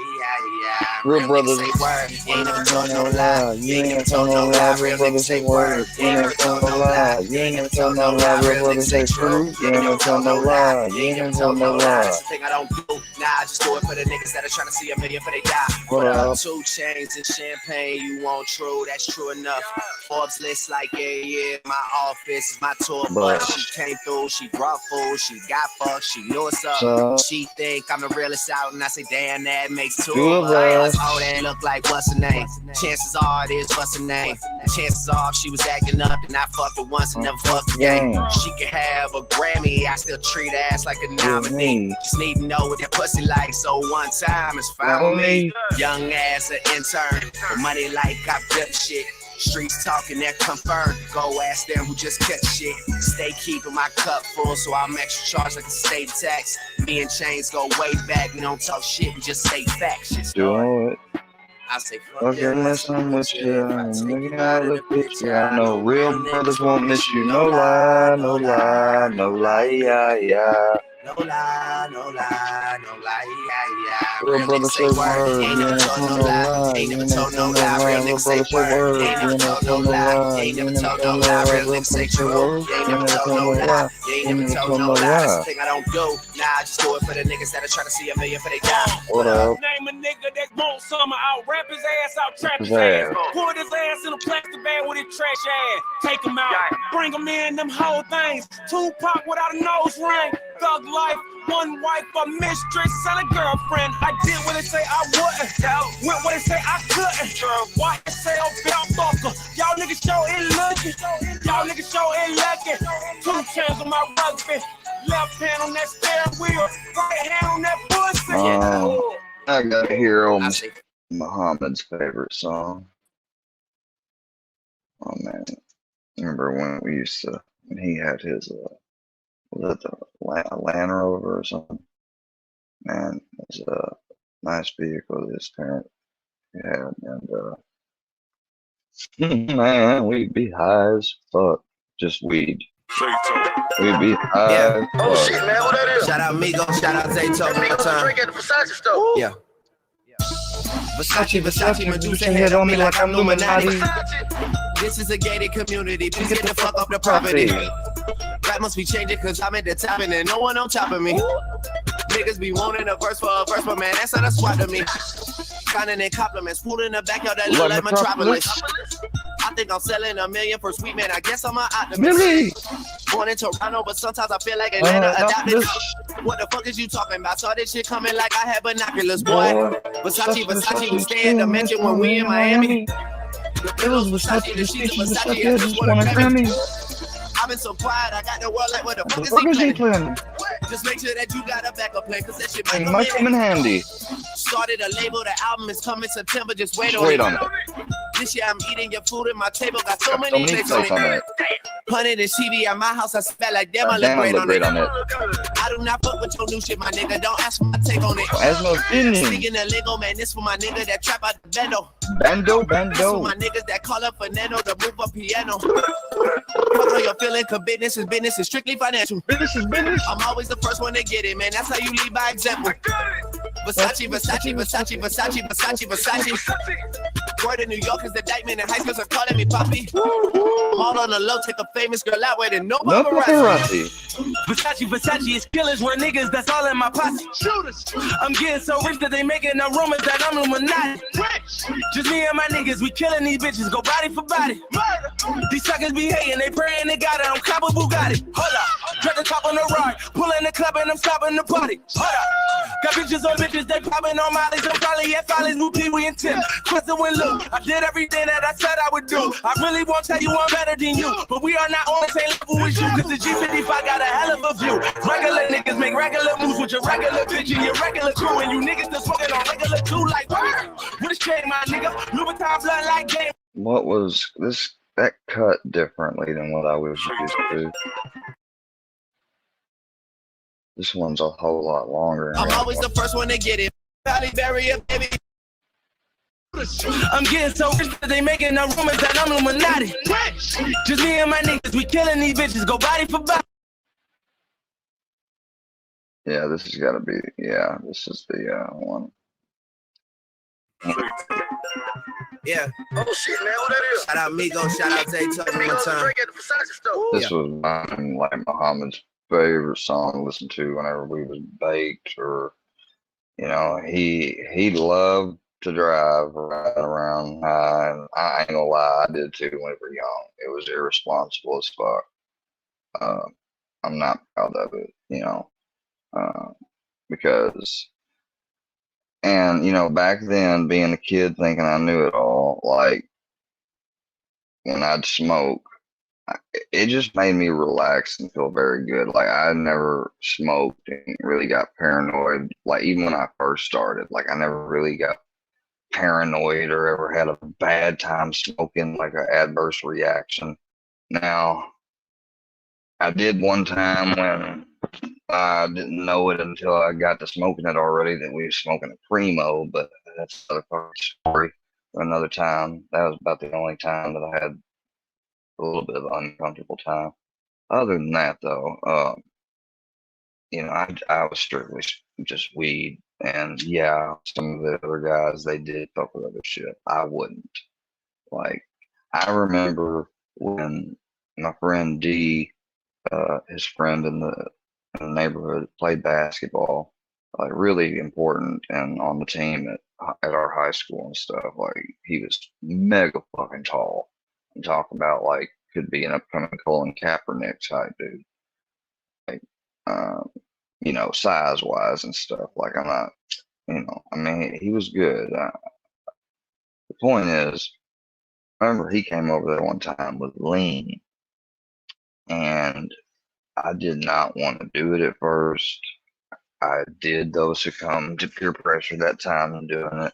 Real brothers say word, you ain't never told no lie. lie. You ain't never told no lie. Real brothers say word. You ain't never told no lie. You ain't never told no lie. Real brothers say true. You ain't never told no lie. You ain't never told no lie. That's the thing I don't do. Nah, I just do it for the niggas that are trying to see a million for they die. What up? 2 chains and champagne, you want true, that's true enough. Forbes list like, yeah, my office is my tour bus. She came through, she brought food, she got fucked, she knew what's up. She think I'm the realest out, and I say, damn, that makes 2 of us. Oh, that look like what's her name? Chances are it is what's her name. Chances are if she was acting up, and I fucked her once and never fucked again. She can have a Grammy, I still treat her ass like a nominee. Just need to know what that pussy like, so one time it's fine with me. Young ass an intern, with money like I flip shit. Streets talking that confirmed. Go ask them who just kept shit. Stay keeping my cup full, so I'm extra charged like a state tax. Me and Chains go way back. We don't talk shit, we just say facts. Do it. I say fuck you unless I'm with you. I'm looking out of the picture. I know real brothers won't miss you. No lie, no lie, no lie, yeah. No lie, no lie, no lie, yeah. Real brothers say word. Ain't never told no lie. Ain't never told no lie. Real niggas say word. Ain't never told no lie. Ain't never told no lie. Real niggas say true. Ain't never told no lie. Ain't never told no lie. That's the thing I don't do. Nah, I just do it for the niggas that are trying to see a million for they die. What up? Name a nigga that won't summer out, rap his ass out, trap his ass. Put his ass in a plastic bag with his trash ass. Take him out, bring him in, them whole things. Tupac without a nose ring. Thug life, one wife, a mistress, and a girlfriend. I did what they say I wouldn't. Went what they say I couldn't. Why they say I'm belt fucker? Y'all niggas show ain't looking. Y'all niggas show ain't lucky. 2 chains on my rugby. Left hand on that steering wheel. Right hand on that pussy. I gotta hear old Muhammad's favorite song. Oh man, remember when we used to, when he had his was it a Land Rover or something? Man, it's a nice vehicle that his parent had, and man, we'd be high as fuck, just weed. We'd be high as fuck. Oh shit, man, what that is? Shout out Migo, shout out Zayto. Drink at the Versace store. Yeah. Versace, Versace, Medusa head on me like I'm Illuminati. This is a gated community. Please get the fuck off the property. Rap must be changing cause I'm at the top and there's no one on top of me. Niggas be wanting a verse for a verse, but man, that's not a swap to me. Signing in compliments, pool in the backyard that look like Metropolis. I think I'm selling $1 million for sweet man. I guess I'm an optimist. Born in Toronto, but sometimes I feel like Atlanta adopted. What the fuck is you talking about? Saw this shit coming like I had binoculars, boy. Versace, Versace, we stay in the mansion when we in Miami. The pillows, Versace, the sheets, Versace, I just want a Grammy. I've been so quiet, I got the world like, what the fuck is he playing? Just make sure that you got a backup plan, cause that shit might come in handy. Started a label, the album is coming September, just wait on it. This year I'm eating your food at my table, got so many plates on it. Punted and TV at my house, I smell like damn, I look great on it. I do not fuck with your new shit, my nigga, don't ask for my take on it. As my opinion. Speaking of lingo, man, this for my nigga that trap out the bando. Bando. This for my niggas that call up Fernando to move a piano. Fuck all your feeling, cause business is strictly financial. Business is business. I'm always the first one to get it, man, that's how you lead by example. Versace, Versace, Versace, Versace, Versace, Versace. Word in New York is the indictment and high schools are calling me Poppy. I'm all on the low, take a famous girl out with it, no paparazzi. Versace, Versace is killers, we're niggas, that's all in my posse. Shooters. I'm getting so rich that they making up rumors that I'm Illuminati. Just me and my niggas, we killing these bitches, go body for body. These suckers be hating, they praying they got it, I'm cop a Bugatti. Hold up, drop the top on the ride, pulling the club and I'm stopping the party. Hold up, got bitches on bitches, they popping on mollies, I'm probably at Follies, new Pee Wee and Tim. Twisted with Luke, I did everything that I said I would do. I really won't tell you I'm better than you, but we are not on the same level as you, cause the G55 got a hell of a view. Regular niggas make regular moves with your regular bitch and your regular crew, and you niggas just smoking on regular too, like what is chain, my nigga? Louboutin blood like game. What was this? That cut differently than what I was used to. This one's a whole lot longer. I'm always the first one to get it. Valley barrier, baby. I'm getting so rich that they making up rumors that I'm Illuminati. Just me and my niggas, we killing these bitches, go body for body. Yeah, this has got to be. Yeah, this is the one. Yeah. Oh shit, man, what that is? Shout out Migo, shout out Zay Tuck one time. This was mine, like Muhammad's favorite song to listen to whenever we was baked, or you know, he loved to drive around high, and I ain't gonna lie, I did too when we were young. It was irresponsible as fuck. I'm not proud of it, you know, because. And, you know, back then, being a kid thinking I knew it all, like, when I'd smoke, it just made me relax and feel very good. Like, I never smoked and really got paranoid. Like, even when I first started, like, I never really got paranoid or ever had a bad time smoking, like an adverse reaction. Now, I did one time when I didn't know it until I got to smoking it already, that we were smoking a Primo, but that's another fucking story for another time. That was about the only time that I had a little bit of an uncomfortable time. Other than that, though, you know, I was strictly just weed. And yeah, some of the other guys, they did fuck with other shit. I wouldn't. Like, I remember when my friend D, his friend in the neighborhood, played basketball, like really important, and on the team at our high school and stuff. Like, he was mega fucking tall. I'm talking about like could be an upcoming Colin Kaepernick type dude. Like, you know, size wise and stuff. Like, I'm not, you know, I mean, he was good. The point is, I remember he came over there one time with lean, and I did not want to do it at first. I did, though, succumb to peer pressure that time in doing it.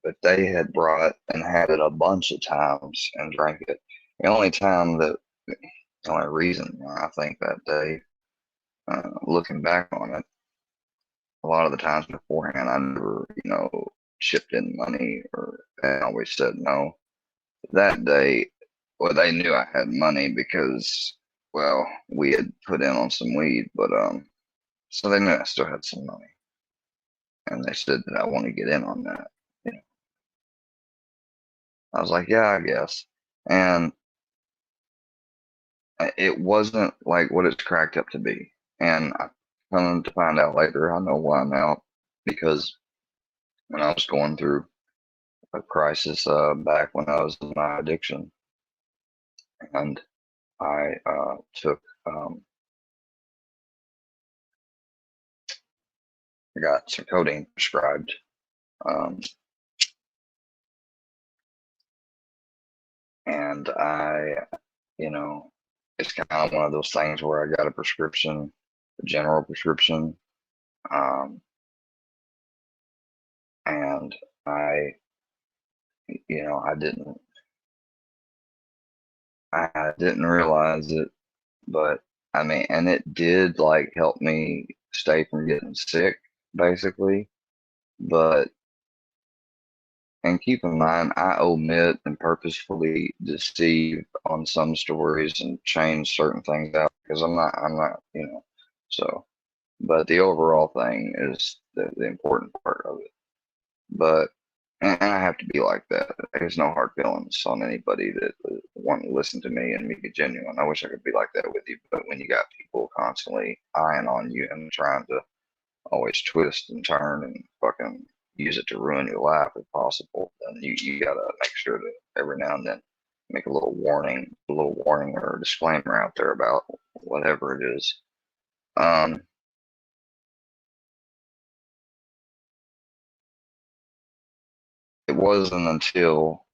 But they had brought and had it a bunch of times and drank it. The only reason why I think that day, looking back on it, a lot of the times beforehand, I never, you know, chipped in money, or I always said no. That day, well, they knew I had money because, well, we had put in on some weed, but so they knew I still had some money, and they said that I want to get in on that. You know, I was like, yeah, I guess. And it wasn't like what it's cracked up to be. And I come to find out later, I know why now, because when I was going through a crisis back when I was in my addiction, and I took, I got some codeine prescribed. And it's kind of one of those things where I got a prescription, a general prescription, and I I didn't realize it, but I mean, and it did like help me stay from getting sick, basically. But, and keep in mind, I omit and purposefully deceive on some stories and change certain things out because I'm not, so, but the overall thing is the important part of it. But, and I have to be like that. There's no hard feelings on anybody that want to listen to me and make it genuine. I wish I could be like that with you, but when you got people constantly eyeing on you and trying to always twist and turn and fucking use it to ruin your life if possible, then you gotta make sure to every now and then make a little warning or a disclaimer out there about whatever it is. It wasn't until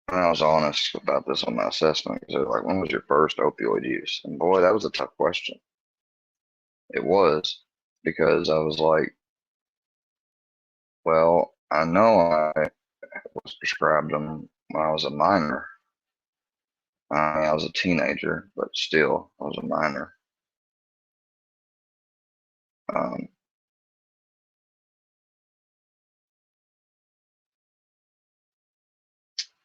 I was honest about this on my assessment, because they're like, when was your first opioid use? And boy, that was a tough question. It was, because I was like, well, I know I was prescribed them when I was a minor. I was a teenager, but still, I was a minor.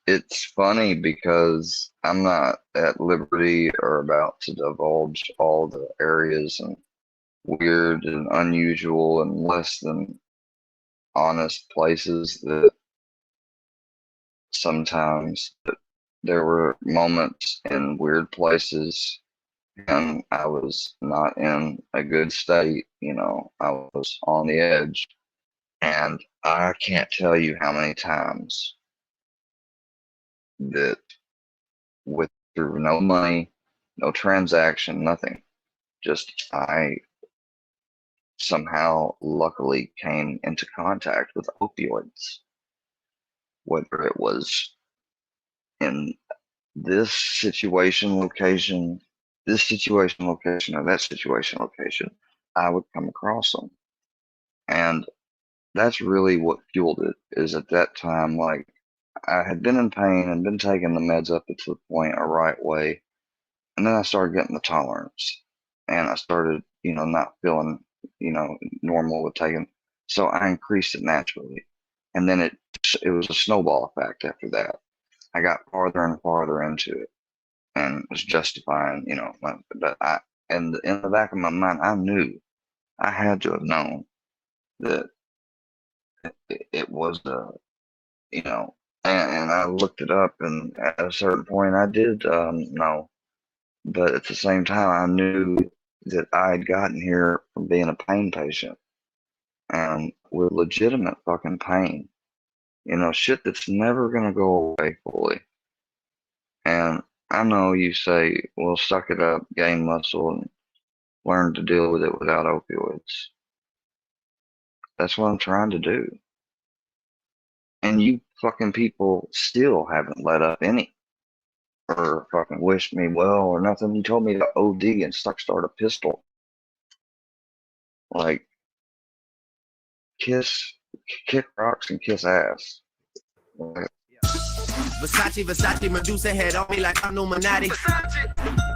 It's funny because I'm not at liberty or about to divulge all the areas and weird and unusual and less than honest places that sometimes there were moments in weird places and I was not in a good state, I was on the edge, and I can't tell you how many times that with through no money, no transaction, nothing, just I somehow luckily came into contact with opioids, whether it was in this situation location, or that situation location, I would come across them. And that's really what fueled it, is at that time, like, I had been in pain and been taking the meds up to the point a right way. And then I started getting the tolerance and I started, not feeling, normal with taking. So I increased it naturally. And then it was a snowball effect after that. I got farther and farther into it and was justifying, but in the back of my mind, I knew, I had to have known that it was, and I looked it up, and at a certain point I did know, but at the same time I knew that I had gotten here from being a pain patient and with legitimate fucking pain, shit that's never gonna go away fully. And I know you say, well, suck it up, gain muscle, and learn to deal with it without opioids. That's what I'm trying to do. And you fucking people still haven't let up any, or fucking wished me well or nothing. You told me to OD and start a pistol. Like, kick rocks and kiss ass. Versace, Medusa head on me like I'm Illuminati.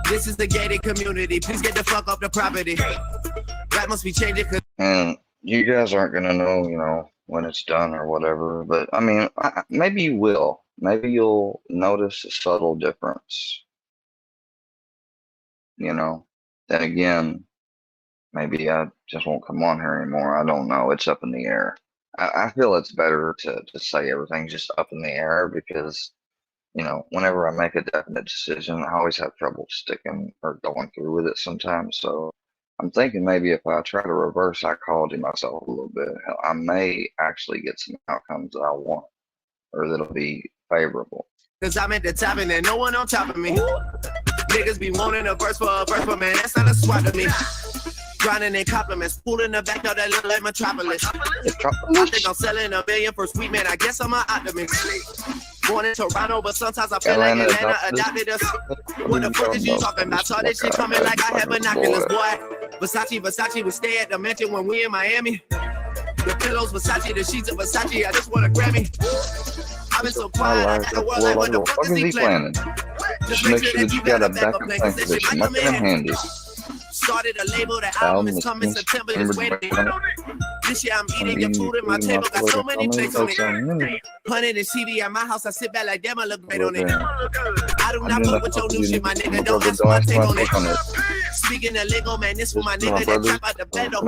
This is the gated community. Please get the fuck off the property. That must be changing. And you guys aren't gonna know, when it's done or whatever. But I mean, maybe you will. Maybe you'll notice a subtle difference. Then again, maybe I just won't come on here anymore. I don't know. It's up in the air. I feel it's better to say everything's just up in the air because, whenever I make a definite decision, I always have trouble sticking or going through with it sometimes. So I'm thinking maybe if I try to reverse psychology myself a little bit, I may actually get some outcomes that I want or that'll be favorable. Cause I'm at the top and there's no one on top of me. Niggas be wanting a verse for a verse, but man, that's not a swap to me. Grinding in compliments, pulling the back of that look like Metropolis. I think I'm selling $1 million for sweet man, I guess I'm an optimist. Born in Toronto, but sometimes I feel like Atlanta adopted us. What the fuck is you talking about? Saw this shit coming like I have binoculars, boy. Versace, we stay at the mansion when we in Miami. The pillows, Versace, the sheets of Versace, I just want a Grammy. I've been so quiet, I got the world like what the fuck is he planning? Just make sure that you got a backup plan for this nothing handy. Started a label, the album is coming September, it's waiting. This year I'm eating your food at my table, got so many plates on it. 100 and TV at my house, I sit back like damn, I look great on it. I do not fuck with your new shit, my nigga, don't ask for my take on it. Speaking of Lego, man, this for my nigga that trap out the bando.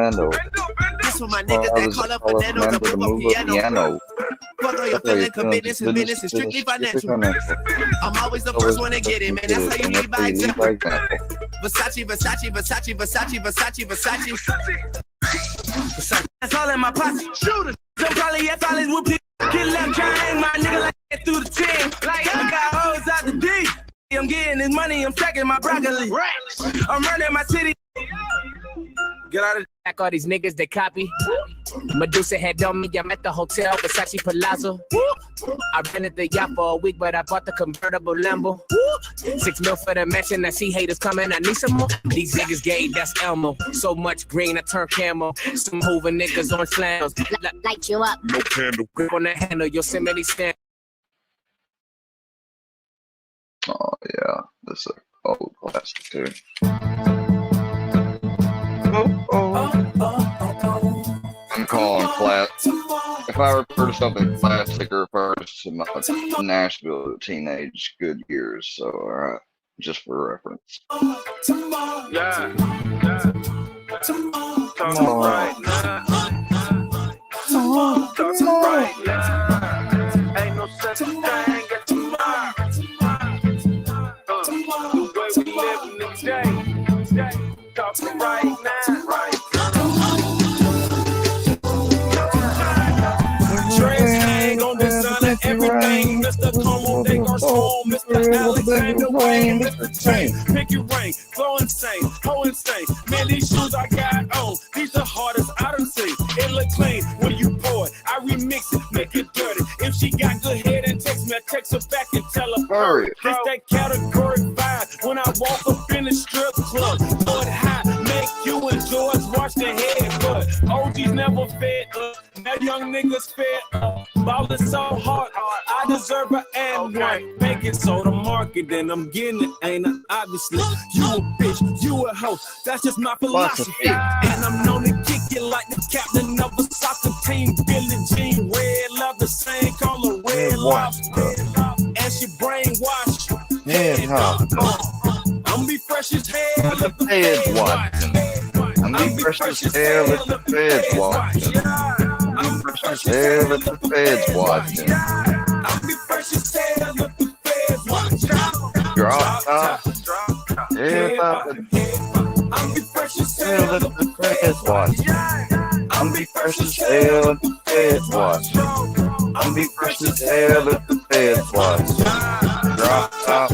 This for my niggas that call up Fernando to move a piano. Fuck all your feeling, cause business is strictly financial. I'm always the first one to get it, man, that's how you lead by example. Versace. That's all in my pocket. Shooters, don't probably have follies with people. Get left gang, my nigga like that through the 10. Like I got hoes out the D. I'm getting this money, I'm stacking my broccoli. I'm running my city. Get out of the back, all these niggas they copy. Medusa had on me, I'm at the hotel, Versace Palazzo. I rented the yacht for a week, but I bought the convertible Lambo. 6 mil for the mansion, I see haters coming, I need some more. These niggas gay, that's Elmo. So much green, I turn camo. Some Hoover niggas on slams. Light you up. No candle. Grip on the handle, Yosemite stand. Oh yeah, this is old classic too. I'm calling flat. If I refer to something classic, it refers to my Nashville teenage good years. So, alright, just for reference. Yeah. Come right now. Ain't no such thing as tomorrow. The way we live today. Talking right now. Trans on designer everything. Mr. Como, they are small. Mr. Alexander Wayne, Mr. Chain. Pick your ring, flow insane, ho insane. Man, these shoes I got on, these the hardest I done seen. It look clean when you pour it. I remix it, make it dirty. If she got good head and text me, I text her back and tell her hurry. This that category 5 when I walk up in the strip club. Throw it high, make you and George watch the head, but OGs never fed up. Now young niggas fed up. Ballin' so hard, I deserve an and make it so the market, and I'm getting it, ain't I? Obviously, you a bitch, you a hoe. That's just my philosophy. And I'm known to kick it like the captain of a soccer team. Billie Jean, red leather, same color, red lobster. And she brainwashed. I'm be fresh as hell if the feds watching. I'm be fresh as hell if the feds watching. I'm fresh as hell if the feds watching. I'm be fresh as hell if the feds watching. Drop top. Head poppin'. I'm be fresh as hell if the feds watching. I'm be fresh as hell if the feds watching. I'm be fresh as hell if the feds watching. Drop top.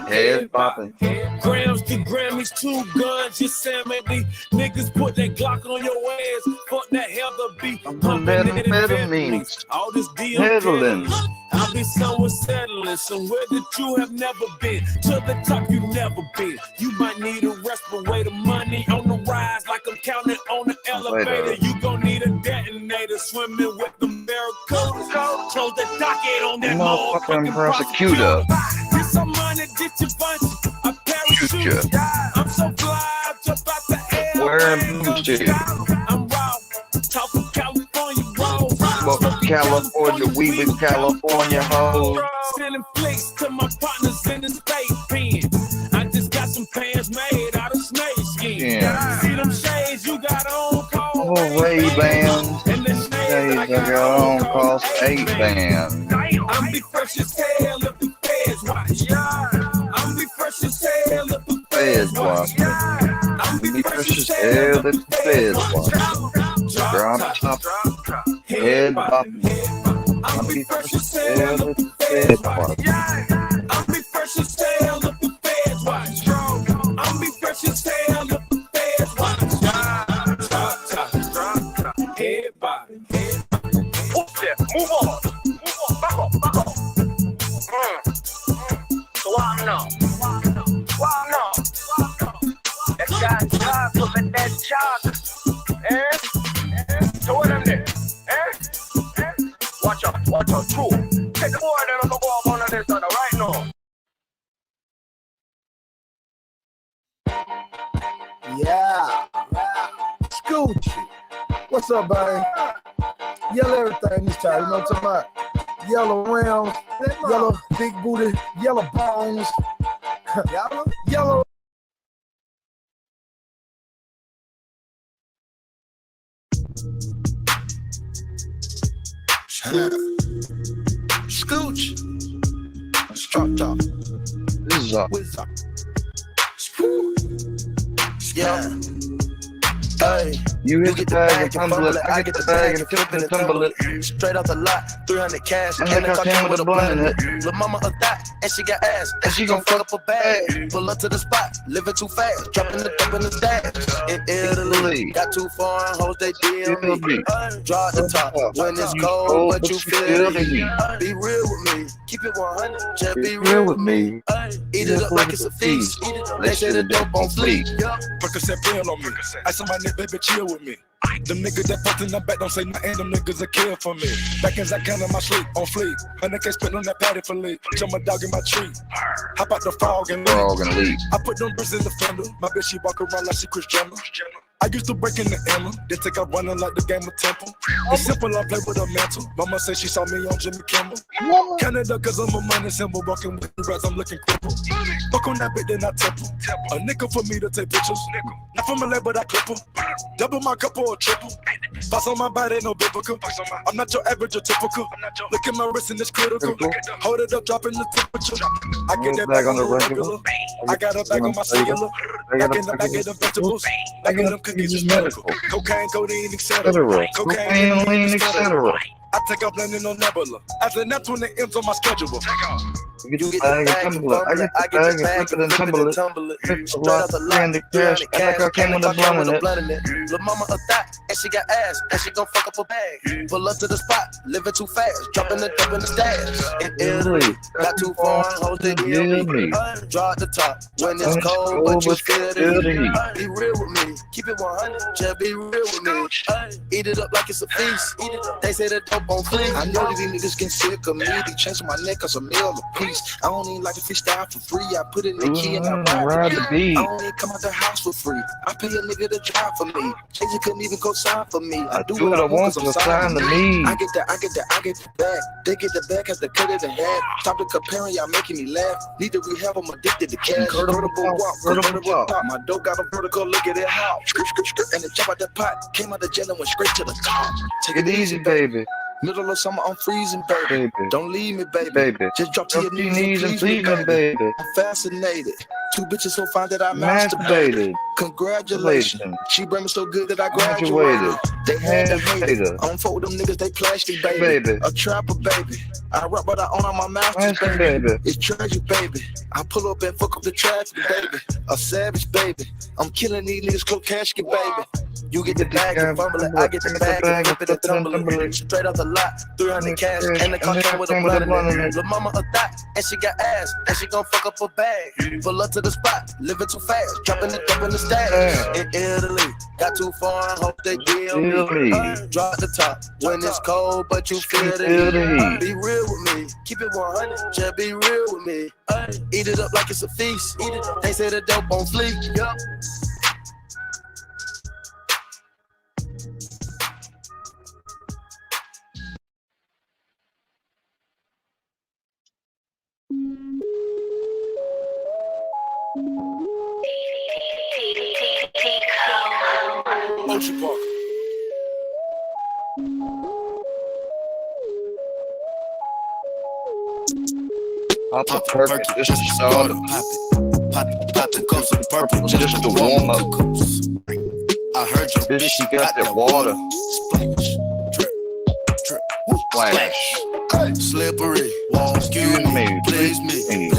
Head poppin'. Grams to Grammys, 2 guns, Yosemite. Niggas put that Glock on your ass. Fuck that Heather beat. Methamphetamines. All this deal. Peddling. I'll be somewhere settling, somewhere that you have never been. To the top you never been. You might need a respirator, money on the rise like I'm counting on the elevator. You gon' need a detonator, swimming with the barracudas. Close the docket on that motherfucking prosecutor. Get some money, get your bunch. I parachute. I'm so fly, I'm just about to air. Wearing blue shit. I'm raw, talking California raw. California, we with California hoes. Sending flicks to my partners in the state pen. I just got some pants made out of snake skin. See them shades you got on, call Ray-Bans. And the shades I got on cost 8 bands. I'm be fresh as hell if the feds watch. I'm be fresh as hell if the Feds watch me. I'm be fresh as hell if the feds watch me. Drop top, head bopping. I'm be fresh as hell if the feds watch me. I'm be fresh as hell if the feds watch. I'm be fresh as hell if the feds watch. Drop top, head bopping. Move on. Back up. So why now? That shot job, look at that job. So what I'm there? Watch out, true. Take the boy, then I'm gonna go up on this other right now. Yeah. Scoochie. What's up, buddy? Yellow everything this time, you know what I'm talking about? Yellow rounds, yellow big booty, yellow bones. Yellow. Scooch. Drop top. This is up. Yeah. Hey, you hit the bag and tumble it. I get the bag and flip and tumble it. Straight off the lot, 300 cash. And like I came with a blunt in it. Lil' mama a thot, and she got ass, and she gon' fuck up a bag. Pull up to the spot, living too fast, dropping the dope in the stash. In Italy, got too foreign hoes, they deal me. Draw at the top when it's cold, but you feel me. Be real with me, keep it 100, just be real with me. Eat it up like it's a feast. They say the dope on fleek. Percocet pill on me. I saw my nigga, baby, chill with me. Them niggas that fucked in the back don't say nothing, them niggas a kill for me. Back as I count on my sleep, on fleek. 100K spent on that patty for leave. Jump my dog in my tree. Hop out the frog and leave. I put them bricks in the fender. My bitch, she walk around like she Chris Jenner. I used to break in the Emma, then take out running like the game of Temple. It's simple, I play with a mantle. Mama say she saw me on Jimmy Kimmel. Canada, cause I'm a money symbol. Walking with the rats, I'm looking crippled. Fuck on that bitch, then I temple. A nickel for me to take pictures. Not from a label, but I clip her. Double my cup or triple. Boss on my body, no biblical. I'm not your average or typical. Look at my wrist and it's critical. Hold it up, dropping the temperature. I get that bag on the regular. I got a bag on my cellular. Back in the bag of the vegetables. Back in them cookies is medical. Cocaine, codeine, etc. Cocaine, lean, etc. I take off landing on Nebula. As a Neptune, it ends on my schedule. You get the bag and tumble it. I get the bag and flip it and tumble it. Flip a lot, 300 cash. And like I came with a blunt in it. Lil' mama a thot, and she got ass, and she gon' fuck up a bag. Pull up to the spot, living too fast, dropping the dope in the stash. In Italy, got too foreign hoes, they deal me. Draw at the top, when it's cold, but you feel the heat. Be real with me, keep it 100, just be real with me. Eat it up like it's a feast. They say the dope on fleek. I know these niggas get sick of me. They chasing my neck cause a meal a piece. I don't even like to freestyle for free. I put it in the key and I ride the beat. I don't even come out the house for free. I pay a nigga to drive for me. Jay-Z couldn't even go sign for me. I do what I want cause I'm signed to me. I get the bag. They get the bag, have to cut it in half. Stop the comparing, y'all making me laugh. Need to rehab, I'm addicted to cash. Convertible walk, convertible top. My dope got a vertical, look at it how. And it jump out the pot. Came out the jail and went straight to the top. Take it easy, baby. Middle of summer, I'm freezing, baby. Don't leave me, baby. Just drop to your knees and please me, baby. I'm fascinated. 2 bitches so fine that I masturbated. Congratulations. She bring me so good that I graduated. They had to hate it. I don't fuck with them niggas, they plastic, baby. A trapper, baby. I rap, but I own all my masters, baby. It's tragic, baby. I pull up and fuck up the traffic, baby. A savage, baby. I'm killing these niggas, close casket, baby. You get the bag and fumble it. I get the bag and flip it and tumble it. Straight off the lot, 300 cash, and the car came with a blunt in it. Lil' mama a thot, and she got ass, and she gon' fuck up a bag. Pull up to the spot, living too fast, dropping the dope in the stash. In Italy, got too foreign, hope they deal me. Drop the top when it's cold, but you feel the heat. Be real with me, keep it 100, just be real with me. Eat it up like it's a feast. They say the dope on fleek. Yup. Ocean Park. Pop a perk, just to start it. Pop the cups of purple Just to warm up. I heard your Bitch, she got that water. Splash. Slippery, excuse me, please me.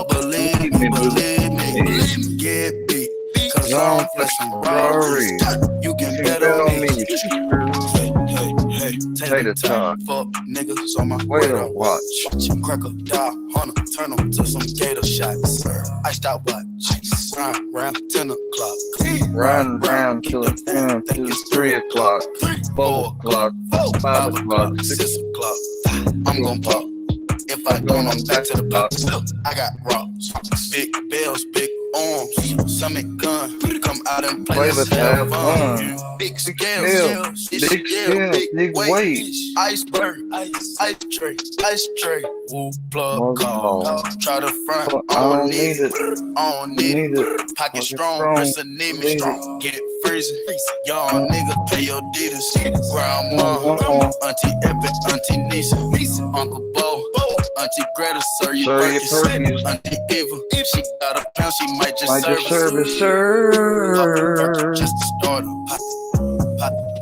Believe me, get beat. Cause I'm flexing Rory. You can bet on me. Hey, take the time. Fuck niggas on my way to watch. Cracker, die, hunter, turn them to some gator shots. I stop watch. Round 10 o'clock. Round till it's 3 o'clock, 4 o'clock, 5 o'clock, 6 o'clock. I'm gon' pop. If I don't, I'm back to the block. I got rocks, big bells, big arms, stomach gun. Come out and play with have fun. Big scales, big weight. Iceberg, ice tray, woo plug call. Try to front, I don't need it. Pocket strong, person need me strong. Get freezing, y'all nigga pay your deeders. Grandma, Auntie Epic, Auntie Nisa, Uncle Bo, Auntie Greta, sir, you Perkins. Auntie Eva, if she got a pound, she might just serve it, sir. Just to start her.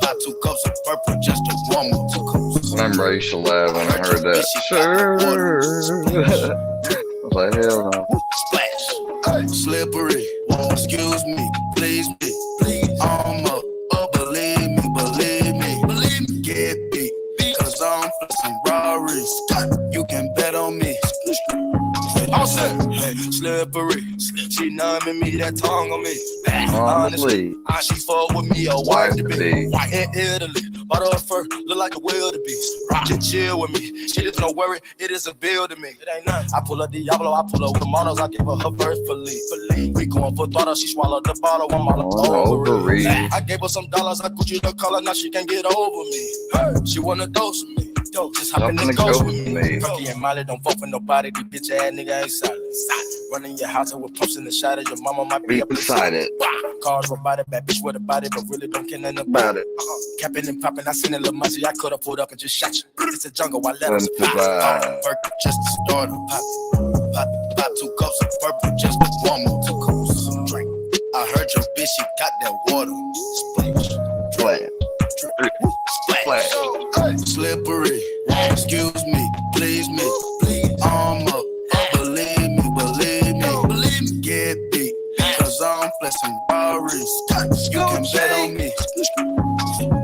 Pop 2 cups of purple just to warm up 2 cups. I remember I used to laugh when I heard that. Sir. I was like, hell no. Splash. Slippery. Excuse me. Please me. I'm up. Believe me. Get beat. Cause I'm flexing Rarries. You can bet on me. Hey, slippery. She numbing me, that tongue on me. Honestly, she fuck with me, a wife to be. In Italy, bought her fur, look like a wildebeest. Can chill with me, shit is no worry, it is a bill to me. It ain't nothing. I pull up Diablo, I pull up with the models, I give her first belief. We going for throttle, she swallowed the bottle, I'm all over it. I gave her some dollars, I put you the color, now she can't get over me. She wanna dose with me. Just hop in the ghost with me. Perky and Molly don't fuck with nobody. These bitch ass nigga ain't solid. Running your house with pumps in the shot of your mama might be beside it. Cars for body, bad bitch with a body, but really don't care nothing about it. Capping and popping, I seen a little musty. I could have pulled up and just shot you. It's a jungle, I let her survive. Perky just to start her. Pop 2 cups of purple just to warm up 2 cups. Drink. I heard your bitch, she got that water. Splash. Splash. Slippery. Excuse me, please me. I'm up. Believe me. Get beat. Cause I'm flexing Rarries. You can bet on me.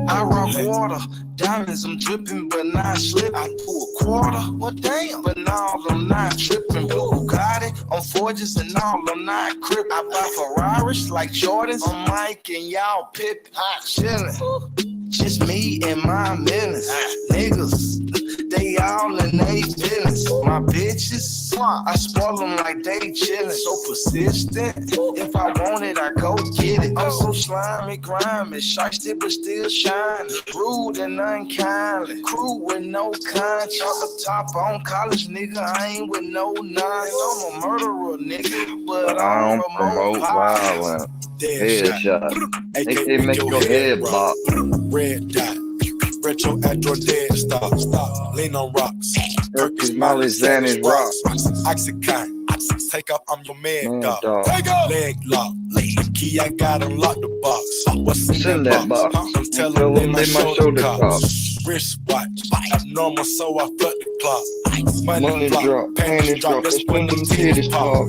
I rock water. Diamonds, I'm dripping, but not slipping. I pull a quarter. Well, damn. But now I'm not tripping. Blue Bugatti on Forges and all, I'm not crippin'. I buy Ferraris like Jordans. I'm Mike and y'all Pippin. Hot chillin'. Just me and my millions. Niggas, they all in they feelings. My bitches, I spoil them like they chillin'. So persistent. If I want it, I go get it. I'm so slimy, grimy, shiesty but still shining. Rude and unkindly. Crew with no conscience. Chop top on college, nigga. I ain't with no nonsense. I'm a murderer, nigga, but I don't promote violence. Headshot. They make your head pop. Red dot. Retro Android dead stop. Lean on rocks. Perkins, Molly, Xanax, rocks. Oxycontin. Take off, I'm your man dog. Take off. Leg lock. Key, I got unlock the box. What's in that box? I'm telling them my shoulder cops. Wristwatch. Abnormal, so I flood the clock. Money drop. Panties drop. That's when them titties pop.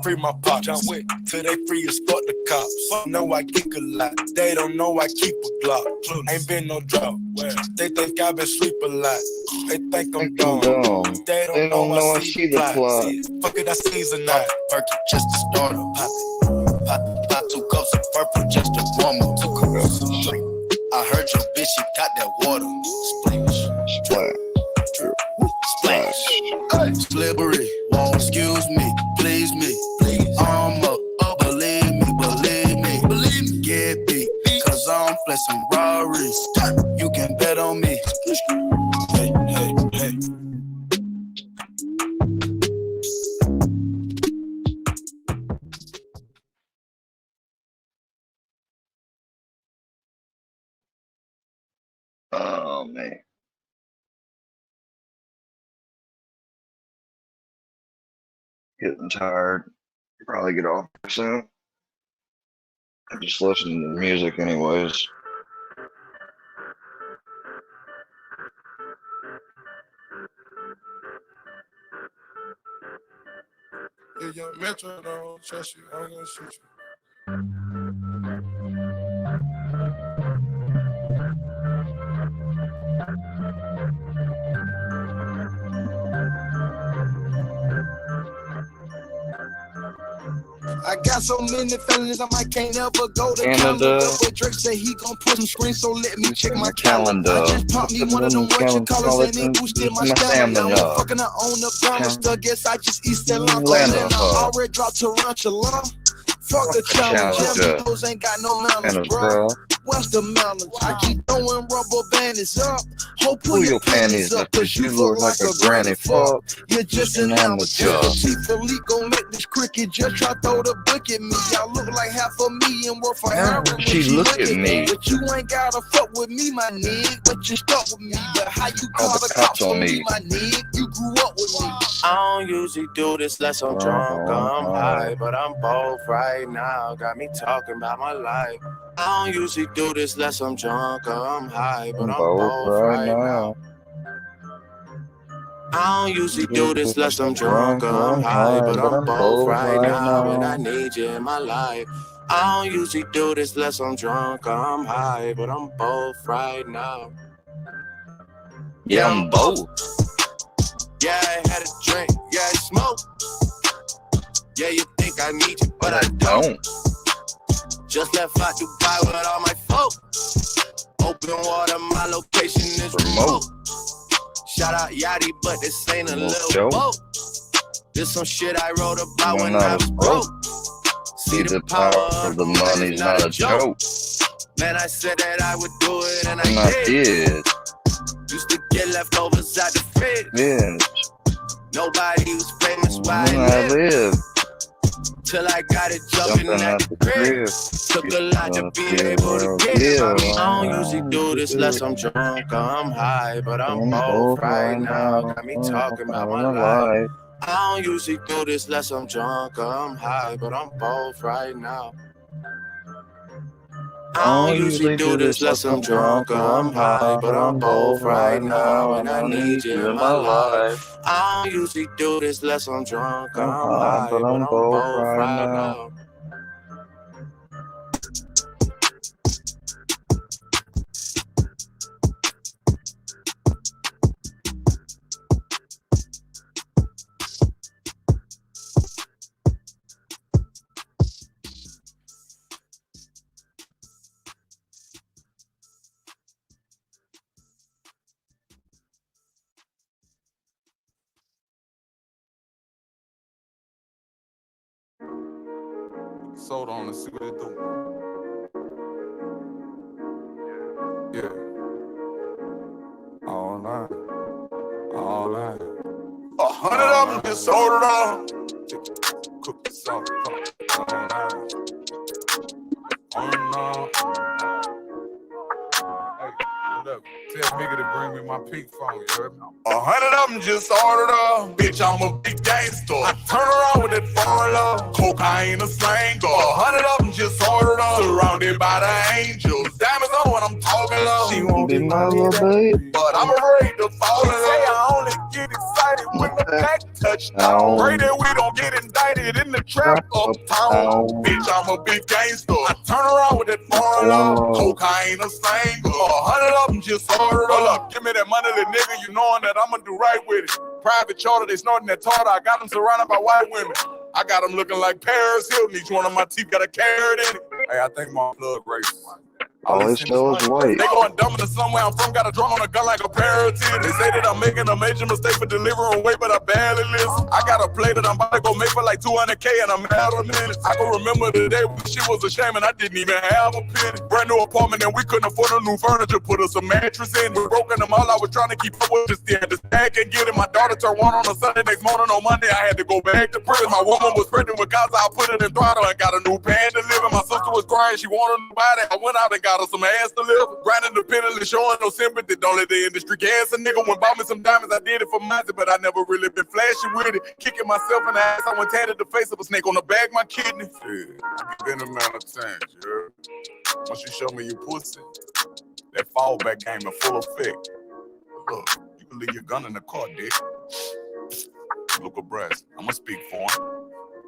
Free my pop. John Wick till they free as fuck the cops. Know I kick a lot. They don't know I keep a Glock. Ain't been no drop. They think I been sleep a lot. They think I'm dumb. They don't know I see the plot. Fuck it, I season that. Perky just to start her. Pop 2 cups of purple just to warm up 2 cups. I heard your bitch, she got that water. Splash. Slippery. Excuse me, please me. I'm up. Believe me. Get beat. Cause I'm flexing Rarries. You can bet on me. Hey. Oh man. getting tired. Probably get off soon. I just listen to the music anyways. If your metro don't trust you, I'm gonna shoot you. I got so many feelings, I might can't ever go to Canada. But Drake said he gon' put some screens, so let me check my calendar. I just popped me one of them what you call it, and it boosted my stamina. Fucking I own the Burmester, guess I just eat still on and I already dropped Tarantula. Fuck the challenge, those ain't got no manners, bro. What's the manners? I keep throwing rubber bands up. Hope pull your panties up, cause you look like a granny fuck. You're just an amateur. Chief Elite gon' make this cricket just try throw the book at me. Y'all look like $500,000 worth of heroin. She look at me. But you ain't gotta fuck with me, my nigga. But you stuck with me. But how you call the cops on me, my nigga? You grew up with me. I don't usually do this unless I'm drunk or I'm high, but I'm both right now. Got me talking about my life. I don't usually do this unless I'm drunk or I'm high, but I'm both right now. I don't usually do this unless I'm drunk or I'm high, but I'm both right now, and I need you in my life. I don't usually do this unless I'm drunk or I'm high, but I'm both right now. Yeah, I'm both. Yeah, I had a drink, yeah, I smoke. Yeah, you think I need you, but I don't. Just left out Dubai with all my folk. Open water, my location is remote. Shout out Yachty, but this ain't a little boat. This some shit I wrote about when I was broke. See the power of the money's not a joke. Man, I said that I would do it, and I did. Used to get leftovers out the fridge. Yeah. Nobody was famous where I lived. Till I got it jumping at the crib. Took a lot to be able to get it. I don't usually do this unless I'm drunk or I'm high, but I'm both right now. Got me talking about my life. I don't usually do this unless I'm drunk or I'm high, but I'm both right now. I don't usually do this unless I'm drunk or I'm high, but I'm both right now, and I need you in my life. I don't usually do this unless I'm drunk or I'm high, but I'm both right now. Soda on and see what it do. Yeah. All night. All night. 100 of them get sold on. Cook the salt. All night. Oh no. Hey, what up? Tell Migga to bring me my pink phone, you heard me? 100 of them just ordered up. Bitch, I'm a big gangster. I turn around with that foreign love. Cocaine a slang. 100 of them just ordered up. Surrounded by the angels. Diamonds on when I'm talking love. She won't be my little baby, but I'm afraid to fall in love. I only get excited when the pack touchdown. Pray that we don't get indicted in the trap uptown. Bitch, I'm a big gangster. I turn around with that foreign love. Cocaine a slang. 100 of them just ordered up. Hold up, give me that money, little nigga. You knowing that I'ma do right with it. Private charter, they snorting that tartar. I got them surrounded by white women. I got them looking like Paris Hilton. Each one of my teeth got a carrot in it. Hey, I think my blood racing. All they smell is white. They going dumb to somewhere I'm from, got a drum on a gun like a parrot. They say that I'm making a major mistake for delivering weight, but I barely listen. I got a play that I'm about to go make for like 200K and I'm mad on it. I can remember the day when shit was a shame and I didn't even have a penny. Brand new apartment and we couldn't afford a new furniture, put us a mattress in. We broken them all, I was trying to keep up with this thing. The stack and get it. My daughter turned 1 on a Sunday, next morning on Monday I had to go back to prison. My woman was pregnant with Gaza, I put it in throttle and got a new pan to live in. My sister was crying, she wanted nobody. I went out and got her some ass to live. Grinding the penalty, showing no sympathy. Don't let the industry gas a nigga. When bought me some diamonds, I did it for money, but I never really been flashy with it. Kicking myself in the ass, I went tatted the face of a snake on the back of my kidney. Shit, it's been a amount of times, you heard? Once you show me your pussy, that fallback game in full effect. Look, you can leave your gun in the car, dick. Look abreast, I'ma speak for him.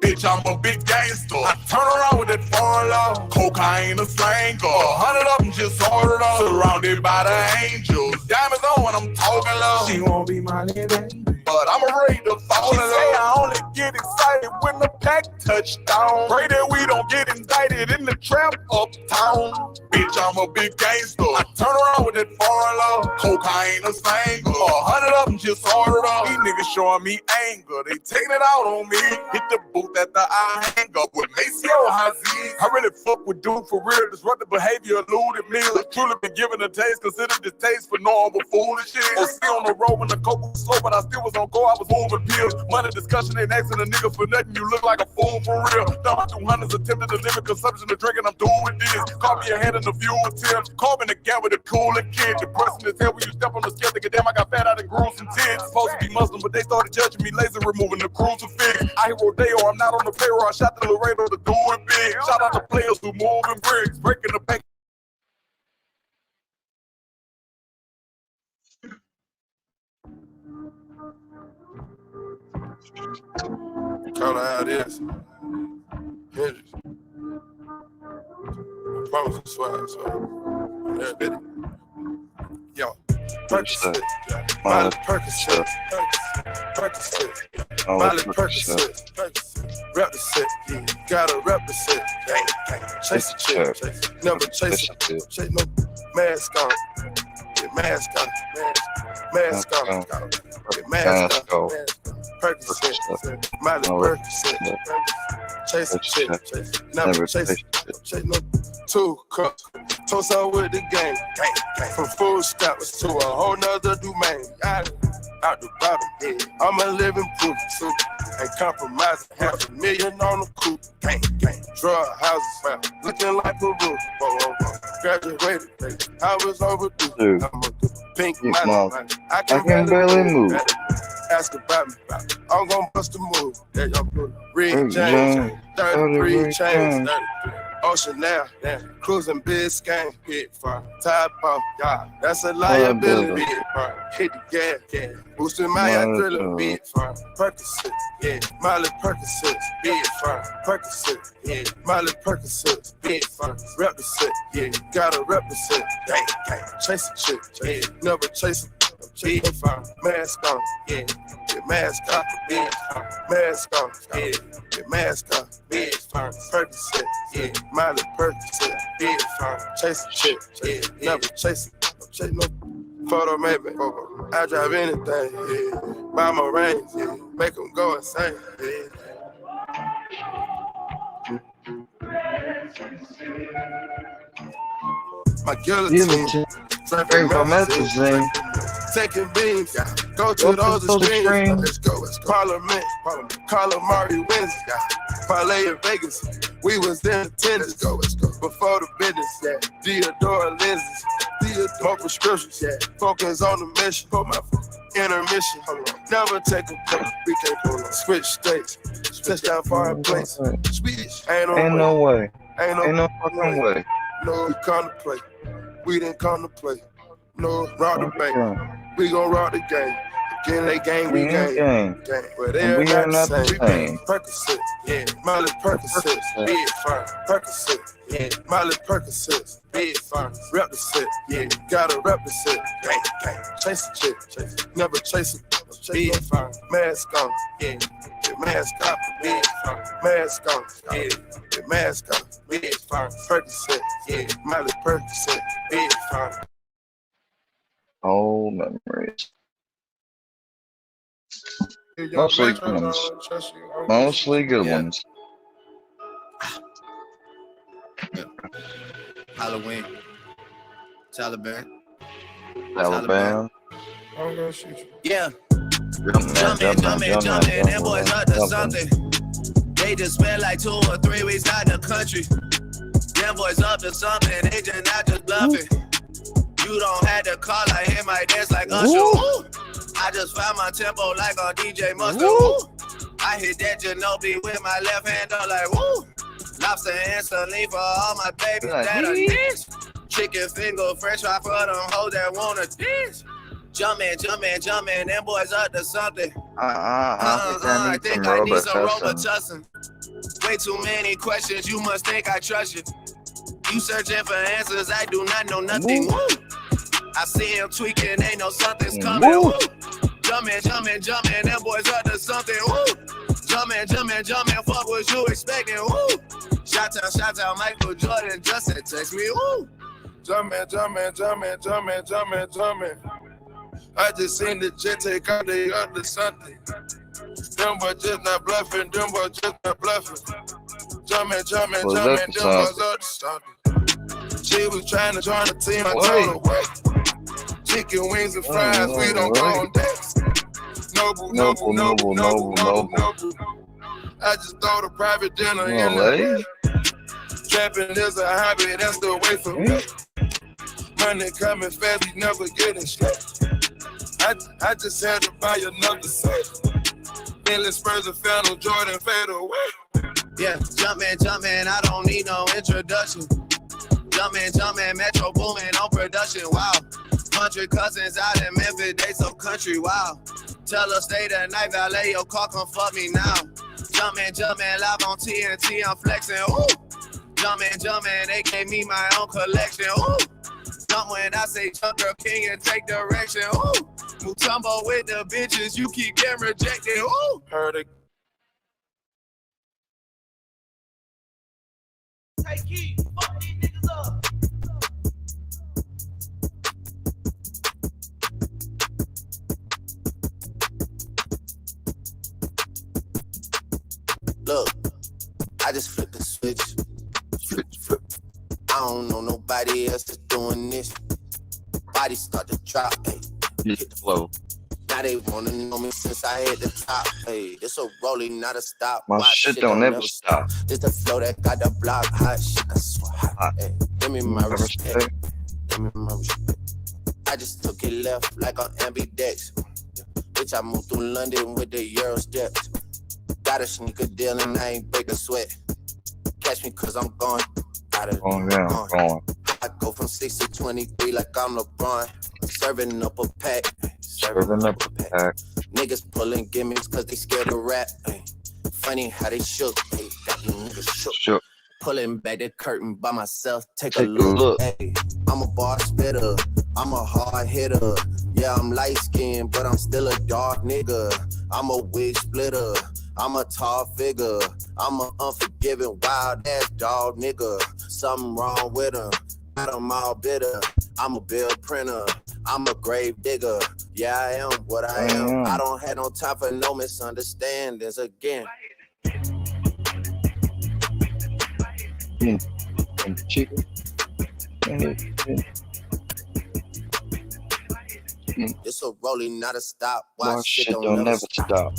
Bitch, I'm a big gangster. I turn around with that foreign law. Cocaine, a slanger. 100 of them just ordered up. Surrounded by the angels. Diamonds on when I'm talking low. She won't be my baby, but I'm ready to fall in love. I only get excited when the pack touchdown. Pray that we don't get indicted in the trap uptown. Bitch, I'm a big gangster. I turn around with that foreign law. Cocaine, a slanger. 100 of them just ordered up. These niggas showing me anger. They taking it out on me. Hit the booth at the eye hang up with Maceo Haziz. I really fuck with dude for real. Disruptive behavior eluded me. Truly been given a taste. Considered this taste for normal foolish shit. Was still on the road when the coke was slow, but I still was on go. I was moving pills. Money discussion ain't asking a nigga for nothing. You look like a fool for real. Thumbing through hundreds, attempted to limit consumption of drinking. I'm doing with this. Caught me ahead in the few attempts. Caught me in the gap with a cooler kid. Depressing as hell when you step on the scale. Thinking, damn, I got fat out and grew some tits. Supposed to be Muslim, but they started judging me. Laser removing the crucifix. I hear Rodeo, I'm not on the payroll. I shot the Laredo to do it big. Shout out to players who moving bricks. Breaking the bank. Call it how it is. Hendrix. I promise I swear. Yeah, did it. Yo, Percocet. Miley Percocet. Percocet. Miley Percocet. Rep the set. Yeah. Gotta rep the set. Chase the chick. Never chase it. Chase no mask on. Get mask on. Mask on. Get mask on. Percocet. Miley Percocet. Chase the chick. Never chase it. Chase no 2 cups. Toast out with the game. From food stamps to a whole nother domain. Out the bottom, yeah. I'm a living proof. So ain't compromising. $500,000 on the coupe. Drug houses, looking like a roof. Graduated, I was overdue. I'm a pink money. I can barely move. Ask about me. I'm gonna bust a move. Red James, 33 chains, 33. Ocean now, cruising Biscayne, hit fire, top off, yeah, that's a liability. Hit the gas, boosting my adrenaline, big fire, Percocet, yeah, Miley Percocet, big fire, Percocet, yeah, Miley Percocet, big fire, rep the set, yeah, gotta rep the set, chase a chick, yeah, never chase a big fire, mask on, yeah, get mask on, big fire, mask on, yeah, get mask on, big fire, Percocet, yeah, Miley Percocet, big fire, chase a chick, yeah, never chase no photo maybe, I drive anything, yeah, buy my range, yeah, make them go insane, yeah. My guillotine, taking beams, go to those extremes. Let's go. Parliament, Calamari wins. Parlay in Vegas, we was in attendance. Let's go. Before the business, Deodora lenses, more prescriptions. Focus on the mission. Intermission, never take a break. We can't pull up. Switch states, touchdown foreign place. Swedish, ain't no way. Ain't no fucking way. No, we come to play. We didn't come to play. No, rock the bank. We gon' rock the game. Again, they game, we game. But they're not the same. Percocet, yeah. Miley Percocet, big fire. Percocet, yeah. Miley Percocet, big fire. Rep the set, yeah. Gotta rep the set. Chase the chick, never chase it. Big fire. Mask on, yeah. Get mask on, big fire. Mask on, yeah. Get mask on, big fire. Percocet, yeah. Miley Percocet, big fire. All memories. Mostly good ones. Mostly good ones. Halloween. Taliban. I'm gonna shoot you. Yeah. Jumping, them boys up to something. They just spent like 2 or 3 weeks out in the country. Them boys up to something, they just not just bluffing. You don't have to call, I hit my dance like Usher. Ooh. I just found my tempo like on DJ Mustard. Ooh. I hit that Ginobili with my left hand, I'm like, woo. Lobster and saline for all my babies that are dance. Chicken finger, french fry for them hoes that wanna dance. Jumpin', them boys up to something. I think I need some Robitussin. Way too many questions, you must think I trust you. You searching for answers, I do not know nothing. Woo. I see him tweaking, ain't no something's coming. Woo. Jumpin', them boys up to something. Woo. Jumpin', fuck what you expecting. Woo. Shout out, Michael Jordan just said text me. Woo. Jumpin'. I just seen the jet take out, they up to something. Them boys just not bluffing, Jumpin', them boys up to something. She was trying to join the team, I told her what? Chicken wings and fries, we don't go on dates. Noble. I just thought a private dinner in the trapping is a hobby, that's the way for me. Money coming fast, we never getting straight. I just had to buy another set. Bentley Spurs and Felons, Jordan fade away. Yeah, jumpin', I don't need no introduction. Jumpin', Metro boomin' on production, wow. 100 cousins out in Memphis, they so country, wow. Tell her stay the night, valet your car, come fuck me now. Jumpin', live on TNT, I'm flexing, ooh. Jumpin', they gave me my own collection, ooh. Jump when I say jump, girl, king and take direction, ooh. Mutombo with the bitches, you keep getting rejected, ooh. Heard it. Take heat, fuck these niggas up. Look, I just flipped the switch. Flip. I don't know nobody else that's doing this. Body start to drop, hey. Hit the flow. Now they wanna know me since I hit the top. Hey, this a rolling, not a stop. My shit don't never stop. This the flow that got the block hot. Shit, I swear hot. Hey, give me my respect. I just took it left like on ambidex. Bitch, I moved through London with the Euro steps. Got a sneaker deal and I ain't break a sweat. Catch me cause I'm gone. Going. I go from 6 to 23 like I'm LeBron. Serving up a pack. Niggas pulling gimmicks cause they scared to rap. Ay. Funny how they shook. Ay. Got you niggas shook. Pulling back the curtain by myself. Take a look. Ay. I'm a bar spitter. I'm a hard hitter. Yeah, I'm light skinned, but I'm still a dark nigga. I'm a wig splitter. I'm a tall figure. I'm an unforgiving, wild ass dog nigga. Something wrong with him. Got him all bitter. I'm a bill printer. I'm a grave digger. Yeah, I am what I am. I don't have no time for no misunderstandings again. Chicken. This a rolling, not a stop. Why shit don't never stop.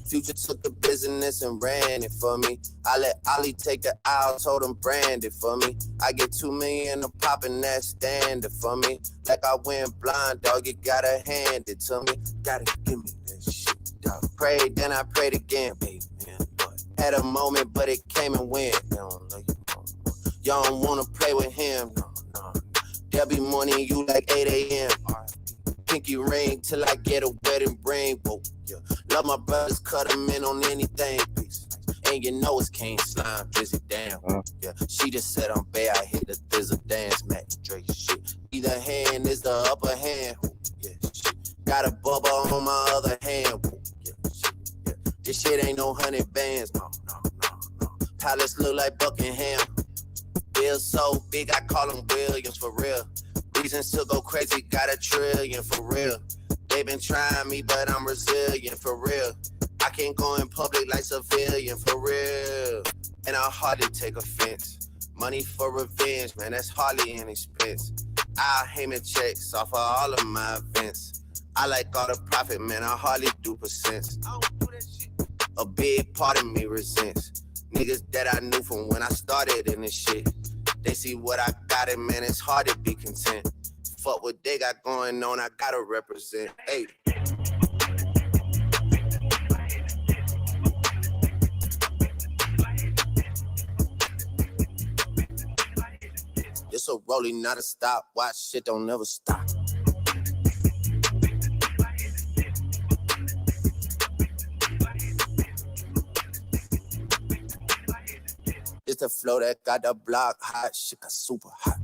Future took the business and ran it for me. I let Ollie take the aisle, told him brand it for me. I get 2 million a pop and that stand it for me. Like I went blind, dog, you gotta hand it to me. Gotta give me that shit, dog. Prayed, then I prayed again, baby. Had a moment, but it came and went. Y'all don't wanna play with him, no. There'll be morning, you like 8 a.m. Pinky ring till I get a wedding ring. Whoa, yeah. Love my brothers, cut them in on anything. Peace. And you know it's King Slime, busy damn. Yeah, she just said I'm bad, I hit the thizzle dance, Mac Drake shit. Either hand is the upper hand. Yeah, shit. Got a bubble on my other hand. Yeah, shit. Yeah. This shit ain't no 100 bands, no. Palace look like Buckingham. Bill so big, I call him Williams for real. Reasons to go crazy, got $1 trillion for real. They been trying me, but I'm resilient for real. I can't go in public like civilian for real. And I hardly take offense. Money for revenge, man, that's hardly an expense. I'll Heyman checks off of all of my events. I like all the profit, man, I hardly do percents. A big part of me resents niggas that I knew from when I started in this shit. They see what I got, and man, it's hard to be content. Fuck what they got going on, I gotta represent. Hey. It's a rolling, not a stop. Watch shit don't never stop. It's the flow that got the block hot. Shit got super hot.